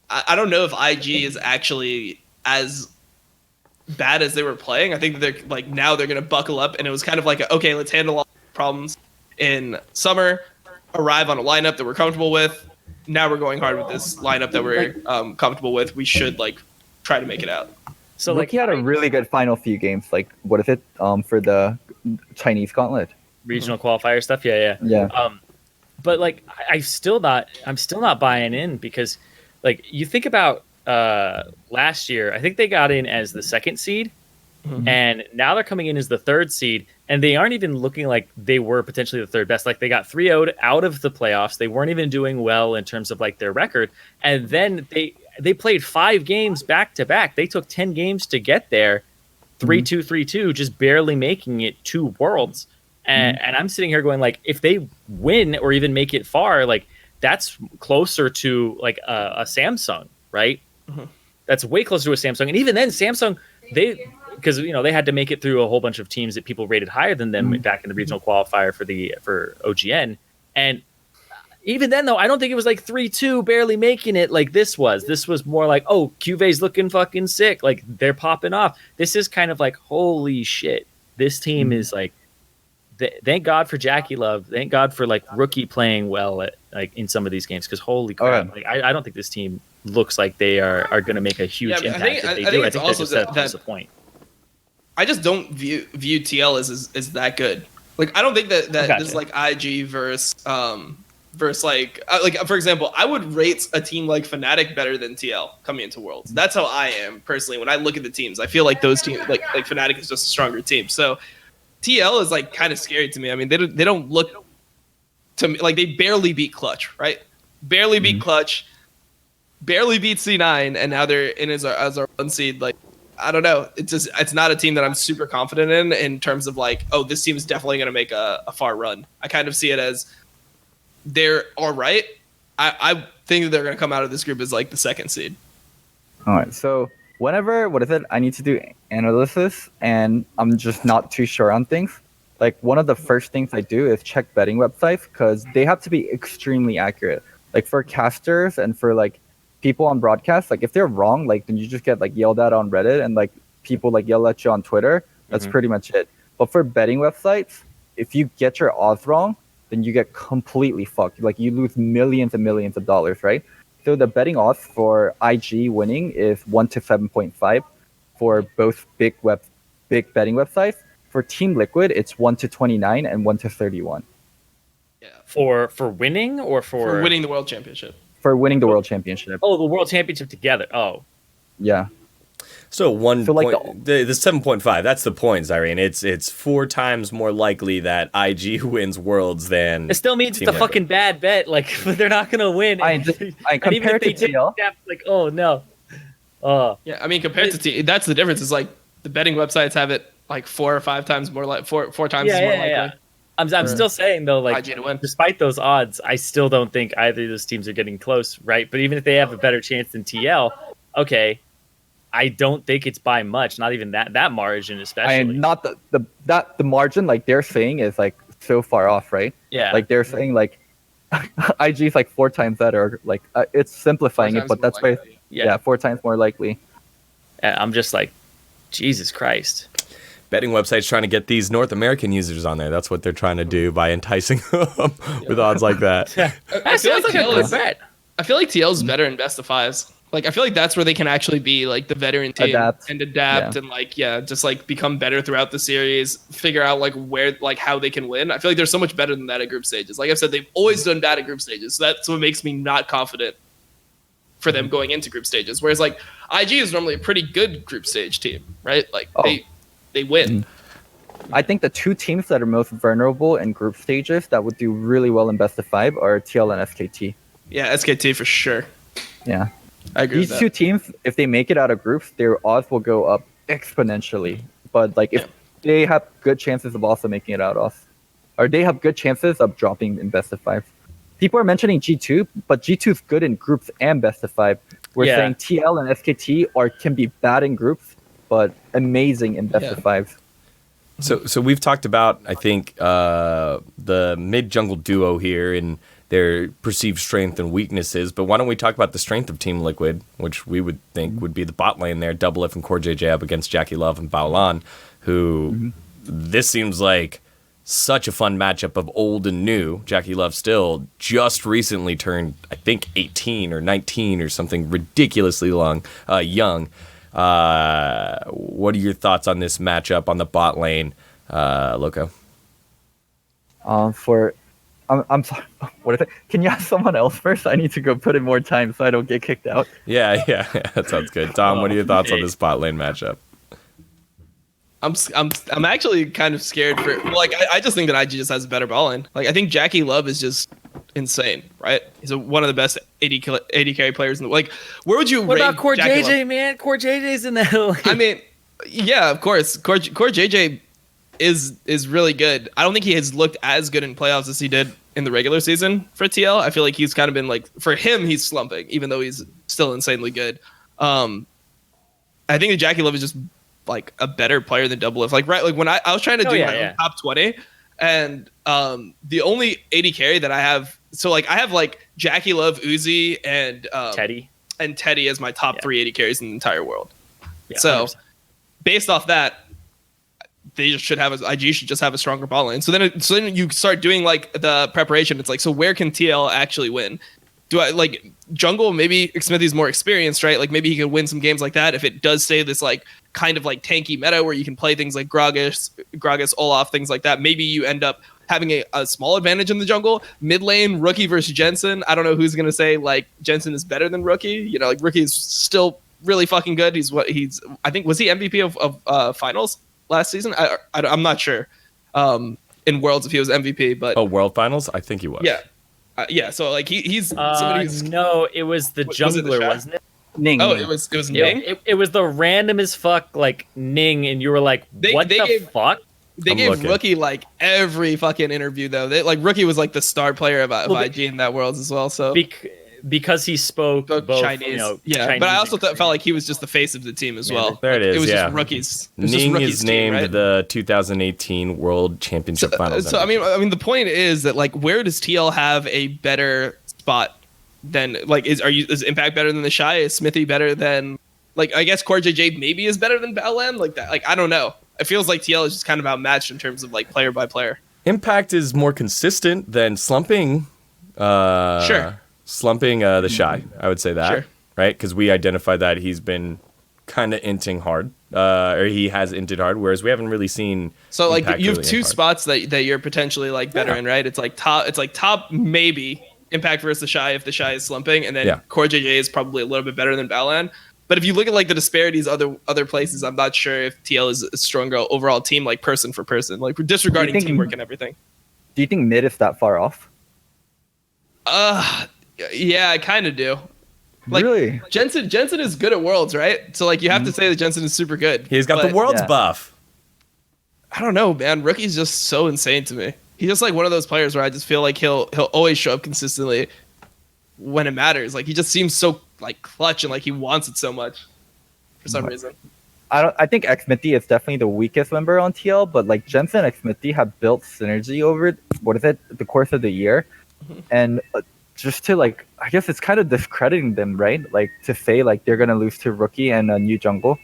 [SPEAKER 3] I don't know if IG is actually as bad as they were playing. I think that they're like now they're going to buckle up, and it was kind of like okay, let's handle all the problems in summer, arrive on a lineup that we're comfortable with. Now we're going hard with this lineup that we're comfortable with. We should like try to make it out.
[SPEAKER 2] So like he had a really good final few games. Like what is it for the Chinese Gauntlet?
[SPEAKER 4] Regional qualifier stuff. Yeah. But like I'm still not buying in because like you think about last year, I think they got in as the second seed, and now they're coming in as the third seed, and they aren't even looking like they were potentially the third best. Like they got 3-0'd out of the playoffs. They weren't even doing well in terms of like their record, and then they played 5 games back to back. They took 10 games to get there, 3-2, 3-2, just barely making it to Worlds. And I'm sitting here going like, if they win or even make it far, like that's closer to like a Samsung, right? That's way closer to a Samsung. And even then, Samsung, because they had to make it through a whole bunch of teams that people rated higher than them back in the regional qualifier for OGN. And even then, though, I don't think it was like 3-2, barely making it like this was. This was more like, oh, QV's looking fucking sick. Like, they're popping off. This is kind of like, holy shit. This team is like, thank God for Jackie Love. Thank God for like rookie playing well at like in some of these games. Because holy crap, like, I don't think this team looks like they are going to make a huge impact. If they do, I think
[SPEAKER 3] also
[SPEAKER 4] that's the point. I
[SPEAKER 3] just don't view TL as that good. Like, I don't think that this is like IG versus like for example, I would rate a team like Fnatic better than TL coming into Worlds. That's how I am personally when I look at the teams. I feel like those teams like Fnatic is just a stronger team. So TL is like kind of scary to me. I mean, they don't look to me like they barely beat Clutch, right? Barely beat Clutch, barely beat C9, and now they're in as our 1 seed. Like, I don't know. It's not a team that I'm super confident in terms of like, oh, this team is definitely going to make a far run. I kind of see it as they're all right. I think that they're going to come out of this group as like the 2nd seed.
[SPEAKER 2] All right. So whenever, I need to do analysis and I'm just not too sure on things. Like one of the first things I do is check betting websites because they have to be extremely accurate. Like for casters and for like people on broadcast, like if they're wrong, like then you just get like yelled at on Reddit and like people like yell at you on Twitter. That's pretty much it. But for betting websites, if you get your odds wrong, then you get completely fucked. Like you lose millions and millions of dollars, right? So the betting odds for IG winning is 1 to 7.5 for both big betting websites. For Team Liquid, it's 1 to 29 and 1 to 31.
[SPEAKER 3] Yeah.
[SPEAKER 4] For winning or
[SPEAKER 3] for winning the world championship?
[SPEAKER 2] For winning the world championship.
[SPEAKER 4] Oh, the world championship together. Oh.
[SPEAKER 2] Yeah.
[SPEAKER 1] So
[SPEAKER 2] like
[SPEAKER 1] the 7.5, that's the point, Zyrene. It's 4 times more likely that IG wins Worlds than
[SPEAKER 4] it still means it's a fucking bad bet. Like they're not gonna win.
[SPEAKER 2] I compared to TL.
[SPEAKER 4] Like, oh no.
[SPEAKER 3] Yeah, I mean, compared to that's the difference. Is like the betting websites have it like 4 or 5 times more like four times more likely.
[SPEAKER 4] I'm still saying though, like
[SPEAKER 3] IG to win.
[SPEAKER 4] despite those odds, I still don't think either of those teams are getting close, right? But even if they have a better chance than TL, okay, I don't think it's by much. Not even that margin, especially.
[SPEAKER 2] And not the margin like they're saying is like so far off, right?
[SPEAKER 4] Yeah.
[SPEAKER 2] Like they're saying like IG is like 4 times that, or like it's simplifying it, but that's why. Yeah, 4 times more likely.
[SPEAKER 4] And I'm just like, Jesus Christ.
[SPEAKER 1] Betting websites trying to get these North American users on there. That's what they're trying to do by enticing them with odds like that.
[SPEAKER 3] I feel like TL is better in best of fives. Like I feel like that's where they can actually be like the veteran team and adapt and like just like become better throughout the series, figure out like where like how they can win. I feel like they're so much better than that at group stages. Like I've said, they've always done bad at group stages. So that's what makes me not confident for them going into group stages. Whereas like IG is normally a pretty good group stage team, right? Like they win.
[SPEAKER 2] I think the 2 teams that are most vulnerable in group stages that would do really well in best of 5 are TL and SKT.
[SPEAKER 3] Yeah, SKT for sure.
[SPEAKER 2] Yeah.
[SPEAKER 3] I agree with
[SPEAKER 2] These
[SPEAKER 3] that.
[SPEAKER 2] 2 teams, if they make it out of groups, their odds will go up exponentially. But like if they have good chances of also making it out of, or they have good chances of dropping in best of 5. People are mentioning G2, but G2 is good in groups and best of 5. We're saying TL and SKT can be bad in groups, but amazing in best of 5.
[SPEAKER 1] So we've talked about, I think, the mid-jungle duo here and their perceived strength and weaknesses, but why don't we talk about the strength of Team Liquid, which we would think would be the bot lane there, Double F and Core JJ up against Jackie Love and Baolan, who this seems like such a fun matchup of old and new. Jackie Love still just recently turned, I think, 18 or 19 or something ridiculously young. What are your thoughts on this matchup on the bot lane, Loco?
[SPEAKER 2] I'm sorry. What is it? Can you ask someone else first? I need to go put in more time so I don't get kicked out.
[SPEAKER 1] Yeah, that sounds good. Tom, what are your thoughts on this bot lane matchup?
[SPEAKER 3] I'm actually kind of scared for like I just think that IG just has a better ball lane. Like I think Jackie Love is just insane, right? He's one of the best AD carry players in the like. Where would you?
[SPEAKER 4] What
[SPEAKER 3] rate
[SPEAKER 4] about Core
[SPEAKER 3] Jackie
[SPEAKER 4] JJ,
[SPEAKER 3] Love?
[SPEAKER 4] man? Core JJ's in that lane.
[SPEAKER 3] I mean, yeah, of course. Core JJ is really good. I don't think he has looked as good in playoffs as he did in the regular season for TL. I feel like he's kind of been like, for him, he's slumping, even though he's still insanely good. I think that Jackie Love is just like a better player than Double F. Like right, like when I was trying to do my own top 20, and the only AD carry that I have, so like I have like Jackie Love, Uzi, and Teddy as my top 3 AD carries in the entire world. Yeah, so 100%. Based off that, they just should have IG should just have a stronger ball lane. So then you start doing like the preparation. It's like, so where can TL actually win? Do I like jungle? Maybe Smithy's more experienced, right? Like maybe he could win some games like that if it does stay this like kind of like tanky meta where you can play things like Gragas, Olaf, things like that. Maybe you end up having a small advantage in the jungle. Mid lane, Rookie versus Jensen. I don't know who's gonna say like Jensen is better than Rookie. You know, like Rookie is still really fucking good. I think was he MVP of finals last season? I'm not sure. In Worlds if he was MVP, but
[SPEAKER 1] World Finals, I think he was.
[SPEAKER 3] Yeah. So like he's somebody who's
[SPEAKER 4] no, it was the jungler, wasn't it?
[SPEAKER 2] Ning.
[SPEAKER 3] Oh, it was Ning.
[SPEAKER 4] It was the random as fuck like Ning, and you were like, what the fuck?
[SPEAKER 3] They gave Rookie like every fucking interview though. Rookie was like the star player of IG in that Worlds as well. So
[SPEAKER 4] because he spoke both
[SPEAKER 3] Chinese,
[SPEAKER 4] Chinese,
[SPEAKER 3] but I also felt like he was just the face of the team as well.
[SPEAKER 1] There it is.
[SPEAKER 3] It was just Rookies.
[SPEAKER 1] Ning is named
[SPEAKER 3] team, right?
[SPEAKER 1] the 2018 World Championship Finals.
[SPEAKER 3] So I mean, the point is that like, where does TL have a better spot than like is Impact better than the Shy? Is Smithy better than like I guess Core JJ maybe is better than Baolan like that? Like I don't know. It feels like TL is just kind of outmatched in terms of like player by player.
[SPEAKER 1] Impact is more consistent than slumping.
[SPEAKER 3] Sure.
[SPEAKER 1] Slumping the Shy, I would say that,
[SPEAKER 3] sure.
[SPEAKER 1] Right? Because we identified that he's been kind of inting hard, or he has inted hard, whereas we haven't really seen.
[SPEAKER 3] So like
[SPEAKER 1] Impact
[SPEAKER 3] you have
[SPEAKER 1] really
[SPEAKER 3] two
[SPEAKER 1] int hard.
[SPEAKER 3] spots that you're potentially like better in, right? It's like top maybe Impact versus the Shy if the Shy is slumping, and then Core JJ is probably a little bit better than Baolan. But if you look at like the disparities other places, I'm not sure if TL is a stronger overall team, like person for person, like we're disregarding teamwork and everything.
[SPEAKER 2] Do you think mid is that far off?
[SPEAKER 3] Yeah, I kind of do. Like,
[SPEAKER 2] Really?
[SPEAKER 3] Jensen is good at Worlds, right? So like you have to say that Jensen is super good.
[SPEAKER 1] He's got the
[SPEAKER 3] But
[SPEAKER 1] world's
[SPEAKER 2] yeah.
[SPEAKER 1] buff.
[SPEAKER 3] I don't know, man. Rookie's just so insane to me. He's just like one of those players where I just feel like he'll always show up consistently when it matters. Like he just seems so like clutch and like he wants it so much for some reason.
[SPEAKER 2] I think Xmithy is definitely the weakest member on TL, but like Jensen and Xmithy have built synergy over the course of the year, and just to like, I guess it's kind of discrediting them, right? Like to say like they're gonna lose to Rookie and a new jungle.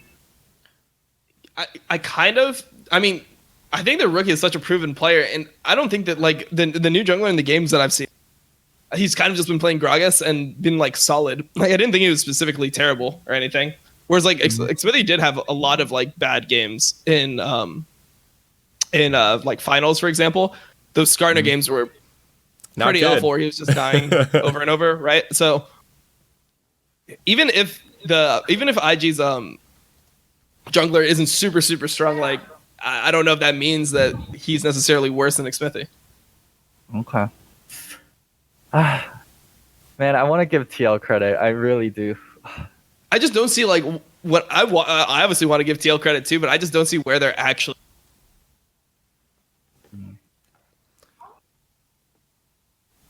[SPEAKER 3] I mean, I think that Rookie is such a proven player, and I don't think that like the new jungler in the games that I've seen, he's kind of just been playing Gragas and been like solid. Like I didn't think he was specifically terrible or anything. Whereas like Xmithy did have a lot of like bad games in like finals, for example. Those Skarner games were
[SPEAKER 1] Not
[SPEAKER 3] pretty
[SPEAKER 1] good.
[SPEAKER 3] awful. He was just dying over and over, right? So even if IG's jungler isn't super strong, like I don't know if that means that he's necessarily worse than Xmithy.
[SPEAKER 2] Okay. Man, I want to give TL credit. I really do.
[SPEAKER 3] I just don't see like what I obviously want to give TL credit too, but I just don't see where they're actually.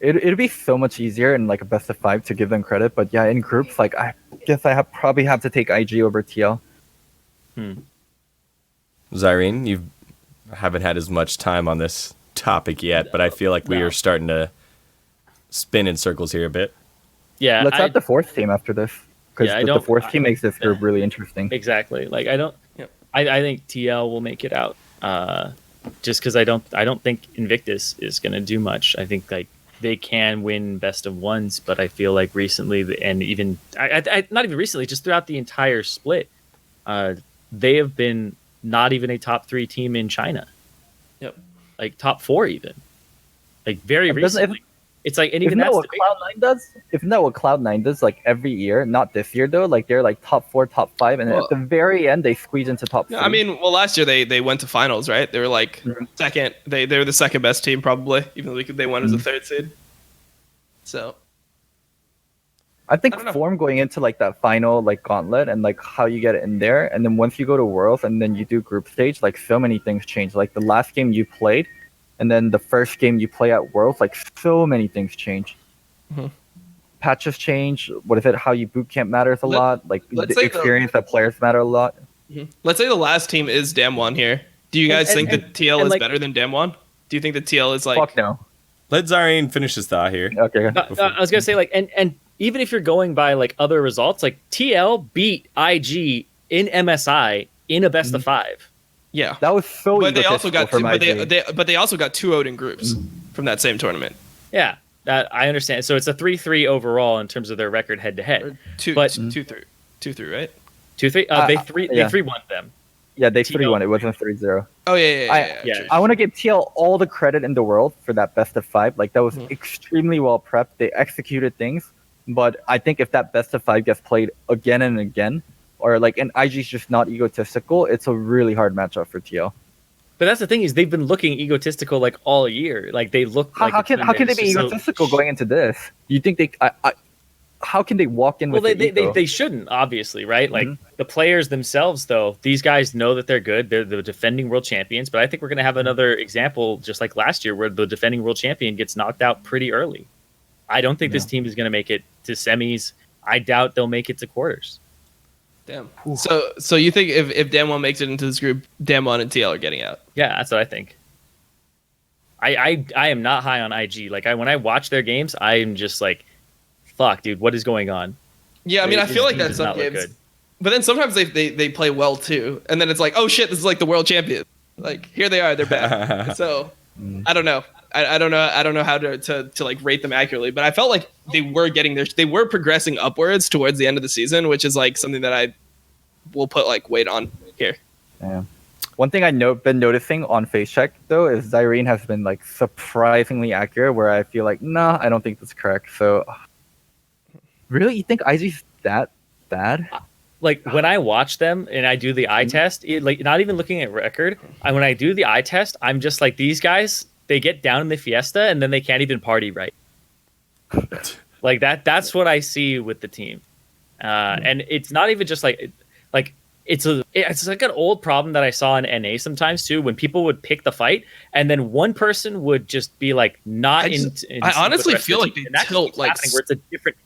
[SPEAKER 2] It'd be so much easier in like a best of 5 to give them credit, but yeah, in groups, like I guess probably have to take IG over TL.
[SPEAKER 1] Zyrene, you haven't had as much time on this topic yet, but I feel like we are starting to spin in circles here a bit.
[SPEAKER 4] Yeah,
[SPEAKER 2] Let's have the fourth team after this, because
[SPEAKER 4] Yeah, I
[SPEAKER 2] the
[SPEAKER 4] don't-
[SPEAKER 2] fourth team makes this group really interesting.
[SPEAKER 4] exactly. Like I don't.
[SPEAKER 3] Yep.
[SPEAKER 4] I think TL will make it out. Just because I don't think Invictus is going to do much. I think like they can win best of ones, but I feel like recently and even not even recently, just throughout the entire split, they have been not even a top 3 team in China.
[SPEAKER 3] Yep.
[SPEAKER 4] Like top 4 even. Like very recently. It's like, and even
[SPEAKER 2] Isn't that
[SPEAKER 4] that's
[SPEAKER 2] what Cloud9 does? Isn't that what Cloud9 does like every year? Not this year though. Like they're like top 4, top 5, and then at the very end they squeeze into top 3.
[SPEAKER 3] I mean, well, last year they went to finals, right? They were like second. They were the second best team probably, even though they won as a third seed. So
[SPEAKER 2] I think
[SPEAKER 3] I don't know.
[SPEAKER 2] form going into like that final like gauntlet and like how you get it in there, and then once you go to Worlds and then you do group stage, like so many things change. Like the last game you played, and then the first game you play at Worlds, like so many things change. Patches change. What is it? How you boot camp matters a lot. Like
[SPEAKER 3] let's
[SPEAKER 2] the
[SPEAKER 3] say
[SPEAKER 2] experience that players matter a lot.
[SPEAKER 3] let's say the last team is Damwon here. Do you guys think that TL is
[SPEAKER 4] like-
[SPEAKER 3] better than Damwon? Do you think that TL is like?
[SPEAKER 2] Fuck no.
[SPEAKER 1] Let Zyrene finish his thought here.
[SPEAKER 2] Okay.
[SPEAKER 4] I was gonna say like, and even if you're going by like other results, like TL beat IG in MSI in a best of 5.
[SPEAKER 3] Yeah,
[SPEAKER 2] That was so.
[SPEAKER 3] but they also got
[SPEAKER 2] from
[SPEAKER 3] but
[SPEAKER 2] IG.
[SPEAKER 3] they also got 2-0'd in groups from that same tournament.
[SPEAKER 4] Yeah, that I understand. So it's a 3-3 overall in terms of their record head to head.
[SPEAKER 3] Two
[SPEAKER 4] But-
[SPEAKER 3] through, right?
[SPEAKER 4] 2-3. They 3-1 them.
[SPEAKER 2] Yeah, they
[SPEAKER 4] TL
[SPEAKER 2] 3-1. It wasn't 3-0.
[SPEAKER 3] Oh yeah.
[SPEAKER 4] Yeah.
[SPEAKER 3] True.
[SPEAKER 2] I want to give TL all the credit in the world for that best of 5. Like that was extremely well prepped. They executed things, but I think if that best of 5 gets played again and again, or like and IG's just not egotistical, it's a really hard matchup for TL.
[SPEAKER 4] But that's the thing is they've been looking egotistical like all year. Like they look.
[SPEAKER 2] How,
[SPEAKER 4] like
[SPEAKER 2] how
[SPEAKER 4] it's
[SPEAKER 2] can
[SPEAKER 4] been-
[SPEAKER 2] how can they
[SPEAKER 4] it's
[SPEAKER 2] be
[SPEAKER 4] just so-
[SPEAKER 2] egotistical going into this? You think they? How can they walk in
[SPEAKER 4] Well,
[SPEAKER 2] with the ego?
[SPEAKER 4] they shouldn't, obviously, right? Like the players themselves, though, these guys know that they're good. They're the defending world champions. But I think we're going to have another example, just like last year, where the defending world champion gets knocked out pretty early. I don't think this team is going to make it to semis. I doubt they'll make it to quarters.
[SPEAKER 3] Damn. So you think if Damwon makes it into this group, Damwon and TL are getting out?
[SPEAKER 4] Yeah, that's what I think. I am not high on IG. Like when I watch their games, I am just like, fuck, dude, what is going on?
[SPEAKER 3] Yeah, I mean, I
[SPEAKER 4] His
[SPEAKER 3] feel like
[SPEAKER 4] team
[SPEAKER 3] that
[SPEAKER 4] does
[SPEAKER 3] some
[SPEAKER 4] not look
[SPEAKER 3] games.
[SPEAKER 4] good.
[SPEAKER 3] But then sometimes they play well too, and then it's like, oh shit, this is like the world champion. Like here they are, they're back. So I don't know. I don't know how to like rate them accurately, but I felt like they were progressing upwards towards the end of the season, which is like something that I will put like weight on here.
[SPEAKER 2] Yeah. One thing been noticing on Facecheck though is Zyrene has been like surprisingly accurate. Where I feel like, nah, I don't think that's correct. So, really, you think IG's that bad?
[SPEAKER 4] Like when I watch them and I do the eye test, like not even looking at record, when I do the eye test, I'm just like, these guys, they get down in the fiesta and then they can't even party right. Like that's what I see with the team. And it's not even just like it's like an old problem that I saw in NA sometimes too, when people would pick the fight and then one person would just be like not
[SPEAKER 3] I honestly feel like they tilt like
[SPEAKER 4] where it's a different.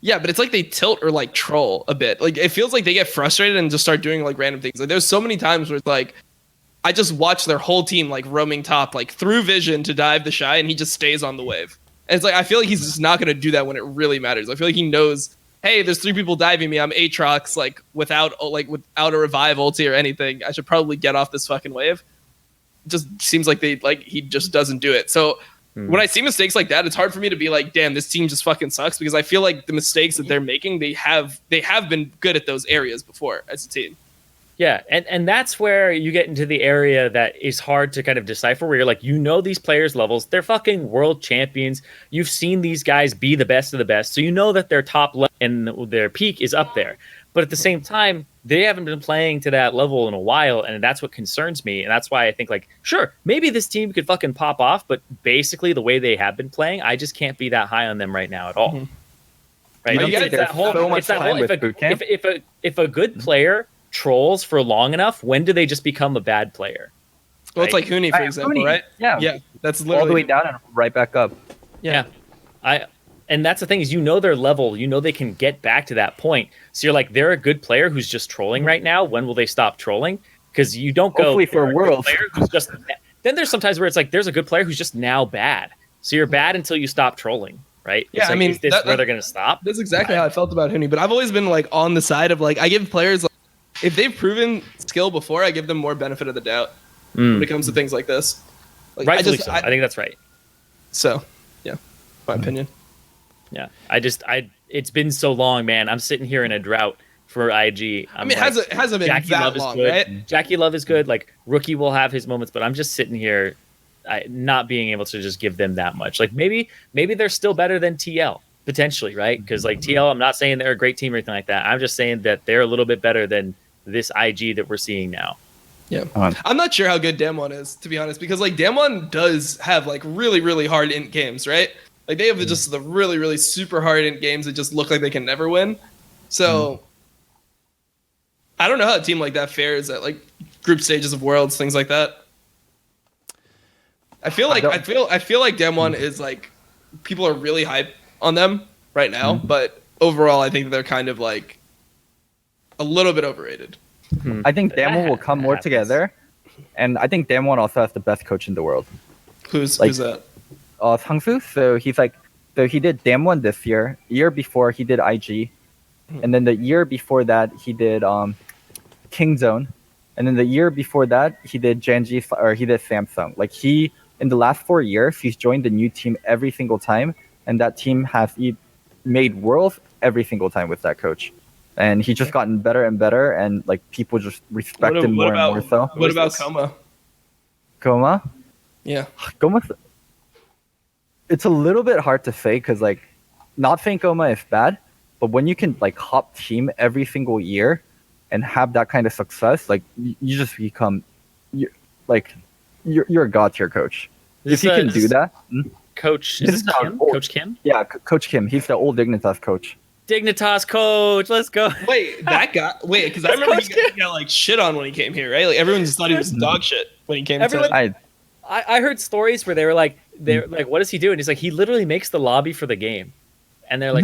[SPEAKER 3] Yeah, but it's like they tilt or like troll a bit. Like it feels like they get frustrated and just start doing like random things. Like there's so many times where it's like I just watch their whole team like roaming top like through vision to dive the Shy and he just stays on the wave. And it's like I feel like he's just not going to do that when it really matters. I feel like he knows, hey, there's 3 people diving me. I'm Aatrox, like without a revive ulti or anything. I should probably get off this fucking wave. It just seems like he just doesn't do it. So when I see mistakes like that, it's hard for me to be like, damn, this team just fucking sucks, because I feel like the mistakes that they're making, they have been good at those areas before as a team.
[SPEAKER 4] Yeah, and that's where you get into the area that is hard to kind of decipher, where you're like, these players' levels, they're fucking world champions. You've seen these guys be the best of the best, so you know that their top level and their peak is up there. But at the same time, they haven't been playing to that level in a while, and that's what concerns me. And that's why I think, like, sure, maybe this team could fucking pop off, but basically the way they have been playing, I just can't be that high on them right now at all. Right? If a good player trolls for long enough, when do they just become a bad player?
[SPEAKER 3] Well, it's like Huni, for example,
[SPEAKER 2] Huni.
[SPEAKER 3] right?
[SPEAKER 2] Yeah,
[SPEAKER 3] that's literally
[SPEAKER 2] all the way down and right back up.
[SPEAKER 4] Yeah. And that's the thing, is their level, they can get back to that point. So you're like, they're a good player who's just trolling right now. When will they stop trolling? Because you don't go
[SPEAKER 2] hopefully for Worlds.
[SPEAKER 4] Then there's sometimes where it's like there's a good player who's just now bad. So you're bad until you stop trolling, right?
[SPEAKER 3] Yeah,
[SPEAKER 4] I mean, is this where they're going to stop?
[SPEAKER 3] That's exactly how I felt about Huni. But I've always been like on the side of like, I give players, like, if they've proven skill before, I give them more benefit of the doubt when it comes to things like this. Like,
[SPEAKER 4] I think that's right.
[SPEAKER 3] So, yeah, my opinion.
[SPEAKER 4] Yeah, it's been so long, man. I'm sitting here in a drought for IG.
[SPEAKER 3] It hasn't been
[SPEAKER 4] Jackie
[SPEAKER 3] that
[SPEAKER 4] Love
[SPEAKER 3] long,
[SPEAKER 4] is good.
[SPEAKER 3] right?
[SPEAKER 4] Jackie Love is good. Like, Rookie will have his moments, but I'm just sitting here, not being able to just give them that much. Like, maybe they're still better than TL potentially, right? Because like TL, I'm not saying they're a great team or anything like that. I'm just saying that they're a little bit better than this IG that we're seeing now.
[SPEAKER 3] Yeah, I'm not sure how good Damwon is, to be honest, because like Damwon does have like really, really hard int games, right? Like they have just the really, really super hard int games that just look like they can never win. So I don't know how a team like that fares at like group stages of Worlds, things like that. I feel like Damwon is like, people are really hype on them right now, but overall I think they're kind of like a little bit overrated.
[SPEAKER 2] I think Damwon will come more together, and I think Damwon also has the best coach in the world.
[SPEAKER 3] Who's that?
[SPEAKER 2] Sangsu. So he did Damwon this year. Year before he did IG, and then the year before that he did Kingzone, and then the year before that he did Genji, or he did Samsung. Like in the last 4 years, he's joined a new team every single time, and that team has made Worlds every single time with that coach. And he's just gotten better and better, and like people just respect him more and more. So
[SPEAKER 3] what about Coma?
[SPEAKER 2] Coma?
[SPEAKER 3] Yeah,
[SPEAKER 2] Coma. It's a little bit hard to say, because like, not saying Coma is bad, but when you can like hop team every single year and have that kind of success, like you just become, you're a god tier coach. If you can do that.
[SPEAKER 4] Coach, is this Kim? Coach Kim?
[SPEAKER 2] Yeah, Coach Kim. He's the old Dignitas coach.
[SPEAKER 4] Dignitas coach, let's go.
[SPEAKER 3] Wait, that guy. Wait, because I remember he got like shit on when he came here, right? Like everyone just thought he was dog shit when he came.
[SPEAKER 4] I heard stories where they were like, what does he do? And he's like, he literally makes the lobby for the game. And they're like,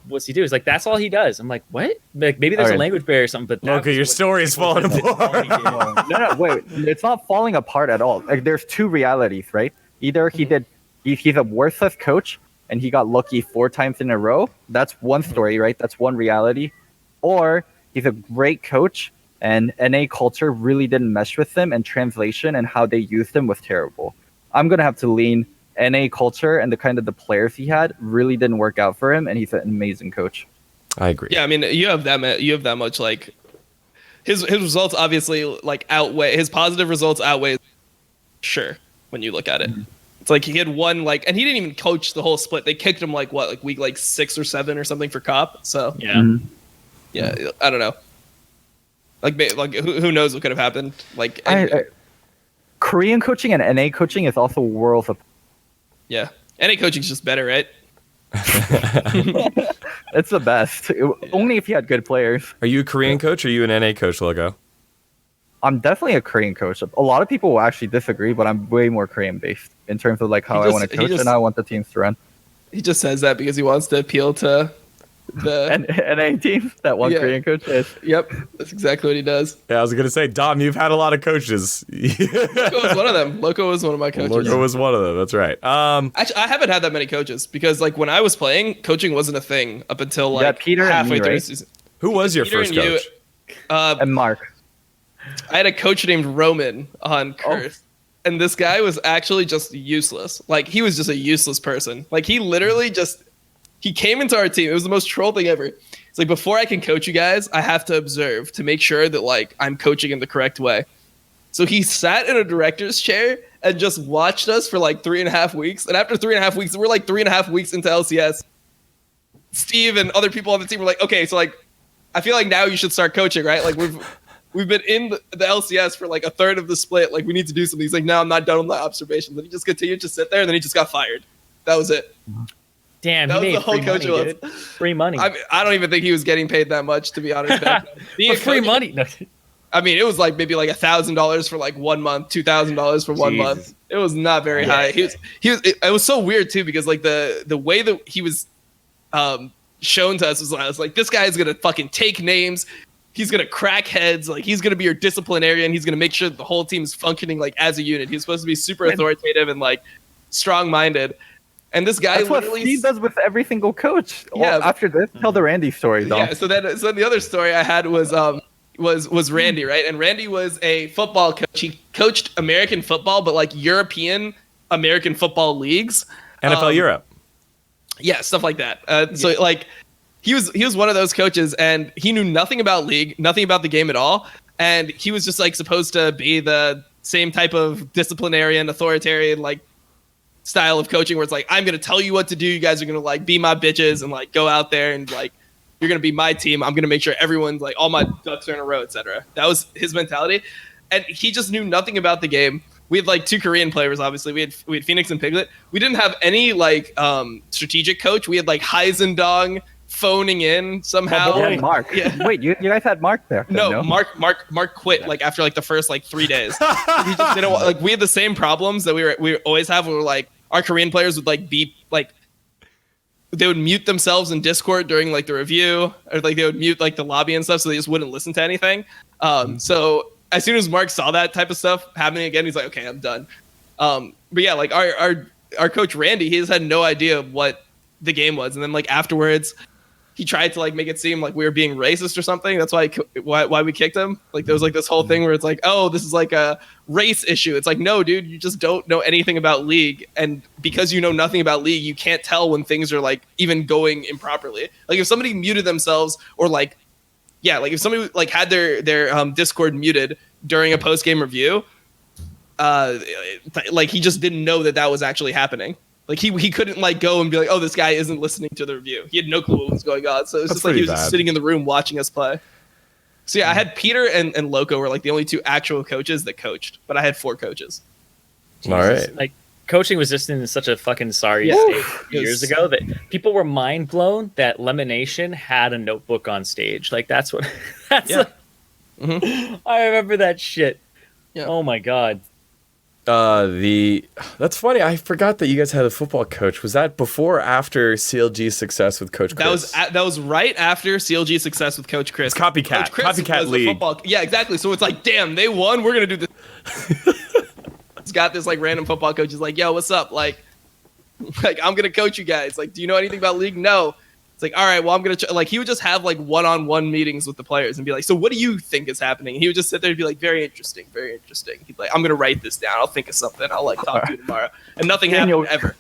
[SPEAKER 4] what's he do? He's like, that's all he does. I'm like, what? Like maybe there's a language barrier or something. But
[SPEAKER 1] okay, your story is falling apart.
[SPEAKER 2] No, wait, it's not falling apart at all. Like there's two realities, right? Either he's a worthless coach, and he got lucky 4 times in a row. That's one story, right? That's one reality. Or he's a great coach, and NA culture really didn't mesh with him, and translation and how they used him was terrible. I'm going to have to lean NA culture, and the players he had really didn't work out for him, and he's an amazing coach.
[SPEAKER 1] I agree.
[SPEAKER 3] Yeah, I mean, you have that much, like, his results obviously, like, outweigh, his positive results outweigh, sure, when you look at it. It's like he had one, like, and he didn't even coach the whole split. They kicked him like week 6 or 7 or something for COP. So yeah, I don't know. Like who knows what could have happened? Like
[SPEAKER 2] Korean coaching and NA coaching is also worlds of.
[SPEAKER 3] Yeah, NA coaching is just better, right?
[SPEAKER 2] It's the best. Only if you had good players.
[SPEAKER 1] Are you a Korean coach or are you an NA coach, Logo?
[SPEAKER 2] I'm definitely a Korean coach. A lot of people will actually disagree, but I'm way more Korean based in terms of like how I want to coach and how I want the teams to run.
[SPEAKER 3] He just says that because he wants to appeal to the
[SPEAKER 2] NA teams that one Korean coach is.
[SPEAKER 3] Yep, that's exactly what he does.
[SPEAKER 1] Yeah, I was gonna say, Dom, you've had a lot of coaches.
[SPEAKER 3] Loco was one of them. Loco was one of my coaches.
[SPEAKER 1] Loco was one of them. That's right.
[SPEAKER 3] Actually, I haven't had that many coaches because like when I was playing, coaching wasn't a thing up until like
[SPEAKER 2] Peter
[SPEAKER 3] halfway
[SPEAKER 2] and me,
[SPEAKER 3] through
[SPEAKER 2] right?
[SPEAKER 3] the season.
[SPEAKER 1] Who was your
[SPEAKER 3] Peter
[SPEAKER 1] first
[SPEAKER 3] and you,
[SPEAKER 1] coach?
[SPEAKER 2] And Mark.
[SPEAKER 3] I had a coach named Roman on Curse, and this guy was actually just useless. Like he was just a useless person. Like he literally he came into our team. It was the most troll thing ever. It's like, before I can coach you guys, I have to observe to make sure that like I'm coaching in the correct way. So he sat in a director's chair and just watched us for like 3.5 weeks. And after 3.5 weeks, we're like 3.5 weeks into LCS. Steve and other people on the team were like, okay, so like, I feel like now you should start coaching, right? Like we've been in the LCS for like a third of the split. Like we need to do something. He's like, no, I'm not done with my observations. And he just continued to sit there, and then he just got fired. That was it.
[SPEAKER 4] Damn,
[SPEAKER 3] That
[SPEAKER 4] he
[SPEAKER 3] was
[SPEAKER 4] made
[SPEAKER 3] the whole
[SPEAKER 4] free money,
[SPEAKER 3] coach
[SPEAKER 4] dude. Free money.
[SPEAKER 3] I don't even think he was getting paid that much, to be honest. Being
[SPEAKER 4] But
[SPEAKER 3] a
[SPEAKER 4] free
[SPEAKER 3] coach-
[SPEAKER 4] money. No.
[SPEAKER 3] I mean, it was like maybe like $1,000 for like 1 month, $2,000 for 1 month.
[SPEAKER 4] Jesus.
[SPEAKER 3] It was not very high. It was so weird too, because like the way that he was shown to us was I was like, this guy is gonna fucking take names. He's gonna crack heads. Like he's gonna be your disciplinarian. He's gonna make sure that the whole team is functioning like as a unit. He's supposed to be super authoritative and like strong-minded. And this guy
[SPEAKER 2] That's what
[SPEAKER 3] literally
[SPEAKER 2] Steve does with every single coach.
[SPEAKER 3] Yeah.
[SPEAKER 2] Well, after this, tell the Randy story, though.
[SPEAKER 3] Yeah, so then the other story I had was Randy, right? And Randy was a football coach. He coached American football, but like European American football leagues.
[SPEAKER 1] NFL Europe.
[SPEAKER 3] Yeah, stuff like that. So like he was one of those coaches, and he knew nothing about league, nothing about the game at all. And he was just like supposed to be the same type of disciplinarian, authoritarian, like style of coaching where it's like, I'm going to tell you what to do. You guys are going to like be my bitches and like go out there and like, you're going to be my team. I'm going to make sure everyone's like all my ducks are in a row, etc. That was his mentality. And he just knew nothing about the game. We had like 2 Korean players, obviously. We had Phoenix and Piglet. We didn't have any like strategic coach. We had like Heisendong phoning in somehow.
[SPEAKER 2] Oh, yeah, Mark.
[SPEAKER 3] Yeah.
[SPEAKER 2] Wait, you guys had Mark there? Then,
[SPEAKER 3] No, Mark quit like after like the first like 3 days. He just didn't want, like we had the same problems that we always have. Where like our Korean players would like beep like they would mute themselves in Discord during like the review, or like they would mute like the lobby and stuff, so they just wouldn't listen to anything. So as soon as Mark saw that type of stuff happening again, he's like, okay, I'm done. But yeah, like our coach Randy, he just had no idea what the game was, and then like afterwards, he tried to like make it seem like we were being racist or something. That's why we kicked him. Like there was like this whole thing where it's like, oh, this is like a race issue. It's like, no, dude, you just don't know anything about league, and because you know nothing about league, you can't tell when things are like even going improperly. Like if somebody muted themselves, or like, yeah, like if somebody like had their Discord muted during a post game review, like he just didn't know that was actually happening. Like he couldn't like go and be like, oh, this guy isn't listening to the review. He had no clue what was going on. So it was
[SPEAKER 1] That's
[SPEAKER 3] just like he was
[SPEAKER 1] pretty
[SPEAKER 3] just
[SPEAKER 1] bad.
[SPEAKER 3] sitting in the room watching us play. So yeah, I had Peter and Loco were like the only 2 actual coaches that coached, but I had 4 coaches.
[SPEAKER 1] All right.
[SPEAKER 4] Like coaching was just in such a fucking sorry
[SPEAKER 3] Yeah.
[SPEAKER 4] state years ago that people were mind blown that Lemonation had a notebook on stage. Like that's what
[SPEAKER 3] Yeah.
[SPEAKER 4] I remember that shit.
[SPEAKER 3] Yeah.
[SPEAKER 4] Oh my god.
[SPEAKER 1] That's funny. I forgot that you guys had a football coach. Was that before or after CLG's success with Coach Chris?
[SPEAKER 3] That was right after CLG success with Coach Chris.
[SPEAKER 1] It's copycat.
[SPEAKER 3] Coach Chris
[SPEAKER 1] Copycat
[SPEAKER 3] was the
[SPEAKER 1] league.
[SPEAKER 3] football. Yeah, exactly. So it's like, damn, they won. We're gonna do this. It's got this like random football coach. Is like, yo, what's up? Like I'm gonna coach you guys. Like, do you know anything about league? No. It's like, all right, well, I'm gonna like he would just have like one-on-one meetings with the players and be like, so what do you think is happening? And he would just sit there and be like, very interesting, very interesting. He'd like, I'm gonna write this down. I'll think of something. I'll like talk to you tomorrow. And nothing
[SPEAKER 2] Daniel-
[SPEAKER 3] happened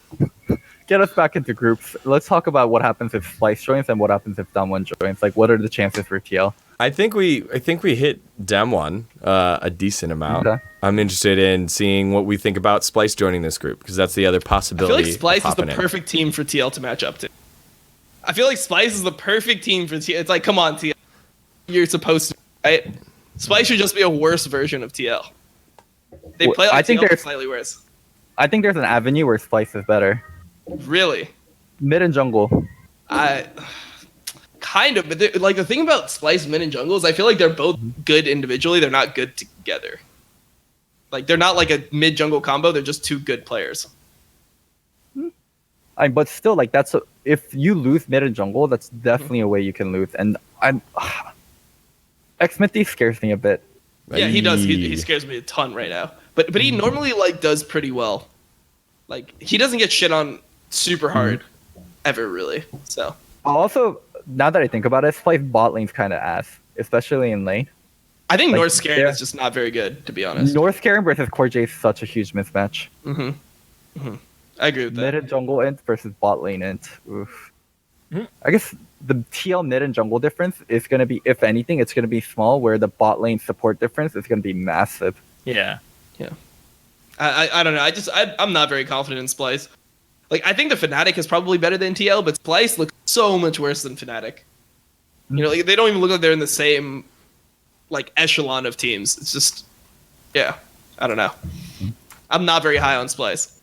[SPEAKER 3] ever.
[SPEAKER 2] Get us back into groups. Let's talk about what happens if Splice joins and what happens if Dom1 joins. Like, what are the chances for TL?
[SPEAKER 1] I think we hit Dem 1 a decent amount.
[SPEAKER 2] Okay.
[SPEAKER 1] I'm interested in seeing what we think about Splice joining this group, because that's the other
[SPEAKER 3] I feel
[SPEAKER 1] possibility.
[SPEAKER 3] like Splice is the
[SPEAKER 1] popping in.
[SPEAKER 3] perfect team for TL to match up to. I feel like Splice is the perfect team for TL. It's like, come on, TL. You're supposed to, right? Splice should just be a worse version of TL. They play like
[SPEAKER 2] I think
[SPEAKER 3] TL, but
[SPEAKER 2] there's-
[SPEAKER 3] slightly worse.
[SPEAKER 2] I think there's an avenue where Splice is better.
[SPEAKER 3] Really?
[SPEAKER 2] Mid and jungle.
[SPEAKER 3] I kind of, but like the thing about Splice, mid, and jungle is I feel like they're both good individually. They're not good together. Like they're not like a mid jungle combo. They're just two good players.
[SPEAKER 2] But still, like if you lose mid and jungle, that's definitely a way you can lose. And Xmithy scares me a bit.
[SPEAKER 3] Yeah, he does. He scares me a ton right now. But he normally like does pretty well. Like he doesn't get shit on super hard ever really. So
[SPEAKER 2] Also, now that I think about it, Splice bot lane's kind of ass, especially in lane.
[SPEAKER 3] I think
[SPEAKER 2] Like,
[SPEAKER 3] North Scaring is just not very good, to be honest.
[SPEAKER 2] North Scaring versus Core J is such a huge mismatch.
[SPEAKER 3] I agree with that.
[SPEAKER 2] Mid and jungle int versus bot lane int. Oof. I guess the TL mid and jungle difference is going to be, if anything, it's going to be small, where the bot lane support difference is going to be massive.
[SPEAKER 4] Yeah.
[SPEAKER 3] I don't know. I'm not very confident in Splice. Like I think the Fnatic is probably better than TL, but Splice looks so much worse than Fnatic. You know, like, they don't even look like they're in the same like echelon of teams. It's just, yeah, I don't know. I'm not very high on Splice.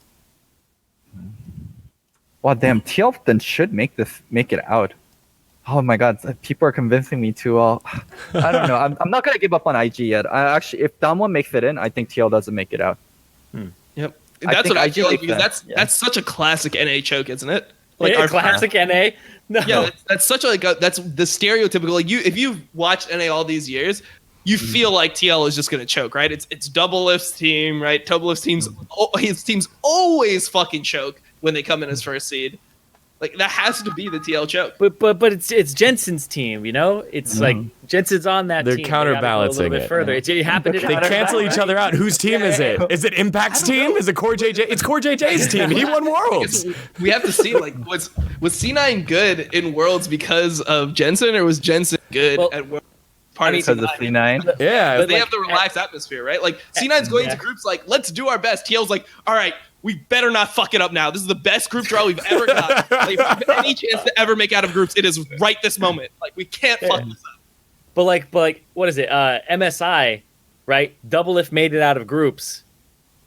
[SPEAKER 2] Wow, damn, TL then should make it out. Oh my god, people are convincing me to. I don't know. I'm not gonna give up on IG yet. If Damwon makes it in, I think TL doesn't make it out.
[SPEAKER 3] Yep,
[SPEAKER 2] I
[SPEAKER 3] that's
[SPEAKER 2] think
[SPEAKER 3] what I feel like
[SPEAKER 2] IG
[SPEAKER 3] because
[SPEAKER 2] then,
[SPEAKER 3] that's such a classic NA choke, isn't it? Like
[SPEAKER 4] Our classic NA. No.
[SPEAKER 3] Yeah, that's such a that's the stereotypical. Like if you've watched NA all these years, you feel like TL is just gonna choke, right? It's Double Lift's team, right? Double Lift's his teams always fucking choke when they come in as first seed. Like that has to be the TL choke.
[SPEAKER 4] But it's Jensen's team, you know. It's like Jensen's on that
[SPEAKER 1] They're
[SPEAKER 4] team.
[SPEAKER 1] counterbalancing
[SPEAKER 4] a little bit
[SPEAKER 1] it.
[SPEAKER 4] further. It happened.
[SPEAKER 1] They cancel each other out. Whose team is it? Is it Impact's team? Is it Core JJ? It's Core JJ's team. He won Worlds.
[SPEAKER 3] We have to see like was C9 good in Worlds because of Jensen, or was Jensen good at Worlds?
[SPEAKER 2] Because of C9.
[SPEAKER 1] Yeah.
[SPEAKER 3] But they have the relaxed atmosphere, right? Like C9's going to groups like, let's do our best. TL's like, all right, we better not fuck it up now. This is the best group draw we've ever got. Like, if we have any chance to ever make out of groups, it is right this moment. Like, we can't fuck this up.
[SPEAKER 4] But like, what is it? MSI, right? Double Lift made it out of groups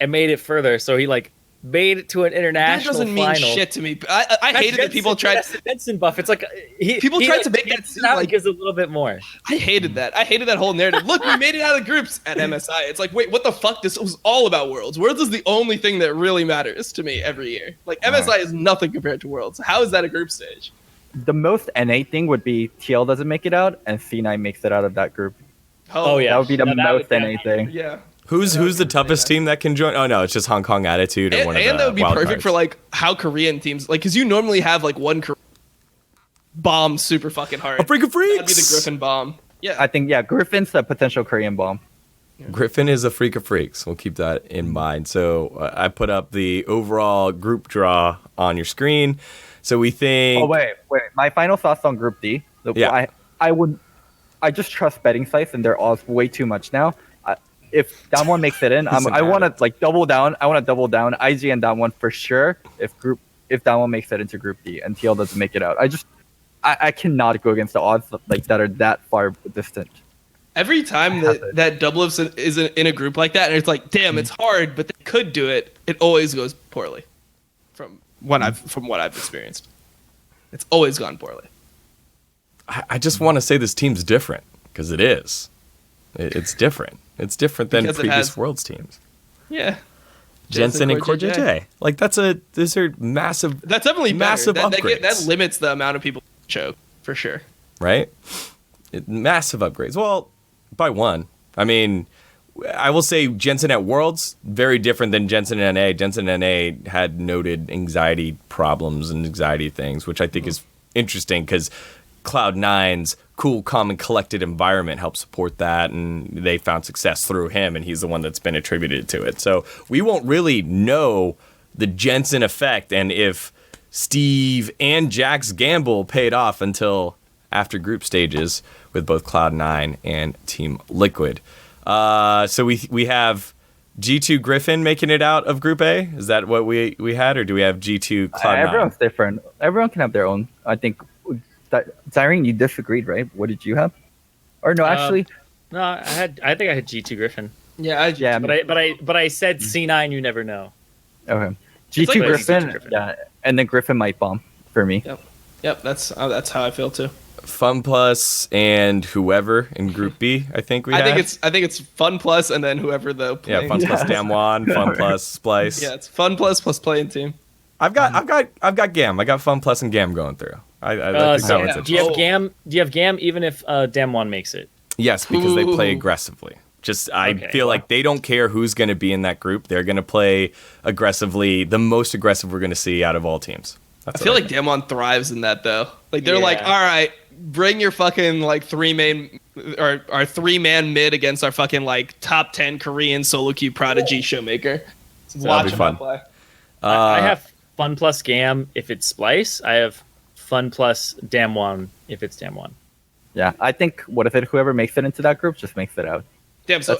[SPEAKER 4] and made it further. So he like made it to an
[SPEAKER 3] That
[SPEAKER 4] international
[SPEAKER 3] doesn't mean
[SPEAKER 4] final.
[SPEAKER 3] shit to me. I hated that people tried.
[SPEAKER 4] That's the Benson buff. It's like
[SPEAKER 3] People tried to make that seem like
[SPEAKER 4] gives a little bit more.
[SPEAKER 3] I hated that. I hated that whole narrative. Look, we made it out of the groups at MSI. It's like, wait, what the fuck? This was all about Worlds. Worlds is the only thing that really matters to me every year. Like MSI is nothing compared to Worlds. How is that a group stage?
[SPEAKER 2] The most NA thing would be TL doesn't make it out and C9 makes it out of that group.
[SPEAKER 4] Oh yeah,
[SPEAKER 2] That would be the
[SPEAKER 4] No, that
[SPEAKER 2] most
[SPEAKER 4] would-
[SPEAKER 2] NA thing.
[SPEAKER 3] Yeah.
[SPEAKER 1] Who's the toughest team that can join? Oh no, it's just Hong Kong Attitude or one of the
[SPEAKER 3] And that would be
[SPEAKER 1] wild
[SPEAKER 3] perfect
[SPEAKER 1] cards.
[SPEAKER 3] for like how Korean teams like because you normally have like one bomb super fucking hard.
[SPEAKER 1] A freak of freaks.
[SPEAKER 3] That'd be the Griffin bomb. Yeah.
[SPEAKER 2] I think, Griffin's the potential Korean bomb.
[SPEAKER 1] Griffin is a freak of freaks. We'll keep that in mind. So I put up the overall group draw on your screen. So we think.
[SPEAKER 2] Oh wait. My final thoughts on Group D.
[SPEAKER 1] Yeah.
[SPEAKER 2] I just trust betting sites and their odds way too much now. If Damwon makes it in, I want to like double down. I want to double down. IG and Damwon for sure. If Damwon makes it into Group D and TL doesn't make it out, I cannot go against the odds like that are that far distant.
[SPEAKER 3] Every time that Double Lift is in a group like that, and it's like, damn, it's hard, but they could do it. It always goes poorly. From what I've experienced, it's always gone poorly.
[SPEAKER 1] I just want to say this team's different because it is. It's different. It's different than
[SPEAKER 3] Because it
[SPEAKER 1] previous
[SPEAKER 3] has-
[SPEAKER 1] Worlds teams.
[SPEAKER 3] Yeah.
[SPEAKER 1] Jensen and Core
[SPEAKER 3] JJ.
[SPEAKER 1] JJ. Like those are massive.
[SPEAKER 3] That's definitely
[SPEAKER 1] massive
[SPEAKER 3] better.
[SPEAKER 1] upgrades.
[SPEAKER 3] That limits the amount of people who choke for sure.
[SPEAKER 1] Right? Massive upgrades. Well, by one. I mean, I will say Jensen at Worlds, very different than Jensen in NA. Jensen in NA had noted anxiety problems and anxiety things, which I think is interesting because Cloud9's cool, calm, and collected environment helped support that, and they found success through him, and he's the one that's been attributed to it. So we won't really know the Jensen effect and if Steve and Jack's gamble paid off until after group stages with both Cloud9 and Team Liquid. So we have G2 Griffin making it out of Group A. Is that what we had, or do we have G2 Cloud9?
[SPEAKER 2] Everyone's different. Everyone can have their own. I think. Zyrene, you disagreed, right? What did you have? Or no, actually,
[SPEAKER 4] No, I think I had G2 Griffin.
[SPEAKER 3] Yeah.
[SPEAKER 2] yeah.
[SPEAKER 4] But I said C9. You never know.
[SPEAKER 2] Okay.
[SPEAKER 3] It's
[SPEAKER 2] G2
[SPEAKER 3] like
[SPEAKER 2] Griffin,
[SPEAKER 4] G2 Griffin.
[SPEAKER 2] yeah, and then Griffin might bomb for me.
[SPEAKER 3] Yep. That's how I feel too.
[SPEAKER 1] Fun Plus and whoever in Group B. I think
[SPEAKER 3] I think it's Fun Plus and then whoever the
[SPEAKER 1] yeah, Fun Plus Damwon, Fun Plus Splice.
[SPEAKER 3] Yeah, it's Fun Plus playing team.
[SPEAKER 1] I've got Gam. I got Fun Plus and Gam going through. I think that one's
[SPEAKER 4] Do
[SPEAKER 1] interesting.
[SPEAKER 4] you have Gam? Do you have Gam even if Damwon makes it?
[SPEAKER 1] Yes, because they play aggressively. I feel like they don't care who's going to be in that group. They're going to play aggressively, the most aggressive we're going to see out of all teams.
[SPEAKER 3] I feel like Damwon thrives in that though. Like they're like, all right, bring your fucking like three-man mid against our fucking like top 10 Korean solo queue prodigy showmaker.
[SPEAKER 1] Watch him play.
[SPEAKER 4] I have Fun Plus Gam if it's Splice. I have Fun Plus Damwon if it's Damwon.
[SPEAKER 2] Yeah, I think whoever makes it into that group just makes it out.
[SPEAKER 3] Damn, so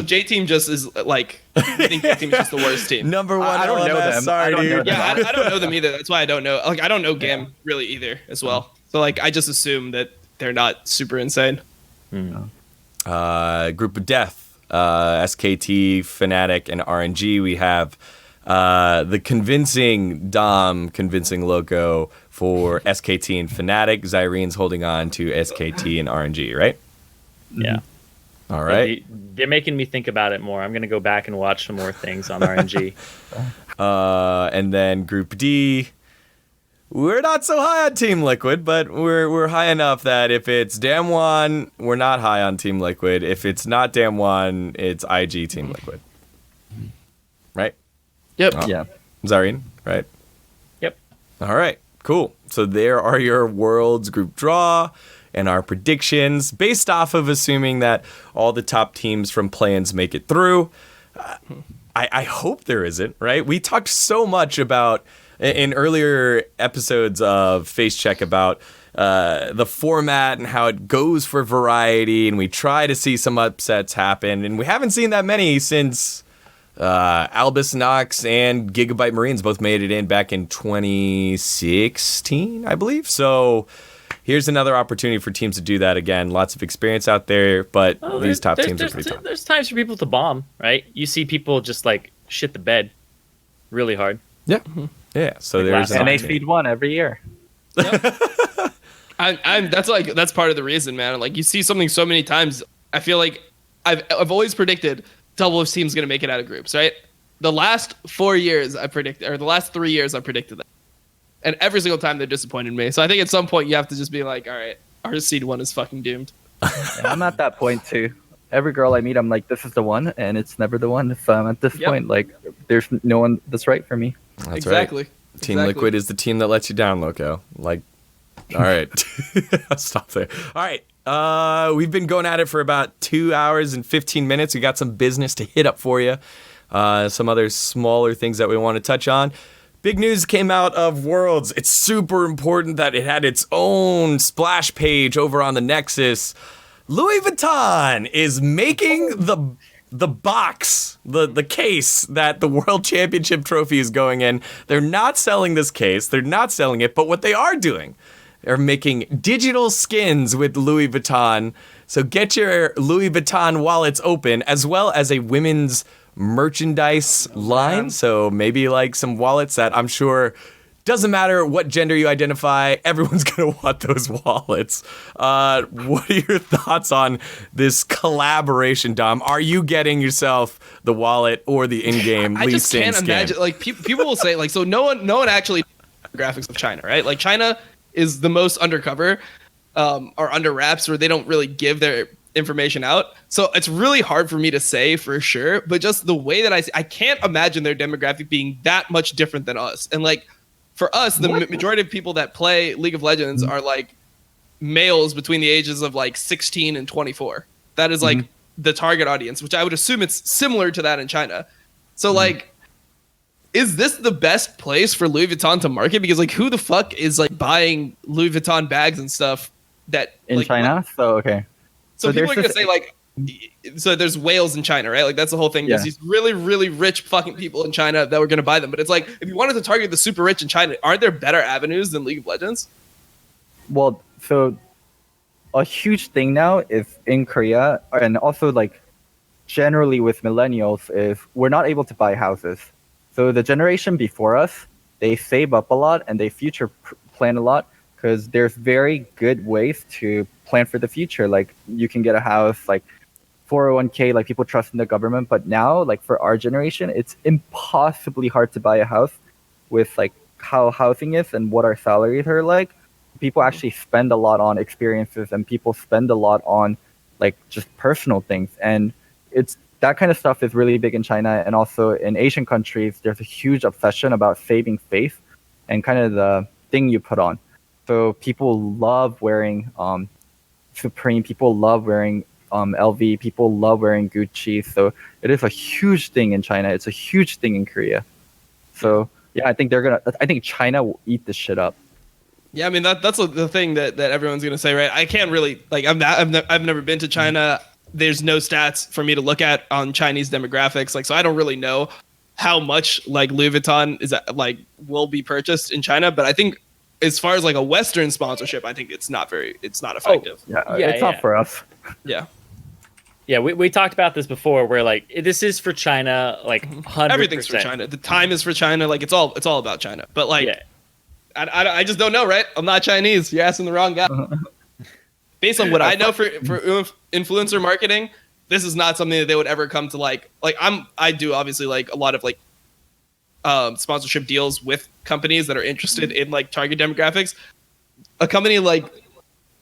[SPEAKER 3] J Team just is like, I think J Team is just the worst team.
[SPEAKER 1] Number one,
[SPEAKER 2] I don't know them.
[SPEAKER 1] Sorry, dude.
[SPEAKER 3] Yeah, I don't know them either. That's why I don't know. Like, I don't know Gam really either as well. So like, I just assume that they're not super insane.
[SPEAKER 1] Group of Death, SKT, Fnatic, and RNG. We have the convincing logo for SKT and Fnatic. Zyrene's holding on to SKT and RNG, right?
[SPEAKER 4] Yeah.
[SPEAKER 1] All right.
[SPEAKER 4] They're making me think about it more. I'm going to go back and watch some more things on RNG.
[SPEAKER 1] And then Group D. We're not so high on Team Liquid, but we're high enough that if it's Damwon, we're not high on Team Liquid. If it's not Damwon, it's IG Team Liquid. Right?
[SPEAKER 3] Yep.
[SPEAKER 2] Yeah.
[SPEAKER 1] Zareen, right?
[SPEAKER 4] Yep.
[SPEAKER 1] All right, cool. So there are your Worlds group draw and our predictions based off of assuming that all the top teams from play-ins make it through. I hope there isn't, right? We talked so much about, in earlier episodes of Facecheck, about the format and how it goes for variety, and we try to see some upsets happen, and we haven't seen that many since Albus Nox and Gigabyte Marines both made it in back in 2016, I believe. So here's another opportunity for teams to do that again. Lots of experience out there, but these top teams are pretty tough.
[SPEAKER 4] There's times for people to bomb, right? You see people just like shit the bed really hard.
[SPEAKER 1] Yeah. Yeah. So there's
[SPEAKER 2] and they feed one every year.
[SPEAKER 3] Yep. That's part of the reason, man. Like you see something so many times. I feel like I've always predicted double of teams going to make it out of groups, right? The last 4 years I predicted, or the last 3 years I predicted that. And every single time they disappointed me. So I think at some point you have to just be like, all right, our seed 1 is fucking doomed.
[SPEAKER 2] Yeah, I'm at that point too. Every girl I meet, I'm like, this is the one, and it's never the one. If I'm at this point, like, there's no one that's right for me.
[SPEAKER 1] That's
[SPEAKER 3] exactly.
[SPEAKER 1] Right. Team Liquid is the team that lets you down, Loco. Like, all right. Stop there. All right. We've been going at it for about 2 hours and 15 minutes. We got some business to hit up for you. Some other smaller things that we want to touch on. Big news came out of Worlds. It's super important that it had its own splash page over on the Nexus. Louis Vuitton is making the box, the case that the World Championship trophy is going in. They're not selling this case. They're not selling it. But what they are doing, they're making digital skins with Louis Vuitton. So get your Louis Vuitton wallets open, as well as a women's merchandise line. So maybe like some wallets that I'm sure doesn't matter what gender you identify, everyone's gonna want those wallets. What are your thoughts on this collaboration, Dom? Are you getting yourself the wallet or the in-game
[SPEAKER 3] I just can't
[SPEAKER 1] skin?
[SPEAKER 3] imagine. Like people will say, like, so no one actually graphics of China, right? Like China is the most undercover or under wraps, where they don't really give their information out. So it's really hard for me to say for sure, but just the way that I can't imagine their demographic being that much different than us. And like for us, the majority of people that play League of Legends are like males between the ages of like 16 and 24. That is like the target audience, which I would assume it's similar to that in China. So like, is this the best place for Louis Vuitton to market? Because like, who the fuck is like buying Louis Vuitton bags and stuff that
[SPEAKER 2] in
[SPEAKER 3] like,
[SPEAKER 2] China? So okay.
[SPEAKER 3] So people are gonna say like, so there's whales in China, right? Like that's the whole thing. There's these really, really rich fucking people in China that were gonna buy them. But it's like, if you wanted to target the super rich in China, aren't there better avenues than League of Legends?
[SPEAKER 2] Well, so a huge thing now is in Korea, and also like generally with millennials, is we're not able to buy houses. So the generation before us, they save up a lot and they future plan a lot because there's very good ways to plan for the future. Like you can get a house, like 401k, like people trust in the government. But now, like for our generation, it's impossibly hard to buy a house with like how housing is and what our salaries are like. People actually spend a lot on experiences and people spend a lot on like just personal things. And it's that kind of stuff is really big in China, and also in Asian countries, there's a huge obsession about saving face and kind of the thing you put on. So people love wearing Supreme, people love wearing LV, people love wearing Gucci. So it is a huge thing in China. It's a huge thing in Korea. So yeah, I think China will eat this shit up.
[SPEAKER 3] Yeah, I mean that's the thing that everyone's gonna say, right? I can't really like I've never been to China. There's no stats for me to look at on Chinese demographics, like so I don't really know how much like Louis Vuitton is like will be purchased in China. But I think as far as like a Western sponsorship, I think it's not effective.
[SPEAKER 2] It's not for us.
[SPEAKER 3] Yeah.
[SPEAKER 4] Yeah, we talked about this before, where like this is for China, like 100%.
[SPEAKER 3] Everything's for China. The time is for China. Like it's all about China. But like, I just don't know, right? I'm not Chinese. You're asking the wrong guy. Based on what I know for influencer marketing, this is not something that they would ever come to like. Like I do obviously like a lot of like sponsorship deals with companies that are interested in like target demographics. A company like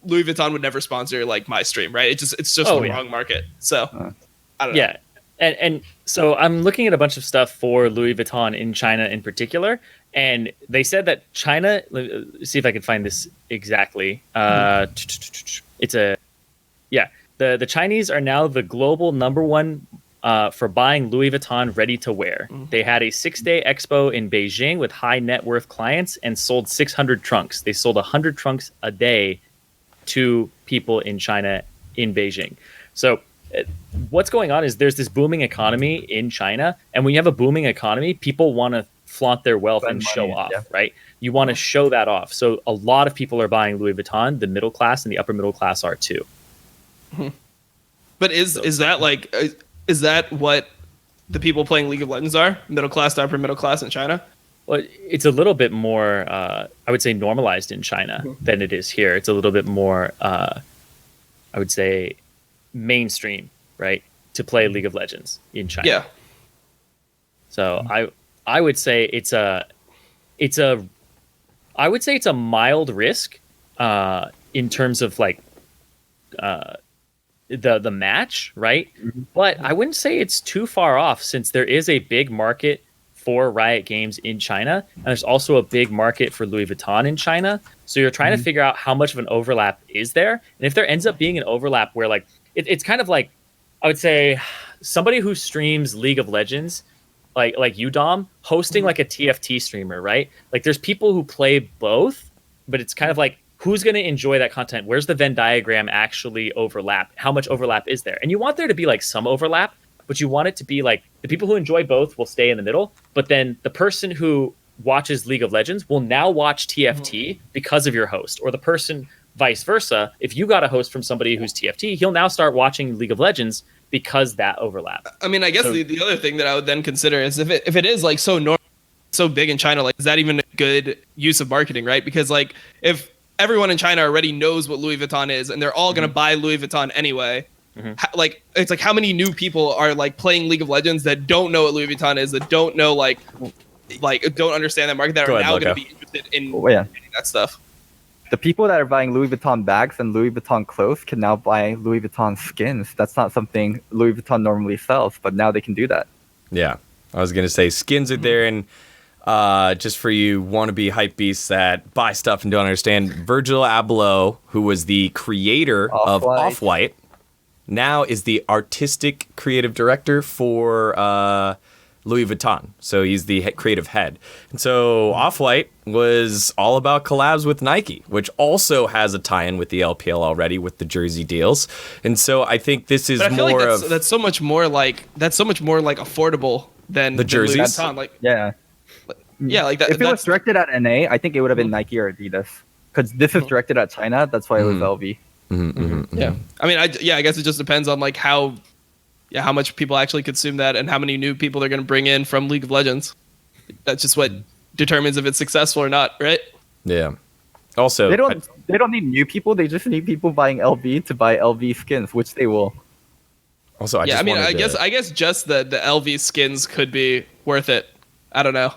[SPEAKER 3] Louis Vuitton would never sponsor like my stream, right? It's just the wrong market. So I don't know.
[SPEAKER 4] Yeah. And so I'm looking at a bunch of stuff for Louis Vuitton in China in particular, and they said that China. See if I can find this exactly. The Chinese are now the global number one for buying Louis Vuitton ready to wear. They had a 6-day expo in Beijing with high net worth clients and sold 600 trunks. They sold 100 trunks a day to people in China in Beijing. So what's going on is there's this booming economy in China, and when you have a booming economy, people want to flaunt their wealth and show off, right? You want to show that off. So a lot of people are buying Louis Vuitton. The middle class and the upper middle class are too.
[SPEAKER 3] But is that what the people playing League of Legends are? Middle class to upper middle class in China?
[SPEAKER 4] Well, it's a little bit more, I would say, normalized in China than it is here. It's a little bit more, I would say, mainstream, right, to play League of Legends in China.
[SPEAKER 3] Yeah.
[SPEAKER 4] So I would say it's a mild risk in terms of like the match, right? But I wouldn't say it's too far off, since there is a big market for Riot Games in China, and there's also a big market for Louis Vuitton in China. So you're trying to figure out how much of an overlap is there, and if there ends up being an overlap where like it's kind of like, I would say, somebody who streams League of Legends, like you, Dom, hosting like a TFT streamer, right? Like there's people who play both, but it's kind of like, who's going to enjoy that content? Where's the Venn diagram actually overlap? How much overlap is there? And you want there to be like some overlap, but you want it to be like the people who enjoy both will stay in the middle, but then the person who watches League of Legends will now watch TFT because of your host, or the person vice versa. If you got a host from somebody who's TFT, he'll now start watching League of Legends because that overlap.
[SPEAKER 3] I mean, I guess the other thing that I would then consider is if it is like so big in China, like is that even a good use of marketing, right? Because like if everyone in China already knows what Louis Vuitton is and they're all going to buy Louis Vuitton anyway, like it's like how many new people are like playing League of Legends that don't know what Louis Vuitton is, that don't know like don't understand that market, that are now going to be interested in that stuff.
[SPEAKER 2] The people that are buying Louis Vuitton bags and Louis Vuitton clothes can now buy Louis Vuitton skins. That's not something Louis Vuitton normally sells, but now they can do that.
[SPEAKER 1] Yeah, I was going to say skins are there, and just for you wannabe hype beasts that buy stuff and don't understand, Virgil Abloh, who was the creator of Off-White, now is the artistic creative director for Louis Vuitton. So he's the creative head. And so Off-White was all about collabs with Nike, which also has a tie-in with the LPL already with the jersey deals. And so I think this is more of
[SPEAKER 3] that's so much more like affordable than
[SPEAKER 1] the jerseys.
[SPEAKER 3] Louis Vuitton. Like like that.
[SPEAKER 2] If it was directed at NA, I think it would have been Nike or Adidas. Because this is directed at China, that's why it was LV.
[SPEAKER 3] Yeah. I mean, I guess it just depends on like how much people actually consume that and how many new people they're going to bring in from League of Legends. That's just what determines if it's successful or not, right?
[SPEAKER 1] Yeah. Also,
[SPEAKER 2] they don't need new people. They just need people buying LV to buy LV skins, which they will.
[SPEAKER 1] Also,
[SPEAKER 3] I guess just the LV skins could be worth it. I don't know.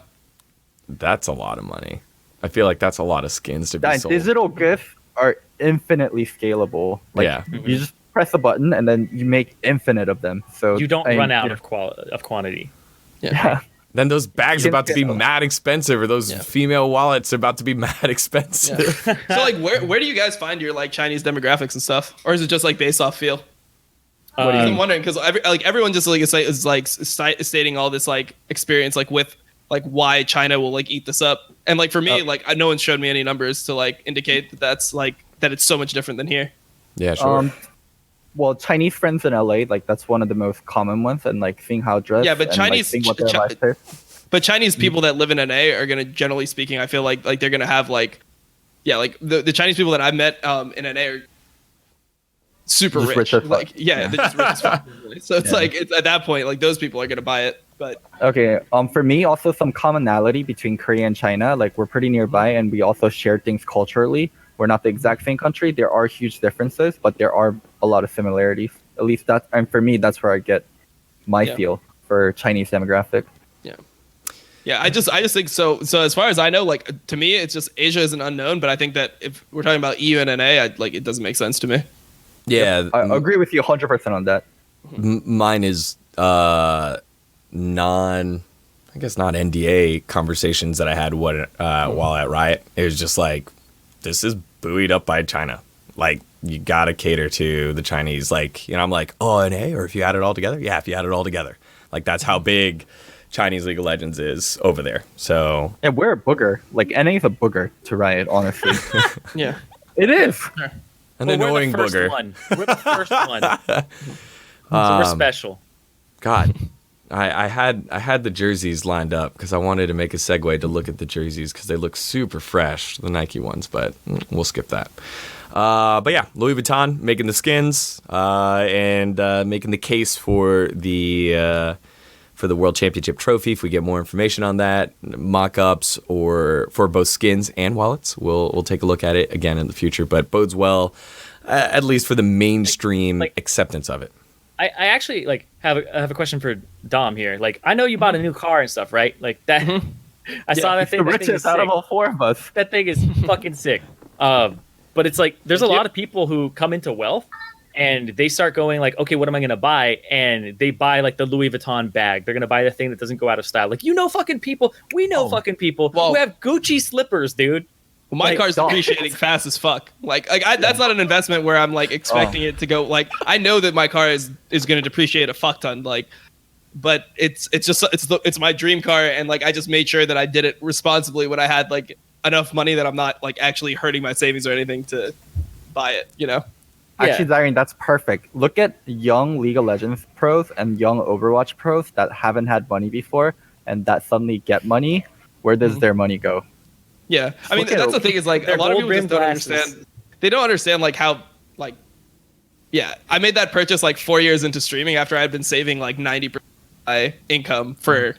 [SPEAKER 1] That's a lot of money. I feel like that's a lot of skins to be sold.
[SPEAKER 2] Digital gifts are infinitely scalable. Like,
[SPEAKER 1] Yeah.
[SPEAKER 2] you just press a button and then you make infinite of them. So
[SPEAKER 4] You don't run out of quantity.
[SPEAKER 2] Yeah.
[SPEAKER 1] Then those bags are about to be
[SPEAKER 2] Yeah.
[SPEAKER 1] mad expensive, or those female wallets are about to be mad expensive.
[SPEAKER 3] So like, where do you guys find your like Chinese demographics and stuff, or is it just like based off feel? I'm wondering because everyone just like is like stating all this like experience like with like why China will like eat this up, and like for me like no one's showed me any numbers to like indicate that that's like that it's so much different than here.
[SPEAKER 1] Yeah, sure.
[SPEAKER 2] Well, Chinese friends in LA, like that's one of the most common ones, and like seeing how dressed.
[SPEAKER 3] Yeah, but
[SPEAKER 2] and,
[SPEAKER 3] Chinese,
[SPEAKER 2] like, seeing what their lifestyle.
[SPEAKER 3] but Chinese people that live in NA are gonna, generally speaking, I feel like they're gonna have like, yeah, like the Chinese people that I've met in NA are super
[SPEAKER 2] Just
[SPEAKER 3] rich.
[SPEAKER 2] rich as fuck.
[SPEAKER 3] Like, yeah, they're just rich as fuck. Really. So it's like it's at that point, like those people are gonna buy it. But
[SPEAKER 2] Okay. For me, also some commonality between Korea and China. Like we're pretty nearby, and we also share things culturally. We're not the exact same country. There are huge differences, but there are a lot of similarities. At least that, and for me, that's where I get my feel for Chinese demographic.
[SPEAKER 3] Yeah, I just think so. So as far as I know, like to me, it's just Asia is an unknown. But I think that if we're talking about EU and NA, like it doesn't make sense to me.
[SPEAKER 1] Yeah,
[SPEAKER 2] I agree with you 100% on that.
[SPEAKER 1] Mine is not NDA conversations that I had while at Riot. It was just like, this is buoyed up by China. Like, you gotta cater to the Chinese. Like, you know, I'm like, oh, NA, or if you add it all together? Yeah, if you add it all together. Like, that's how big Chinese League of Legends is over there. So,
[SPEAKER 2] And we're a booger. Like, NA is a booger to Riot, honestly.
[SPEAKER 3] Yeah,
[SPEAKER 2] It is.
[SPEAKER 1] an annoying
[SPEAKER 4] we're the first
[SPEAKER 1] booger.
[SPEAKER 4] One. We're the first one. So we're special.
[SPEAKER 1] God, I had the jerseys lined up because I wanted to make a segue to look at the jerseys because they look super fresh, the Nike ones, but we'll skip that. But yeah, Louis Vuitton making the skins and making the case for the World Championship trophy. If we get more information on that, mock-ups or for both skins and wallets, we'll take a look at it again in the future. But bodes well, at least for the mainstream acceptance of it.
[SPEAKER 4] I actually have a question for Dom here. Like, I know you bought a new car and stuff, right? Like that. I saw that thing.
[SPEAKER 2] The
[SPEAKER 4] That thing is
[SPEAKER 2] richest out of
[SPEAKER 4] sick.
[SPEAKER 2] all four of us.
[SPEAKER 4] That thing is fucking sick. But it's like there's a lot of people who come into wealth and they start going like, okay, what am I gonna buy? And they buy like the Louis Vuitton bag. They're gonna buy the thing that doesn't go out of style. Like, fucking people. We know fucking people who have Gucci slippers, dude.
[SPEAKER 3] well, my car's depreciating fast as fuck. That's not an investment where I'm like expecting it to go. Like, I know that my car is going to depreciate a fuck ton. Like, but it's my dream car, and like I just made sure that I did it responsibly when I had like enough money that I'm not like actually hurting my savings or anything to buy it, you know?
[SPEAKER 2] Actually, Zion, that's perfect. Look at young League of Legends pros and young Overwatch pros that haven't had money before and that suddenly get money. Where does their money go?
[SPEAKER 3] Yeah. I mean, that's the thing is like a lot of people just don't understand. They don't understand like how like, yeah, I made that purchase like 4 years into streaming after I had been saving like 90% of my income for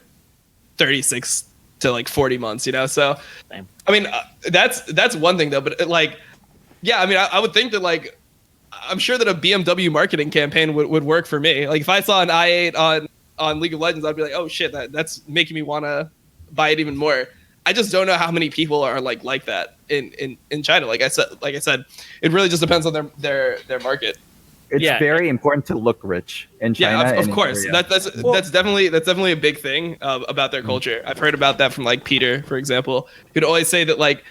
[SPEAKER 3] 36 to like 40 months, you know? So,
[SPEAKER 4] Same.
[SPEAKER 3] I mean, that's one thing though, but like, yeah, I mean, I would think that like, I'm sure that a BMW marketing campaign would work for me. Like if I saw an i8 on League of Legends, I'd be like, oh shit, that's making me want to buy it even more. I just don't know how many people are like that in China. Like I said, it really just depends on their market.
[SPEAKER 2] It's very important to look rich in China.
[SPEAKER 3] Yeah, of
[SPEAKER 2] and
[SPEAKER 3] course.
[SPEAKER 2] Korea.
[SPEAKER 3] That's definitely a big thing about their culture. I've heard about that from like Peter, for example, who'd always say that like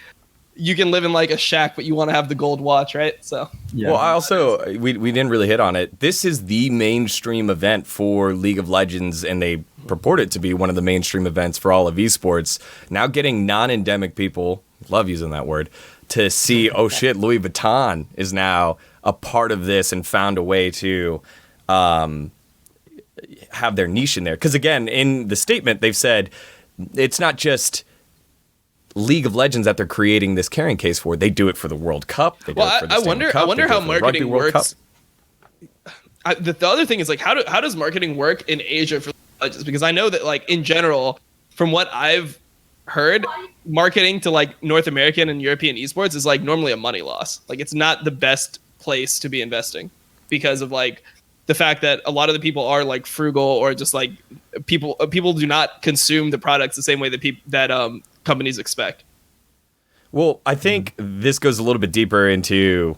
[SPEAKER 3] you can live in like a shack, but you want to have the gold watch, right? So
[SPEAKER 1] Well, I also we didn't really hit on it. This is the mainstream event for League of Legends, and they purport it to be one of the mainstream events for all of esports. Now getting non-endemic people, love using that word, to see, oh shit, Louis Vuitton is now a part of this and found a way to have their niche in there. Because again, in the statement, they've said it's not just League of Legends that they're creating this carrying case for. They do it for the World Cup. They do it for the Stanley Cup.
[SPEAKER 3] I wonder
[SPEAKER 1] They do
[SPEAKER 3] how
[SPEAKER 1] it for the Rugby
[SPEAKER 3] marketing
[SPEAKER 1] World Cup.
[SPEAKER 3] works. The other thing is like how does marketing work in Asia for Legends? Because I know that like in general, from what I've heard, marketing to like North American and European esports is like normally a money loss. Like it's not the best place to be investing because of like the fact that a lot of the people are like frugal or just like people do not consume the products the same way that companies expect.
[SPEAKER 1] Well, I think this goes a little bit deeper into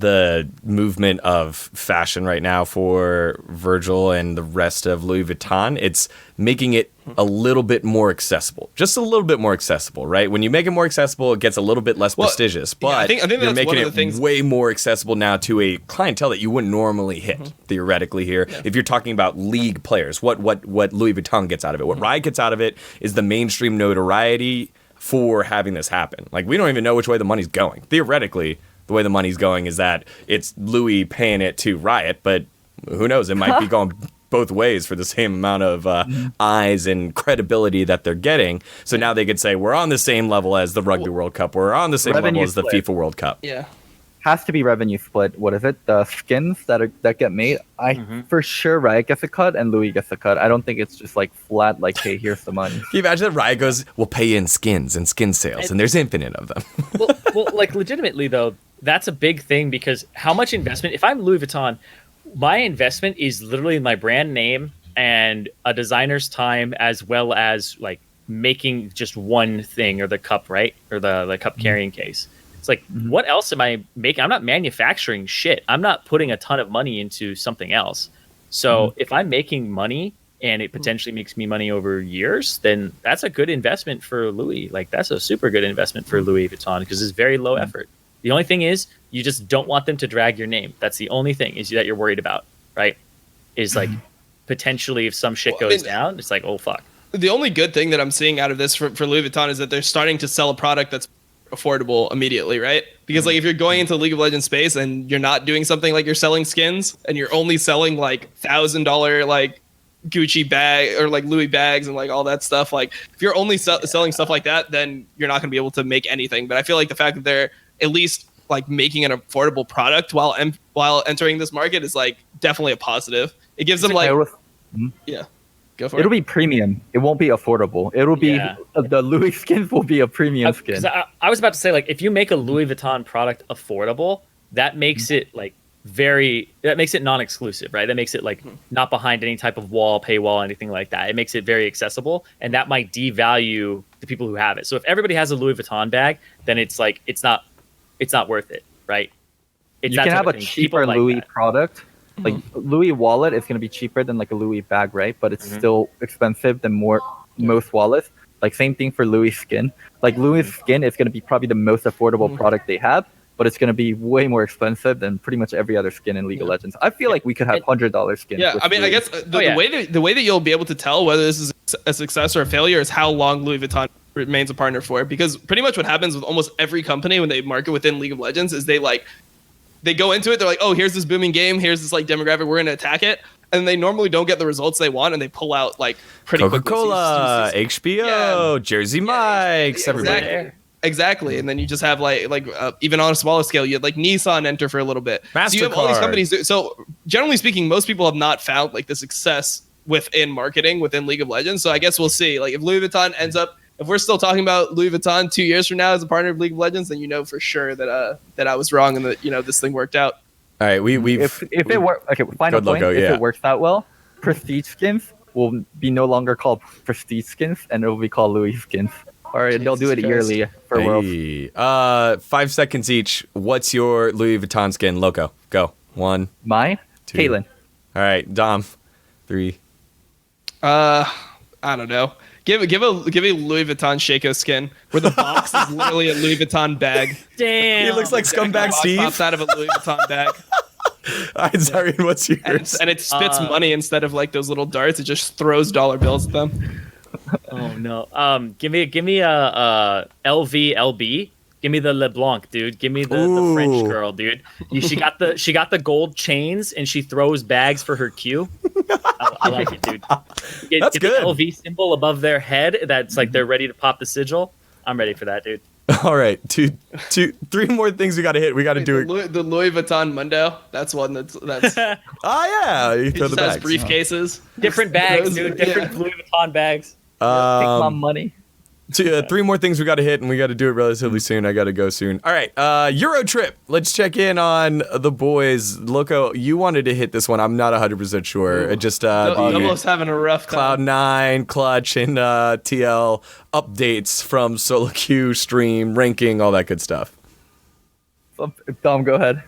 [SPEAKER 1] the movement of fashion right now for Virgil and the rest of Louis Vuitton. It's making it a little bit more accessible, just a little bit more accessible, right? When you make it more accessible, it gets a little bit less prestigious, but
[SPEAKER 3] I think
[SPEAKER 1] you're
[SPEAKER 3] that's
[SPEAKER 1] making
[SPEAKER 3] one of
[SPEAKER 1] it
[SPEAKER 3] the things.
[SPEAKER 1] way more accessible now to a clientele that you wouldn't normally hit, theoretically here. Yeah. If you're talking about league players, what Louis Vuitton gets out of it, what Riot gets out of it is the mainstream notoriety for having this happen. Like, we don't even know which way the money's going. Theoretically, the way the money's going is that it's Louis paying it to Riot, but who knows? It might be going both ways for the same amount of eyes and credibility that they're getting. So now they could say, we're on the same level as the Rugby World Cup. We're on the same level as the FIFA World Cup.
[SPEAKER 3] Yeah.
[SPEAKER 2] Has to be revenue split. What is it? The skins that get made. For sure Riot gets a cut and Louis gets a cut. I don't think it's just like flat. Like, hey, here's the money.
[SPEAKER 1] Can you imagine that Riot goes, we'll pay you in skins and skin sales, and there's infinite of them.
[SPEAKER 4] well, like legitimately though, that's a big thing because how much investment? If I'm Louis Vuitton, my investment is literally my brand name and a designer's time, as well as like making just one thing or the cup, right? Or the cup carrying case. It's like, what else am I making? I'm not manufacturing shit. I'm not putting a ton of money into something else. So if I'm making money and it potentially makes me money over years, then that's a good investment for Louis. Like, that's a super good investment for Louis Vuitton because it's very low effort. The only thing is you just don't want them to drag your name. That's the only thing is that you're worried about, right? Is like potentially if some shit goes down, it's like, oh, fuck.
[SPEAKER 3] The only good thing that I'm seeing out of this for Louis Vuitton is that they're starting to sell a product that's affordable immediately, right? Because like if you're going into League of Legends space and you're not doing something like you're selling skins and you're only selling like $1,000 like Gucci bag or like Louis bags and like all that stuff, like if you're only selling stuff like that, then you're not going to be able to make anything. But I feel like the fact that they're at least like making an affordable product while entering this market is like definitely a positive. It gives them like go for it.
[SPEAKER 2] It'll be premium. It won't be affordable. It'll be the Louis skins will be a premium skin.
[SPEAKER 4] I was about to say, like, if you make a Louis Vuitton product affordable, that makes it like that makes it non-exclusive, right? That makes it like not behind any type of paywall, anything like that. It makes it very accessible, and that might devalue the people who have it. So if everybody has a Louis Vuitton bag, then it's like it's not worth it, right?
[SPEAKER 2] You can have a cheaper Louis product. Like Louis wallet is going to be cheaper than like a Louis bag, right? But it's still expensive than most wallets. Like same thing for Louis skin. Like Louis skin is going to be probably the most affordable product they have, but it's going to be way more expensive than pretty much every other skin in League of Legends. I feel like we could have $100 skins.
[SPEAKER 3] Yeah, I mean, Louis. I guess the way that you'll be able to tell whether this is a success or a failure is how long Louis Vuitton remains a partner for. Because pretty much what happens with almost every company when they market within League of Legends is they go into it, they're like, oh, here's this booming game, here's this like demographic, we're going to attack it. And they normally don't get the results they want, and they pull out like pretty
[SPEAKER 1] Coca-Cola, HBO, Jersey Mike's, everybody.
[SPEAKER 3] Exactly. And then you just have like even on a smaller scale, you had like Nissan enter for a little bit.
[SPEAKER 1] MasterCard.
[SPEAKER 3] So you have all these companies. So generally speaking, most people have not found like the success within marketing within League of Legends. So I guess we'll see. Like if Louis Vuitton ends up, if we're still talking about Louis Vuitton 2 years from now as a partner of League of Legends, then you know for sure that I was wrong and that this thing worked out.
[SPEAKER 1] All right, if
[SPEAKER 2] it works, okay. Final point. Logo, if it works out well, Prestige skins will be no longer called Prestige skins, and it will be called Louis skins. Or they'll do it yearly for Worlds.
[SPEAKER 1] 5 seconds each. What's your Louis Vuitton skin? Loco, go. 1.
[SPEAKER 2] Mine.
[SPEAKER 1] 2.
[SPEAKER 2] Caitlyn.
[SPEAKER 1] All right, Dom. 3.
[SPEAKER 3] I don't know. Give a Louis Vuitton Shaco skin where the box is literally a Louis Vuitton bag.
[SPEAKER 4] Damn.
[SPEAKER 1] He looks like Scumbag Steve.
[SPEAKER 3] Pops out of a Louis Vuitton bag.
[SPEAKER 1] All right, sorry, what's yours?
[SPEAKER 3] And it spits money instead of like those little darts. It just throws dollar bills at them.
[SPEAKER 4] Oh no. Give me a LVLB. Give me the LeBlanc, dude. Give me the French girl, dude. She got the gold chains and she throws bags for her Q. I like it, dude.
[SPEAKER 1] That's good.
[SPEAKER 4] The LV symbol above their head. That's like they're ready to pop the sigil. I'm ready for that, dude.
[SPEAKER 1] All right, 3 more things we got to hit. We got to do it.
[SPEAKER 3] The Louis Vuitton Mundo. That's one. That's.
[SPEAKER 1] Oh yeah, you throw the bags.
[SPEAKER 3] Briefcases.
[SPEAKER 4] Different bags, dude. Different Louis Vuitton bags.
[SPEAKER 2] Take my money.
[SPEAKER 1] Three more things we got to hit, and we got to do it relatively soon. I got to go soon. All right, Euro trip. Let's check in on the boys. Loco, you wanted to hit this one. I'm not 100% sure. It just
[SPEAKER 3] Double's having a rough time.
[SPEAKER 1] Cloud9, Clutch, and TL updates from solo queue, stream, ranking, all that good stuff.
[SPEAKER 2] Dom, go ahead.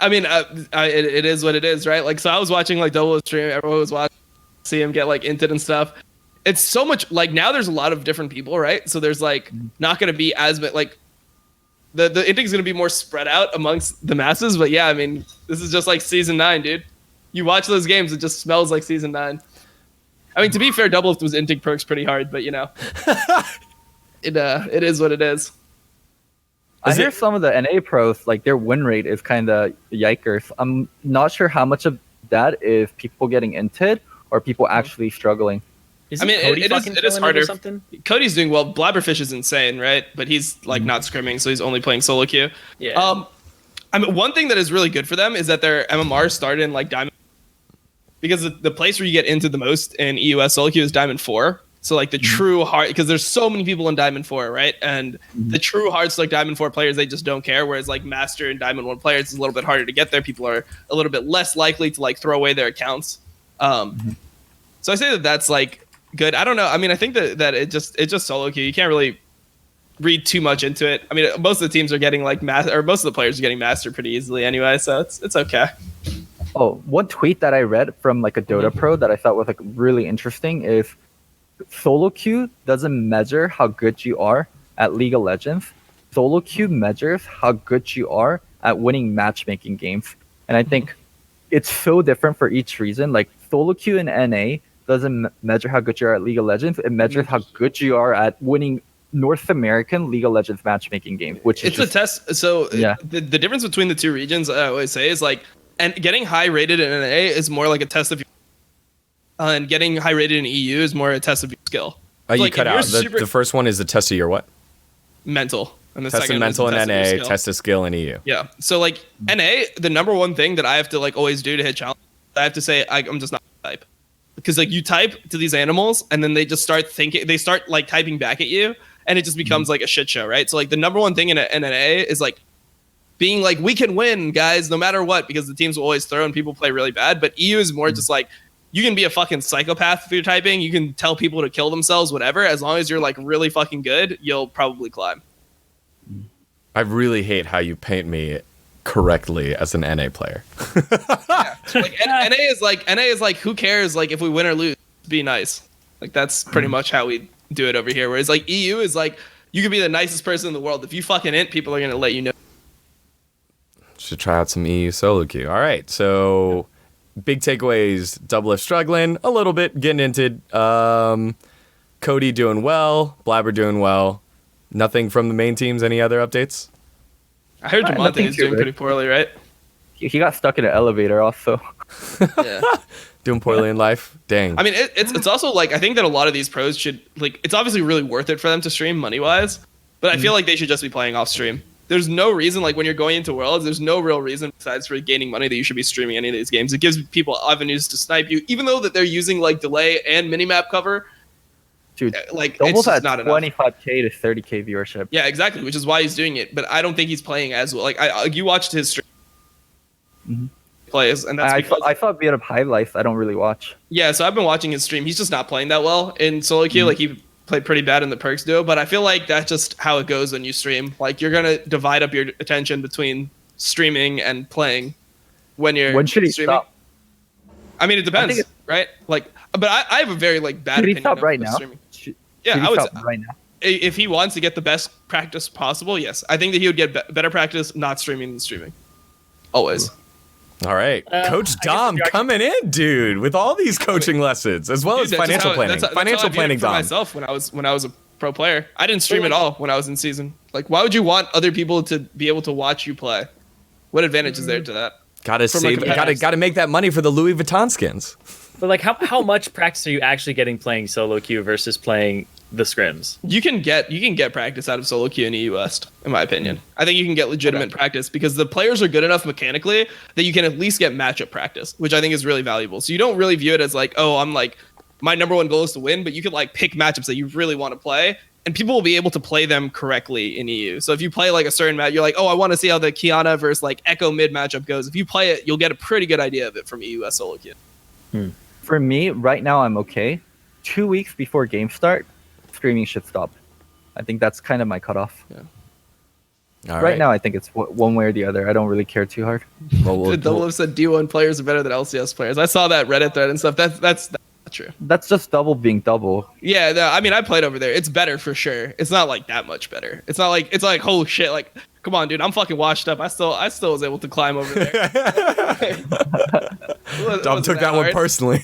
[SPEAKER 3] I mean, it is what it is, right? Like, so I was watching like Double stream. Everyone was watching, see him get like inted and stuff. It's so much like now there's a lot of different people, right? So there's like not going to be as like the inting's going to be more spread out amongst the masses. But yeah, I mean, this is just like season 9, dude. You watch those games, it just smells like season 9. I mean, to be fair, Double was inting perks pretty hard, but you know, it is what it is.
[SPEAKER 2] I hear some of the NA pros, like their win rate is kind of yikers. I'm not sure how much of that is people getting inted or people actually struggling.
[SPEAKER 3] I mean, it is harder.
[SPEAKER 4] Something?
[SPEAKER 3] Cody's doing well. Blabberfish is insane, right? But he's like not scrimming, so he's only playing solo queue.
[SPEAKER 4] Yeah.
[SPEAKER 3] I mean, one thing that is really good for them is that their MMR started in like Diamond, because the place where you get into the most in EUS solo queue is Diamond 4. So like the true hard, because there's so many people in Diamond 4, right? And the true hard like Diamond 4 players, they just don't care. Whereas like Master and Diamond 1 players, it's a little bit harder to get there. People are a little bit less likely to like throw away their accounts. So I say that that's like good. I don't know. I mean, I think that it's just solo queue. You can't really read too much into it. I mean, most of the teams are getting like most of the players are getting Master pretty easily anyway. So it's okay.
[SPEAKER 2] Oh, one tweet that I read from like a Dota pro that I thought was like really interesting is solo queue doesn't measure how good you are at League of Legends. Solo queue measures how good you are at winning matchmaking games. And I think it's so different for each reason. Like solo queue in NA doesn't measure how good you are at League of Legends. It measures how good you are at winning North American League of Legends matchmaking games, which is
[SPEAKER 3] a test. So yeah, the difference between the two regions, I always say, is like, and getting high rated in NA is more like a test of your, and getting high rated in EU is more a test of your skill.
[SPEAKER 1] You like, cut out. The first one is the test of your what?
[SPEAKER 3] Mental. And the
[SPEAKER 1] test
[SPEAKER 3] second
[SPEAKER 1] of mental in NA,
[SPEAKER 3] of
[SPEAKER 1] test of skill in EU.
[SPEAKER 3] Yeah. So like NA, the number one thing that I have to like always do to hit challenge, I have to say I'm just not type. Because like you type to these animals and then they just start thinking, they start like typing back at you and it just becomes like a shit show, right? So like the number one thing in NA is like being like, we can win, guys, no matter what, because the teams will always throw and people play really bad. But EU is more just like, you can be a fucking psychopath if you're typing. You can tell people to kill themselves, whatever. As long as you're like really fucking good, you'll probably climb.
[SPEAKER 1] I really hate how you paint me correctly as an NA player.
[SPEAKER 3] Yeah. So like, NA is like, who cares? Like if we win or lose, be nice. Like that's pretty much how we do it over here. Whereas like EU is like, you could be the nicest person in the world. If you fucking int, people are gonna let you know.
[SPEAKER 1] Should try out some EU solo queue. All right, so big takeaways: Double F struggling a little bit, getting into Cody doing well, Blabber doing well. Nothing from the main teams. Any other updates?
[SPEAKER 3] I heard Jamonte is doing pretty poorly, right?
[SPEAKER 2] He got stuck in an elevator also.
[SPEAKER 3] Yeah.
[SPEAKER 1] Doing poorly in life. Dang.
[SPEAKER 3] I mean, it's also like, I think that a lot of these pros should, like, it's obviously really worth it for them to stream money-wise, but I feel like they should just be playing off stream. There's no reason, like, when you're going into Worlds, there's no real reason besides for gaining money that you should be streaming any of these games. It gives people avenues to snipe you, even though that they're using, like, delay and minimap cover.
[SPEAKER 2] Dude,
[SPEAKER 3] like,
[SPEAKER 2] Double's
[SPEAKER 3] it's
[SPEAKER 2] at
[SPEAKER 3] not
[SPEAKER 2] 25k to 30k viewership.
[SPEAKER 3] Yeah, exactly, which is why he's doing it. But I don't think he's playing as well. Like, you watched his stream plays, and that's
[SPEAKER 2] I saw a bit of highlights. I don't really watch.
[SPEAKER 3] Yeah, so I've been watching his stream. He's just not playing that well in solo queue. Like, he played pretty bad in the perks duo, but I feel like that's just how it goes when you stream. Like, you're gonna divide up your attention between streaming and playing when you're
[SPEAKER 2] when should he
[SPEAKER 3] streaming.
[SPEAKER 2] stop?
[SPEAKER 3] I mean, it depends, right? Like, but I have a very like bad
[SPEAKER 2] Should he
[SPEAKER 3] opinion
[SPEAKER 2] stop
[SPEAKER 3] of
[SPEAKER 2] right now?
[SPEAKER 3] streaming.
[SPEAKER 2] Should
[SPEAKER 3] I
[SPEAKER 2] he
[SPEAKER 3] would
[SPEAKER 2] stop right now.
[SPEAKER 3] If he wants to get the best practice possible, yes, I think that he would get better practice not streaming than streaming. Always.
[SPEAKER 1] All right, Coach Dom coming in, dude, with all these coaching lessons as well as financial planning. Financial planning,
[SPEAKER 3] for
[SPEAKER 1] Dom.
[SPEAKER 3] myself when I was a pro player, I didn't stream at all when I was in season. Like, why would you want other people to be able to watch you play? What advantage is there to that?
[SPEAKER 1] Gotta save. Gotta make that money for the Louis Vuitton skins.
[SPEAKER 4] But like, how much practice are you actually getting playing solo queue versus playing the scrims?
[SPEAKER 3] You can get practice out of solo queue in EU West, in my opinion. I think you can get legitimate practice because the players are good enough mechanically that you can at least get matchup practice, which I think is really valuable. So you don't really view it as like, oh, I'm like, my number one goal is to win, but you can like pick matchups that you really want to play and people will be able to play them correctly in EU. So if you play like a certain match, you're like, oh, I want to see how the Kiana versus like Echo mid matchup goes. If you play it, you'll get a pretty good idea of it from EU as solo queue.
[SPEAKER 2] For me, right now, I'm okay. 2 weeks before game start, streaming should stop. I think that's kind of my cutoff.
[SPEAKER 1] All
[SPEAKER 2] Right now, I think it's one way or the other. I don't really care too hard.
[SPEAKER 3] The Double have said D1 players are better than LCS players. I saw that Reddit thread and stuff. That's not true.
[SPEAKER 2] That's just double being double.
[SPEAKER 3] Yeah, no, I mean, I played over there. It's better for sure. It's not like that much better. It's not like holy shit. Like, come on, dude. I'm fucking washed up. I still was able to climb over there.
[SPEAKER 1] Dom took that one personally.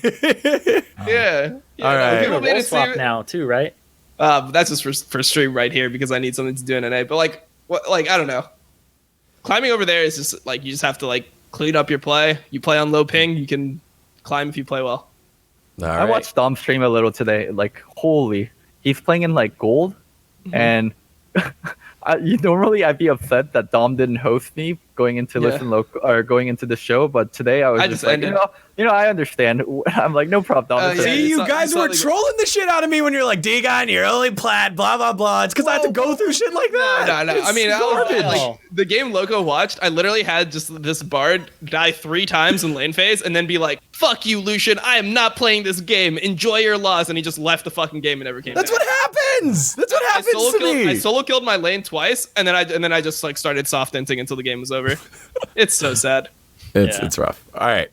[SPEAKER 3] Yeah.
[SPEAKER 1] All right.
[SPEAKER 3] People made it
[SPEAKER 4] swap
[SPEAKER 3] seem-
[SPEAKER 4] now too, right?
[SPEAKER 3] That's just for stream right here because I need something to do in NA. But like, I don't know. Climbing over there is just like you just have to like clean up your play. You play on low ping, you can climb if you play well.
[SPEAKER 1] All
[SPEAKER 2] I
[SPEAKER 1] right.
[SPEAKER 2] watched Dom stream a little today. Like, holy, he's playing in like gold, and normally I'd be upset that Dom didn't host me going into going into the show, but today I was just like,
[SPEAKER 3] ended.
[SPEAKER 2] I understand. I'm like, no problem, Dom. It's
[SPEAKER 3] Yeah,
[SPEAKER 2] okay.
[SPEAKER 1] See, you
[SPEAKER 3] it's
[SPEAKER 1] guys
[SPEAKER 3] not
[SPEAKER 1] were
[SPEAKER 3] like-
[SPEAKER 1] trolling the shit out of me when you're like, D-Gun, you're only plaid, blah, blah, blah. It's because I have to go through shit like that.
[SPEAKER 3] No.
[SPEAKER 1] It's
[SPEAKER 3] I mean,
[SPEAKER 1] garbage.
[SPEAKER 3] like, the game Loco watched, I literally had just this bard die 3 times in lane phase and then be like, fuck you, Lucian. I am not playing this game. Enjoy your loss. And he just left the fucking game and never came
[SPEAKER 1] That's
[SPEAKER 3] back.
[SPEAKER 1] what happens. That's what happens to me.
[SPEAKER 3] I solo killed my lane twice, and then I just like started soft inting until the game was over. It's so sad.
[SPEAKER 1] It's rough. All right,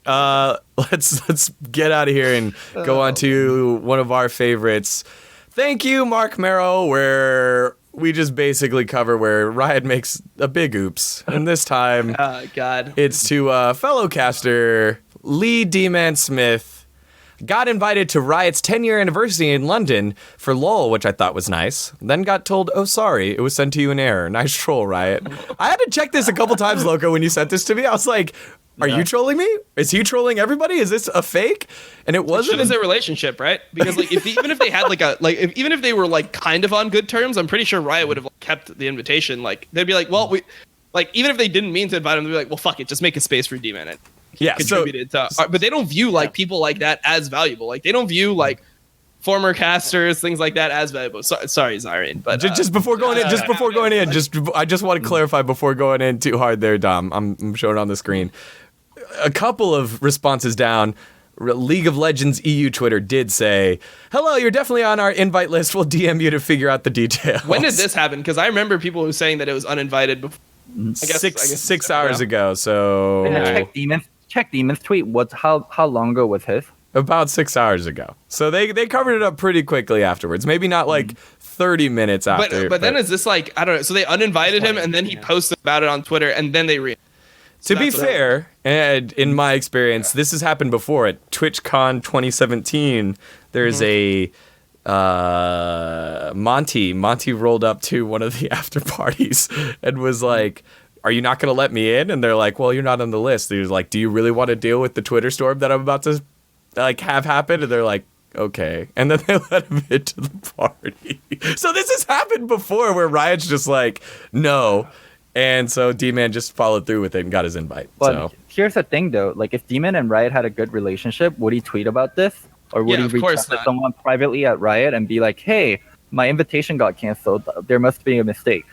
[SPEAKER 1] let's get out of here and go on to one of our favorites. Thank you, Mark Merrow, where we just basically cover where Riot makes a big oops, and this time
[SPEAKER 3] God.
[SPEAKER 1] it's to fellow caster Lee D-Man Smith. Got invited to Riot's 10-year anniversary in London for LOL, which I thought was nice. Then got told, oh, sorry, it was sent to you in error. Nice troll, Riot. I had to check this a couple times, Loco, when you sent this to me. I was like, are you trolling me? Is he trolling everybody? Is this a fake? And it wasn't.
[SPEAKER 3] Shit is their relationship, right? Because like, even if they had even if they were like kind of on good terms, I'm pretty sure Riot would have kept the invitation. Like they'd be like, well, we like even if they didn't mean to invite him, they'd be like, well, fuck it, just make a space for D-Man.
[SPEAKER 1] Yeah,
[SPEAKER 3] Contributed to, but they don't view like people like that as valuable. Like they don't view like former casters, things like that as valuable. Sorry, Zyrene, but
[SPEAKER 1] just before going in, I just want to clarify before going in too hard there, Dom. I'm showing it on the screen. A couple of responses down. League of Legends EU Twitter did say, hello, you're definitely on our invite list. We'll DM you to figure out the details.
[SPEAKER 3] When did this happen? Because I remember people who saying that it was uninvited before. I guess
[SPEAKER 1] 6 hours ago. So
[SPEAKER 2] Check Demon's tweet. How long ago was his?
[SPEAKER 1] about 6 hours ago. So they covered it up pretty quickly afterwards. Maybe not like 30 minutes after.
[SPEAKER 3] But then is this like, I don't know. So they uninvited him and then he posted about it on Twitter and then they
[SPEAKER 1] to be fair, and in my experience, this has happened before at TwitchCon 2017. There's a Monty rolled up to one of the after parties and was like, are you not going to let me in? And they're like, well, you're not on the list. He was like, do you really want to deal with the Twitter storm that I'm about to like have happen? And they're like, okay. And then they let him into the party. So this has happened before where Riot's just like, no. And so D-Man just followed through with it and got his invite.
[SPEAKER 2] But
[SPEAKER 1] So
[SPEAKER 2] here's the thing, though. Like, if Demon and Riot had a good relationship, would he tweet about this? Or would
[SPEAKER 3] Yeah,
[SPEAKER 2] he
[SPEAKER 3] of
[SPEAKER 2] reach
[SPEAKER 3] course
[SPEAKER 2] out to
[SPEAKER 3] not.
[SPEAKER 2] someone privately at Riot and be like, hey, my invitation got canceled. There must be a mistake.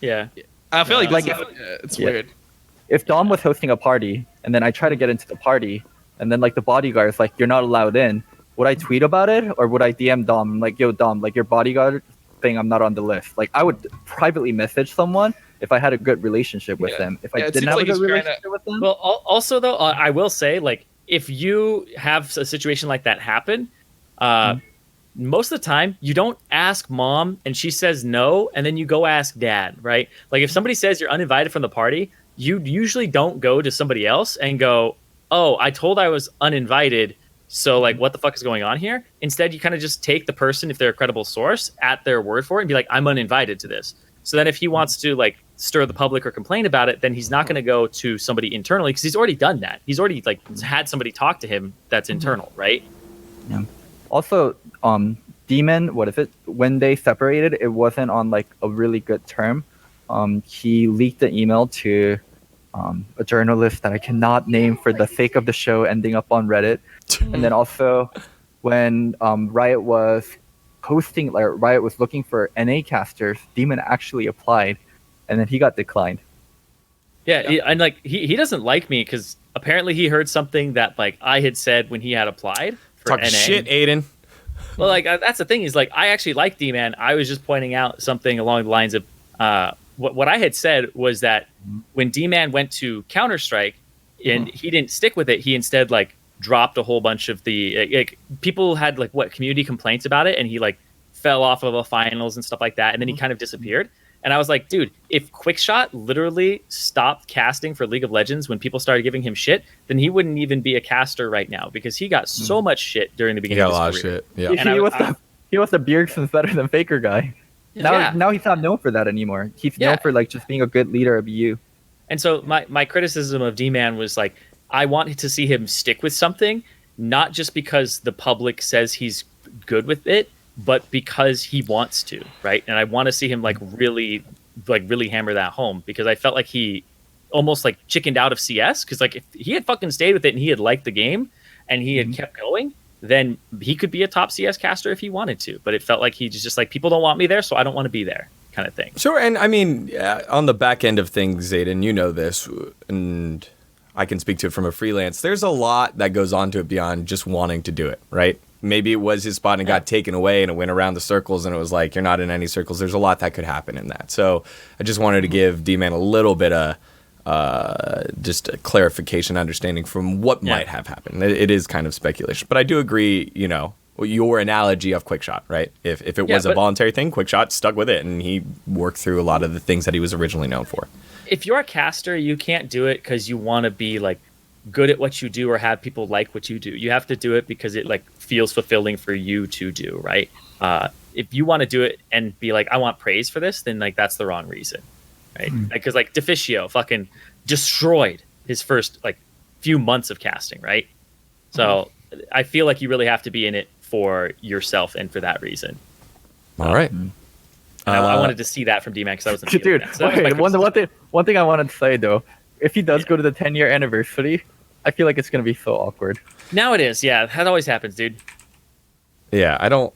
[SPEAKER 4] Yeah.
[SPEAKER 3] I feel like,
[SPEAKER 2] Like,
[SPEAKER 3] it's
[SPEAKER 2] yeah.
[SPEAKER 3] weird.
[SPEAKER 2] If Dom was hosting a party and then I try to get into the party and then, like, the bodyguard is like, you're not allowed in, would I tweet about it? Or would I DM Dom? I'm like, yo, Dom, like, your bodyguard thing, I'm not on the list. Like, I would privately message someone if I had a good relationship with them. If I
[SPEAKER 3] it
[SPEAKER 2] didn't
[SPEAKER 3] seems
[SPEAKER 2] have
[SPEAKER 3] like
[SPEAKER 2] a good
[SPEAKER 3] he's trying to-
[SPEAKER 2] relationship with them,
[SPEAKER 4] Well, also though, I will say, like, if you have a situation like that happen, most of the time you don't ask mom and she says no, and then you go ask dad, right? Like if somebody says you're uninvited from the party, you usually don't go to somebody else and go, oh, I told I was uninvited, so like what the fuck is going on here? Instead, you kind of just take the person, if they're a credible source, at their word for it and be like, I'm uninvited to this. So then if he wants to like stir the public or complain about it, then he's not going to go to somebody internally because he's already done that. He's already like had somebody talk to him that's internal, right?
[SPEAKER 2] yeah. Also, Demon, what is it? When they separated, it wasn't on like a really good term. He leaked the email to a journalist that I cannot name for the sake of the show, ending up on Reddit. And then also, when Riot was posting, like Riot was looking for NA casters. Demon actually applied, and then he got declined.
[SPEAKER 4] Yeah, and like he doesn't like me because apparently he heard something that like I had said when he had applied for
[SPEAKER 1] Talk
[SPEAKER 4] NA.
[SPEAKER 1] shit, Aiden.
[SPEAKER 4] Well, like that's the thing. Is like I actually like D-Man. I was just pointing out something along the lines of what I had said was that when D-Man went to Counter-Strike and he didn't stick with it, he instead like dropped a whole bunch of the like people had like community complaints about it, and he like fell off of a finals and stuff like that, and then he kind of disappeared. And I was like, dude, if Quickshot literally stopped casting for League of Legends when people started giving him shit, then he wouldn't even be a caster right now because he got so much shit during the
[SPEAKER 1] He
[SPEAKER 4] beginning
[SPEAKER 1] got a lot
[SPEAKER 4] of
[SPEAKER 1] of
[SPEAKER 4] his career.
[SPEAKER 1] shit. Yeah.
[SPEAKER 4] And
[SPEAKER 2] He was the Bjergsen's better than Faker guy. Now he's not known for that anymore. He's known for like just being a good leader of EU.
[SPEAKER 4] And so my criticism of D-Man was like, I wanted to see him stick with something, not just because the public says he's good with it, but because he wants to, right? And I want to see him really hammer that home because I felt like he almost like chickened out of CS because like if he had fucking stayed with it and he had liked the game and he had kept going, then he could be a top CS caster if he wanted to. But it felt like he just like people don't want me there, so I don't want to be there, kind of thing.
[SPEAKER 1] Sure, and I mean, on the back end of things, Zayden, you know this, and I can speak to it from a freelance. There's a lot that goes on to it beyond just wanting to do it, right? Maybe it was his spot and it got taken away and it went around the circles and it was like, you're not in any circles. There's a lot that could happen in that. So I just wanted to give D-Man a little bit of just a clarification, understanding from what might have happened. It is kind of speculation. But I do agree, you know, your analogy of Quickshot, right? If it was a voluntary thing, Quickshot stuck with it and he worked through a lot of the things that he was originally known for.
[SPEAKER 4] If you're a caster, you can't do it because you want to be like good at what you do or have people like what you do. You have to do it because it like feels fulfilling for you to do, right? If you want to do it and be like, I want praise for this, then like that's the wrong reason, right? Because like Deficio fucking destroyed his first like few months of casting, right? So I feel like you really have to be in it for yourself and for that reason.
[SPEAKER 1] All right.
[SPEAKER 4] And I wanted to see that from D-Man because I wasn't feeling
[SPEAKER 2] Dude,
[SPEAKER 4] that. So that was
[SPEAKER 2] one thing I wanted to say though, if he does go to the 10-year anniversary, I feel like it's gonna be so awkward.
[SPEAKER 4] Now it is, yeah. That always happens, dude.
[SPEAKER 1] Yeah, I don't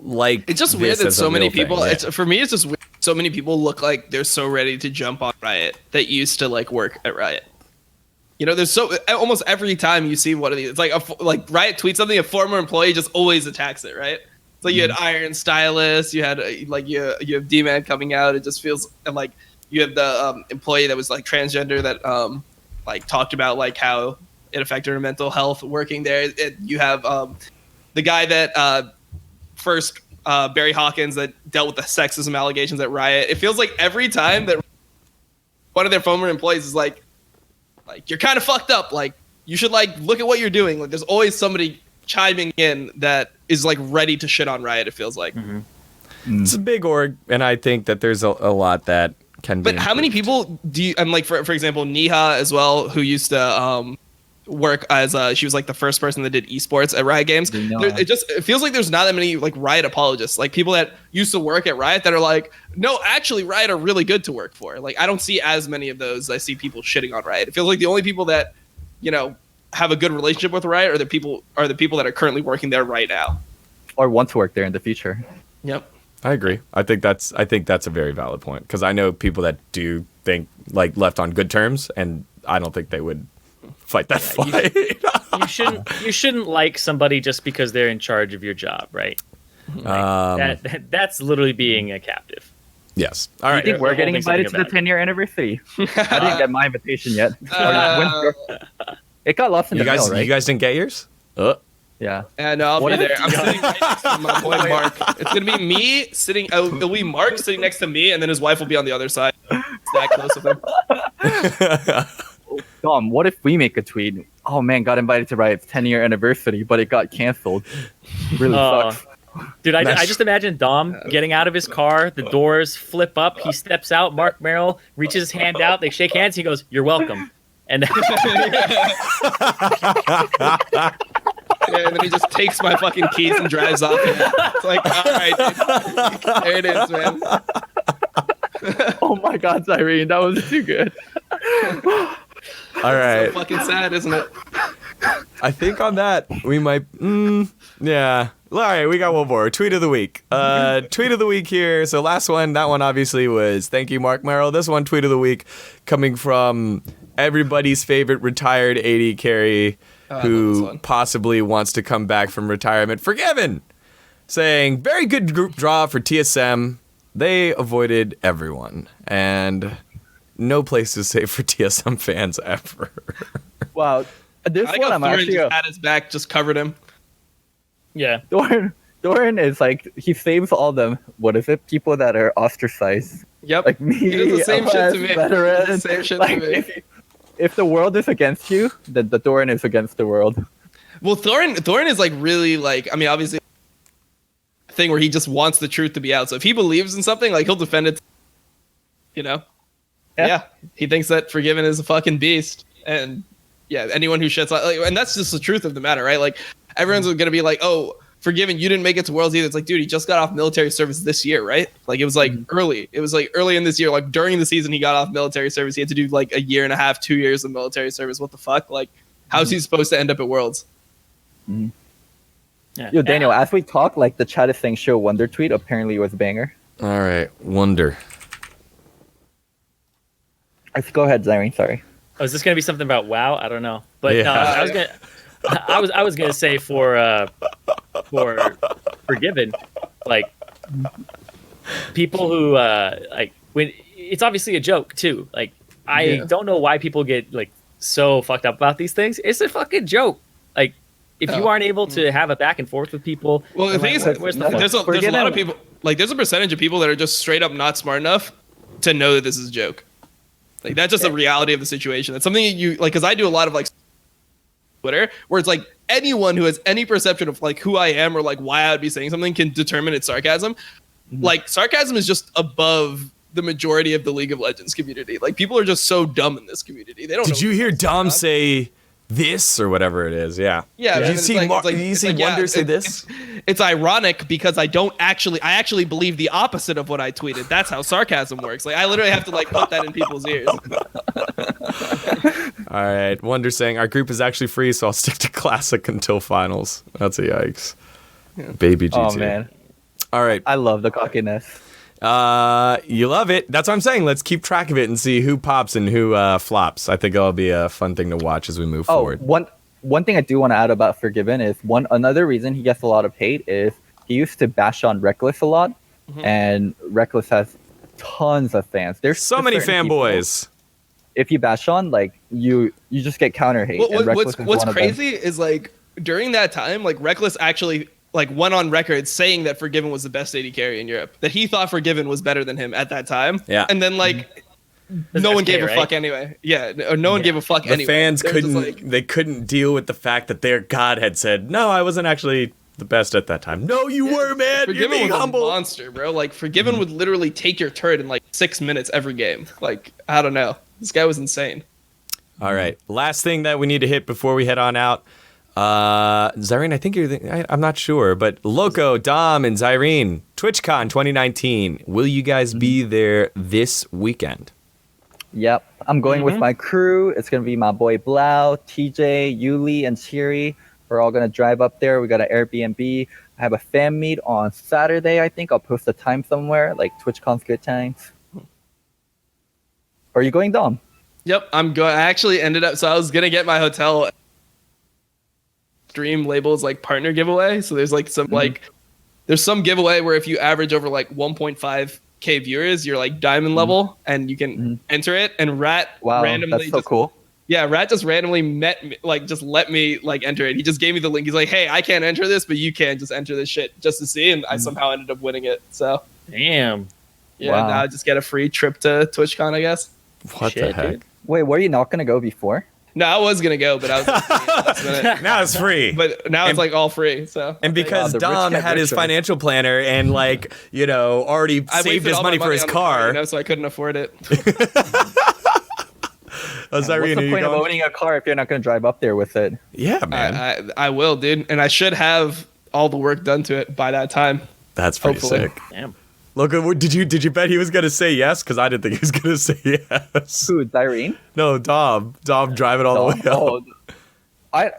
[SPEAKER 1] like.
[SPEAKER 3] It's just weird that so many people. For me, it's just weird. So many people look like they're so ready to jump on Riot that used to like work at Riot. You know, there's almost every time you see one of these, it's like Riot tweets something, a former employee just always attacks it, right? It's like you had Iron Stylist, you had you have D-Man coming out. It just feels like you have the employee that was like transgender that like talked about like how it affected her mental health working there. You have the guy that first Barry Hawkins that dealt with the sexism allegations at Riot. It feels like every time that one of their former employees is like you're kind of fucked up. Like you should like look at what you're doing. Like there's always somebody chiming in that is like ready to shit on Riot. It feels like
[SPEAKER 1] it's a big org, and I think that there's a lot that can be.
[SPEAKER 3] But how many people do you? I'm like for example, Niha as well, who used to work as she was like the first person that did esports at Riot Games. It feels like there's not that many like Riot apologists, like people that used to work at Riot that are like, no, actually Riot are really good to work for. Like I don't see as many of those. I see people shitting on Riot. It feels like the only people that, you know, have a good relationship with Riot are the people that are currently working there right now,
[SPEAKER 2] or want to work there in the future.
[SPEAKER 3] Yep.
[SPEAKER 1] I agree. I think that's a very valid point because I know people that do think like left on good terms, and I don't think they would fight that fight.
[SPEAKER 4] You shouldn't like somebody just because they're in charge of your job, right? That's literally being a captive.
[SPEAKER 1] Yes. All right.
[SPEAKER 2] You think we're getting invited to the 10-year anniversary? I didn't get my invitation yet. It got lost in the mail, right?
[SPEAKER 1] You guys didn't get yours?
[SPEAKER 2] Yeah.
[SPEAKER 3] And I'll be there. I'm sitting right next to my boy Mark. It's gonna be me sitting. It'll be Mark sitting next to me, and then his wife will be on the other side. It's that close with him.
[SPEAKER 2] Dom, what if we make a tweet? Oh man, got invited to Riot's 10-year anniversary, but it got canceled. Really sucks.
[SPEAKER 4] Dude, I just imagine Dom getting out of his car, the doors flip up, he steps out, Mark Merrill reaches his hand out, they shake hands, he goes, "You're welcome." And
[SPEAKER 3] yeah, and then he just takes my fucking keys and drives off. It's like, all right, dude. There it is, man.
[SPEAKER 2] Oh my God, Cyrene, that was too good.
[SPEAKER 1] All right.
[SPEAKER 3] So fucking sad, isn't it?
[SPEAKER 1] I think on that we might Yeah. All right, we got one more. Tweet of the week. Tweet of the week here. So last one, that one obviously was thank you, Mark Merrill. This one, tweet of the week, coming from everybody's favorite retired AD carry who possibly wants to come back from retirement. Forgiven! Saying, very good group draw for TSM. They avoided everyone. And no place is safe for TSM fans ever.
[SPEAKER 2] Wow. This
[SPEAKER 3] I
[SPEAKER 2] one I'm
[SPEAKER 3] Thorin
[SPEAKER 2] actually...
[SPEAKER 3] just had his back, just covered him.
[SPEAKER 4] Yeah.
[SPEAKER 2] Doran is like, he saves all them. What is it? People that are ostracized.
[SPEAKER 3] Yep.
[SPEAKER 2] Like me,
[SPEAKER 3] He does the same shit to me.
[SPEAKER 2] Veteran,
[SPEAKER 3] He does the same shit
[SPEAKER 2] like,
[SPEAKER 3] to me.
[SPEAKER 2] If the world is against you, then the Doran is against the world.
[SPEAKER 3] Well, Thorin is like really like, I mean, obviously, a thing where he just wants the truth to be out. So if he believes in something, like he'll defend it. You know? Yeah. He thinks that Forgiven is a fucking beast, and yeah, anyone who shits on, like, and that's just the truth of the matter, right? Like everyone's gonna be like, oh, Forgiven, you didn't make it to Worlds either. It's like, dude, he just got off military service this year, right? Like it was like early. It was like early in this year, like during the season he got off military service. He had to do like a year and a half, 2 years of military service. What the fuck? Like, how's he supposed to end up at Worlds?
[SPEAKER 4] Yeah.
[SPEAKER 2] Yo, Daniel, as we talk, like the chat is saying show Wonder tweet apparently was a banger.
[SPEAKER 1] All right, Wonder.
[SPEAKER 2] Go ahead, Zyrene, sorry.
[SPEAKER 4] Oh, is this gonna be something about WoW? I don't know, but
[SPEAKER 1] Yeah.
[SPEAKER 4] no, I was gonna say for Forgiven, like people who like when it's obviously a joke too. Like I don't know why people get like so fucked up about these things. It's a fucking joke. Like if you aren't able to have a back and forth with people,
[SPEAKER 3] Well, the thing is,
[SPEAKER 4] where's the fun?
[SPEAKER 3] there's a lot of people, like there's a percentage of people that are just straight up not smart enough to know that this is a joke. Like that's just the reality of the situation. That's something you like, because I do a lot of like Twitter where it's like anyone who has any perception of like who I am or like why I would be saying something can determine it's sarcasm. Like sarcasm is just above the majority of the League of Legends community. Like people are just so dumb in this community. They don't.
[SPEAKER 1] Did you hear Dom say this or whatever it is? Yeah.
[SPEAKER 3] Yeah.
[SPEAKER 1] Did
[SPEAKER 3] and
[SPEAKER 1] you
[SPEAKER 3] it's
[SPEAKER 1] see,
[SPEAKER 3] like-
[SPEAKER 1] did you see Wonder say this?
[SPEAKER 3] It's ironic because I actually believe the opposite of what I tweeted. That's how sarcasm works. Like I literally have to like put that in people's ears.
[SPEAKER 1] All right, Wonder saying our group is actually free, so I'll stick to Classic until finals. That's a yikes. Baby GT.
[SPEAKER 2] Oh man,
[SPEAKER 1] All right.
[SPEAKER 2] I love the cockiness.
[SPEAKER 1] You love it. That's what I'm saying. Let's keep track of it and see who pops and who flops. I think it'll be a fun thing to watch as we move forward.
[SPEAKER 2] One thing I do want to add about Forgiven is another reason he gets a lot of hate is he used to bash on Reckless a lot, and Reckless has tons of fans. There's
[SPEAKER 1] So many
[SPEAKER 2] certain people,
[SPEAKER 1] fanboys.
[SPEAKER 2] if you bash on, like you just get counter hate.
[SPEAKER 3] What's crazy is like during that time, like Reckless actually like went on record saying that Forgiven was the best AD carry in Europe. That he thought Forgiven was better than him at that time.
[SPEAKER 1] Yeah.
[SPEAKER 3] And then like no one gave a fuck anyway. Yeah. Or no one gave a fuck
[SPEAKER 1] The
[SPEAKER 3] anyway.
[SPEAKER 1] fans
[SPEAKER 3] They were just
[SPEAKER 1] couldn't. They couldn't deal with the fact that their god had said, "No, I wasn't actually the best at that time." No, you were, man. You're
[SPEAKER 3] Forgiven
[SPEAKER 1] being
[SPEAKER 3] was
[SPEAKER 1] humble.
[SPEAKER 3] a monster, bro. Like Forgiven would literally take your turret in like 6 minutes every game. Like I don't know. This guy was insane.
[SPEAKER 1] All right. Last thing that we need to hit before we head on out. Zyrene, I think I'm not sure, but Loco, Dom, and Zyrene, TwitchCon 2019. Will you guys be there this weekend?
[SPEAKER 2] Yep, I'm going with my crew. It's gonna be my boy Blau, TJ, Yuli, and Shiri. We're all gonna drive up there. We got an Airbnb. I have a fan meet on Saturday. I think I'll post a time somewhere, like TwitchCon's good times. Are you going, Dom?
[SPEAKER 3] Yep, I'm going. I actually ended up. So I was gonna get my hotel stream labels like partner giveaway. So there's like some there's some giveaway where if you average over like 1.5k viewers, you're like diamond level and you can enter it. And Rat randomly
[SPEAKER 2] that's so cool.
[SPEAKER 3] Yeah, Rat just randomly met me, like just let me like enter it. He just gave me the link. He's like, "Hey, I can't enter this, but you can just enter this shit just to see." And I somehow ended up winning it. So
[SPEAKER 4] Damn.
[SPEAKER 3] yeah,
[SPEAKER 2] Wow.
[SPEAKER 3] now I just get a free trip to TwitchCon, I guess.
[SPEAKER 1] What the
[SPEAKER 4] Shit,
[SPEAKER 1] heck?
[SPEAKER 4] dude.
[SPEAKER 2] Wait, were you not gonna go before?
[SPEAKER 3] No, I was gonna go, but I was like, last minute.
[SPEAKER 1] Now it's free.
[SPEAKER 3] But now it's like all free. So
[SPEAKER 1] And because
[SPEAKER 2] the rich
[SPEAKER 1] Dom
[SPEAKER 2] get
[SPEAKER 1] had his
[SPEAKER 2] richer.
[SPEAKER 1] financial planner and like, already
[SPEAKER 3] I
[SPEAKER 1] saved
[SPEAKER 3] wasted
[SPEAKER 1] his
[SPEAKER 3] all my
[SPEAKER 1] money for his
[SPEAKER 3] on the
[SPEAKER 1] car.
[SPEAKER 3] so I couldn't afford it.
[SPEAKER 2] What's
[SPEAKER 1] Zyrene,
[SPEAKER 2] the
[SPEAKER 1] are you
[SPEAKER 2] point of
[SPEAKER 1] going?
[SPEAKER 2] owning a car if you're not gonna drive up there with it?
[SPEAKER 1] Yeah, man.
[SPEAKER 3] I will, dude, and I should have all the work done to it by that time.
[SPEAKER 1] That's pretty
[SPEAKER 3] hopefully.
[SPEAKER 1] sick.
[SPEAKER 4] Damn.
[SPEAKER 1] Look, did you bet he was gonna say yes? Because I didn't think he was gonna say yes.
[SPEAKER 2] Who, Zyrene?
[SPEAKER 1] No, Dom driving all the way up.
[SPEAKER 2] I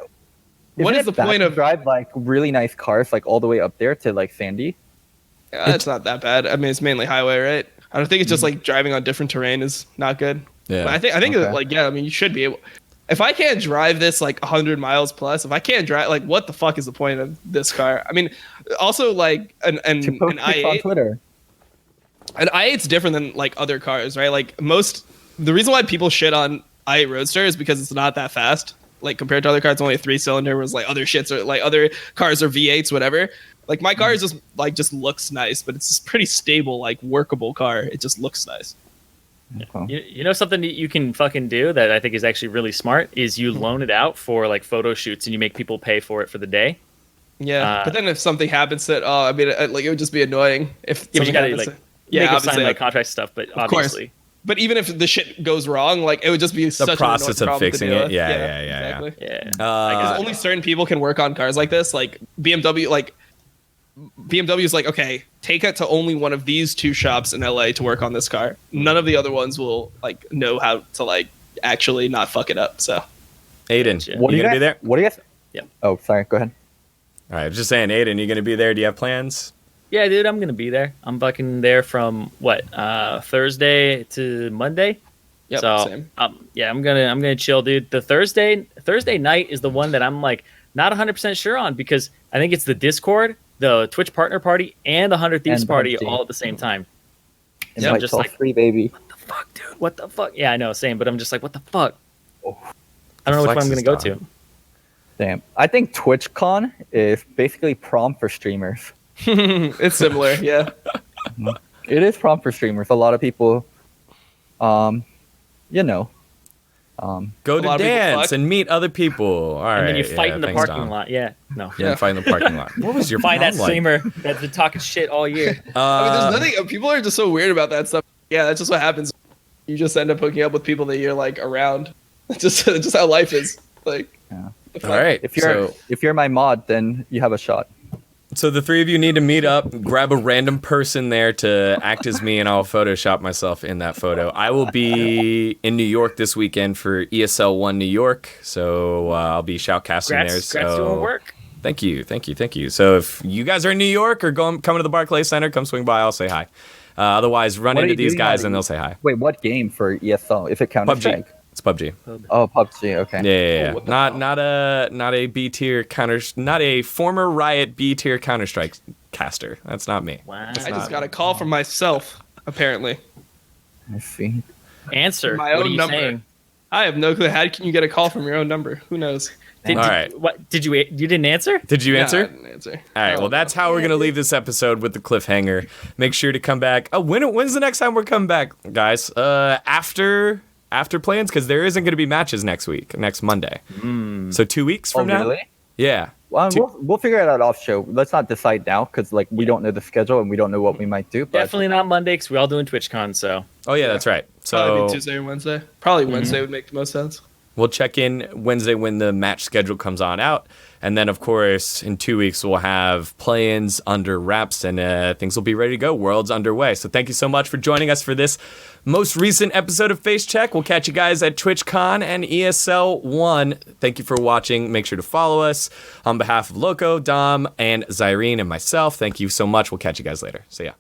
[SPEAKER 3] What
[SPEAKER 2] Isn't
[SPEAKER 3] is
[SPEAKER 2] it
[SPEAKER 3] the
[SPEAKER 2] bad
[SPEAKER 3] point
[SPEAKER 2] to
[SPEAKER 3] of?
[SPEAKER 2] drive like really nice cars like all the way up there to like Sandy?
[SPEAKER 3] It's not that bad. I mean, it's mainly highway, right? I don't think it's just like driving on different terrain is not good.
[SPEAKER 1] Yeah.
[SPEAKER 3] But I think
[SPEAKER 2] Okay.
[SPEAKER 3] that, like, yeah, I mean, you should be able. If I can't drive this like 100 miles plus, if I can't drive, like, what the fuck is the point of this car? I mean, also like
[SPEAKER 2] To
[SPEAKER 3] an
[SPEAKER 2] post pics on
[SPEAKER 3] i8,
[SPEAKER 2] Twitter.
[SPEAKER 3] an i8's different than like other cars, right? Like the reason why people shit on i8 Roadster is because it's not that fast. Like compared to other cars, it's only a 3-cylinder. Whereas like other shits are like other cars are V8s, whatever. Like my car is just looks nice, but it's a pretty stable, like workable car. It just looks nice.
[SPEAKER 2] Okay.
[SPEAKER 4] You know something that you can fucking do that I think is actually really smart is you loan it out for like photo shoots and you make people pay for it for the day.
[SPEAKER 3] Yeah, but then if something happens that, I mean, like it would just be annoying if
[SPEAKER 4] Yeah, but you
[SPEAKER 3] something
[SPEAKER 4] gotta
[SPEAKER 3] happens
[SPEAKER 4] like
[SPEAKER 3] to-
[SPEAKER 4] make them
[SPEAKER 3] obviously,
[SPEAKER 4] sign like contract stuff, but
[SPEAKER 3] of course.
[SPEAKER 4] obviously.
[SPEAKER 3] But even if the shit goes wrong, like it would just be such an
[SPEAKER 1] process
[SPEAKER 3] annoying
[SPEAKER 1] of
[SPEAKER 3] problem to
[SPEAKER 1] fixing
[SPEAKER 3] deal
[SPEAKER 1] it.
[SPEAKER 3] with.
[SPEAKER 1] Yeah.
[SPEAKER 3] Exactly.
[SPEAKER 4] Yeah.
[SPEAKER 3] Because only certain people can work on cars like this. Like BMW is like, okay, take it to only one of these two shops in LA to work on this car. None of the other ones will like know how to like actually not fuck it up. So
[SPEAKER 1] Aiden,
[SPEAKER 4] Yeah.
[SPEAKER 1] you gonna be there?
[SPEAKER 2] What do you guys?
[SPEAKER 4] Yep.
[SPEAKER 2] Oh, sorry. Go ahead.
[SPEAKER 1] All right, just saying, Aiden, you gonna be there? Do you have plans?
[SPEAKER 4] Yeah, dude, I'm gonna be there. I'm fucking there from Thursday to Monday.
[SPEAKER 3] yep,
[SPEAKER 4] So
[SPEAKER 3] same.
[SPEAKER 4] yeah, I'm gonna chill, dude. The Thursday night is the one that I'm like not 100% sure on because I think it's the Discord, the Twitch partner party, and the 100 Thieves
[SPEAKER 2] And
[SPEAKER 4] party
[SPEAKER 2] PUBG.
[SPEAKER 4] all at the same time.
[SPEAKER 3] Yeah,
[SPEAKER 2] Invite
[SPEAKER 4] just
[SPEAKER 2] all
[SPEAKER 4] like-
[SPEAKER 2] free, baby.
[SPEAKER 4] Fuck, dude, what the fuck? Yeah, I know, same, but I'm just like, what the fuck?
[SPEAKER 2] Oh.
[SPEAKER 4] I don't know which one
[SPEAKER 1] Flex
[SPEAKER 4] I'm gonna
[SPEAKER 1] is
[SPEAKER 4] go
[SPEAKER 1] done.
[SPEAKER 4] to.
[SPEAKER 2] Damn. I think TwitchCon is basically prom for streamers.
[SPEAKER 3] It's similar. Yeah.
[SPEAKER 2] It is prom for streamers. A lot of people, you know,
[SPEAKER 1] Go
[SPEAKER 3] A
[SPEAKER 1] to
[SPEAKER 3] lot of people
[SPEAKER 1] dance
[SPEAKER 3] fuck.
[SPEAKER 1] and meet other people. All right.
[SPEAKER 4] And then you fight in the
[SPEAKER 1] thanks,
[SPEAKER 4] parking
[SPEAKER 1] Dom.
[SPEAKER 4] lot. Yeah, no.
[SPEAKER 1] Yeah, fight in the parking lot. What was your
[SPEAKER 4] Find that
[SPEAKER 1] prom like?
[SPEAKER 4] streamer that's been talking shit all year.
[SPEAKER 3] I mean, there's nothing. People are just so weird about that stuff. Yeah, that's just what happens. You just end up hooking up with people that you're like around. It's just how life is. Like,
[SPEAKER 2] Yeah.
[SPEAKER 3] the
[SPEAKER 1] All
[SPEAKER 3] fuck?
[SPEAKER 1] right.
[SPEAKER 2] if you're my mod, then you have a shot.
[SPEAKER 1] So the three of you need to meet up, grab a random person there to act as me, and I'll Photoshop myself in that photo. I will be in New York this weekend for ESL 1 New York, so I'll be shoutcasting there.
[SPEAKER 4] Congrats
[SPEAKER 1] So
[SPEAKER 4] doing work.
[SPEAKER 1] Thank you. So if you guys are in New York or coming to the Barclays Center, come swing by. I'll say hi. Otherwise, run
[SPEAKER 2] What are
[SPEAKER 1] into
[SPEAKER 2] you
[SPEAKER 1] these
[SPEAKER 2] doing
[SPEAKER 1] guys
[SPEAKER 2] out
[SPEAKER 1] and
[SPEAKER 2] of-
[SPEAKER 1] they'll say hi.
[SPEAKER 2] Wait, what game for ESL? Is it Counter
[SPEAKER 1] PUBG.
[SPEAKER 2] Strike?
[SPEAKER 1] It's PUBG.
[SPEAKER 2] Oh, PUBG. Okay.
[SPEAKER 1] Yeah.
[SPEAKER 3] what the
[SPEAKER 1] Not a B tier not a former Riot B tier Counter Strike caster. That's not me.
[SPEAKER 4] Wow.
[SPEAKER 3] I just got a call from myself. Apparently,
[SPEAKER 2] I see.
[SPEAKER 4] Answer.
[SPEAKER 3] My
[SPEAKER 4] What
[SPEAKER 3] own
[SPEAKER 4] are you
[SPEAKER 3] number.
[SPEAKER 4] saying?
[SPEAKER 3] I have no clue. How can you get a call from your own number? Who knows?
[SPEAKER 4] Did,
[SPEAKER 1] All
[SPEAKER 4] did-
[SPEAKER 1] right.
[SPEAKER 4] What did you didn't answer?
[SPEAKER 1] Did you
[SPEAKER 3] Yeah, I
[SPEAKER 1] answer?
[SPEAKER 3] didn't answer.
[SPEAKER 1] All right, well, that's how we're going to leave this episode with the cliffhanger. Make sure to come back. Oh, when's the next time we're coming back, guys? After plans, because there isn't going to be matches next Monday. So 2 weeks from now?
[SPEAKER 2] Really?
[SPEAKER 1] Yeah.
[SPEAKER 2] Well,
[SPEAKER 1] Two-
[SPEAKER 2] we'll figure it out off show. Let's not decide now because like we don't know the schedule and we don't know what we might do. But
[SPEAKER 4] Definitely not Monday because we're all doing TwitchCon. So
[SPEAKER 1] Oh, yeah, that's right.
[SPEAKER 3] Probably
[SPEAKER 1] So
[SPEAKER 3] be Tuesday or Wednesday. Probably Wednesday would make the most sense.
[SPEAKER 1] we'll check in Wednesday when the match schedule comes on out. And then, of course, in 2 weeks, we'll have play-ins under wraps and things will be ready to go. World's underway. So thank you so much for joining us for this most recent episode of Facecheck. We'll catch you guys at TwitchCon and ESL 1. Thank you for watching. Make sure to follow us. On behalf of Loco, Dom, and Zyrene and myself, thank you so much. We'll catch you guys later. See ya.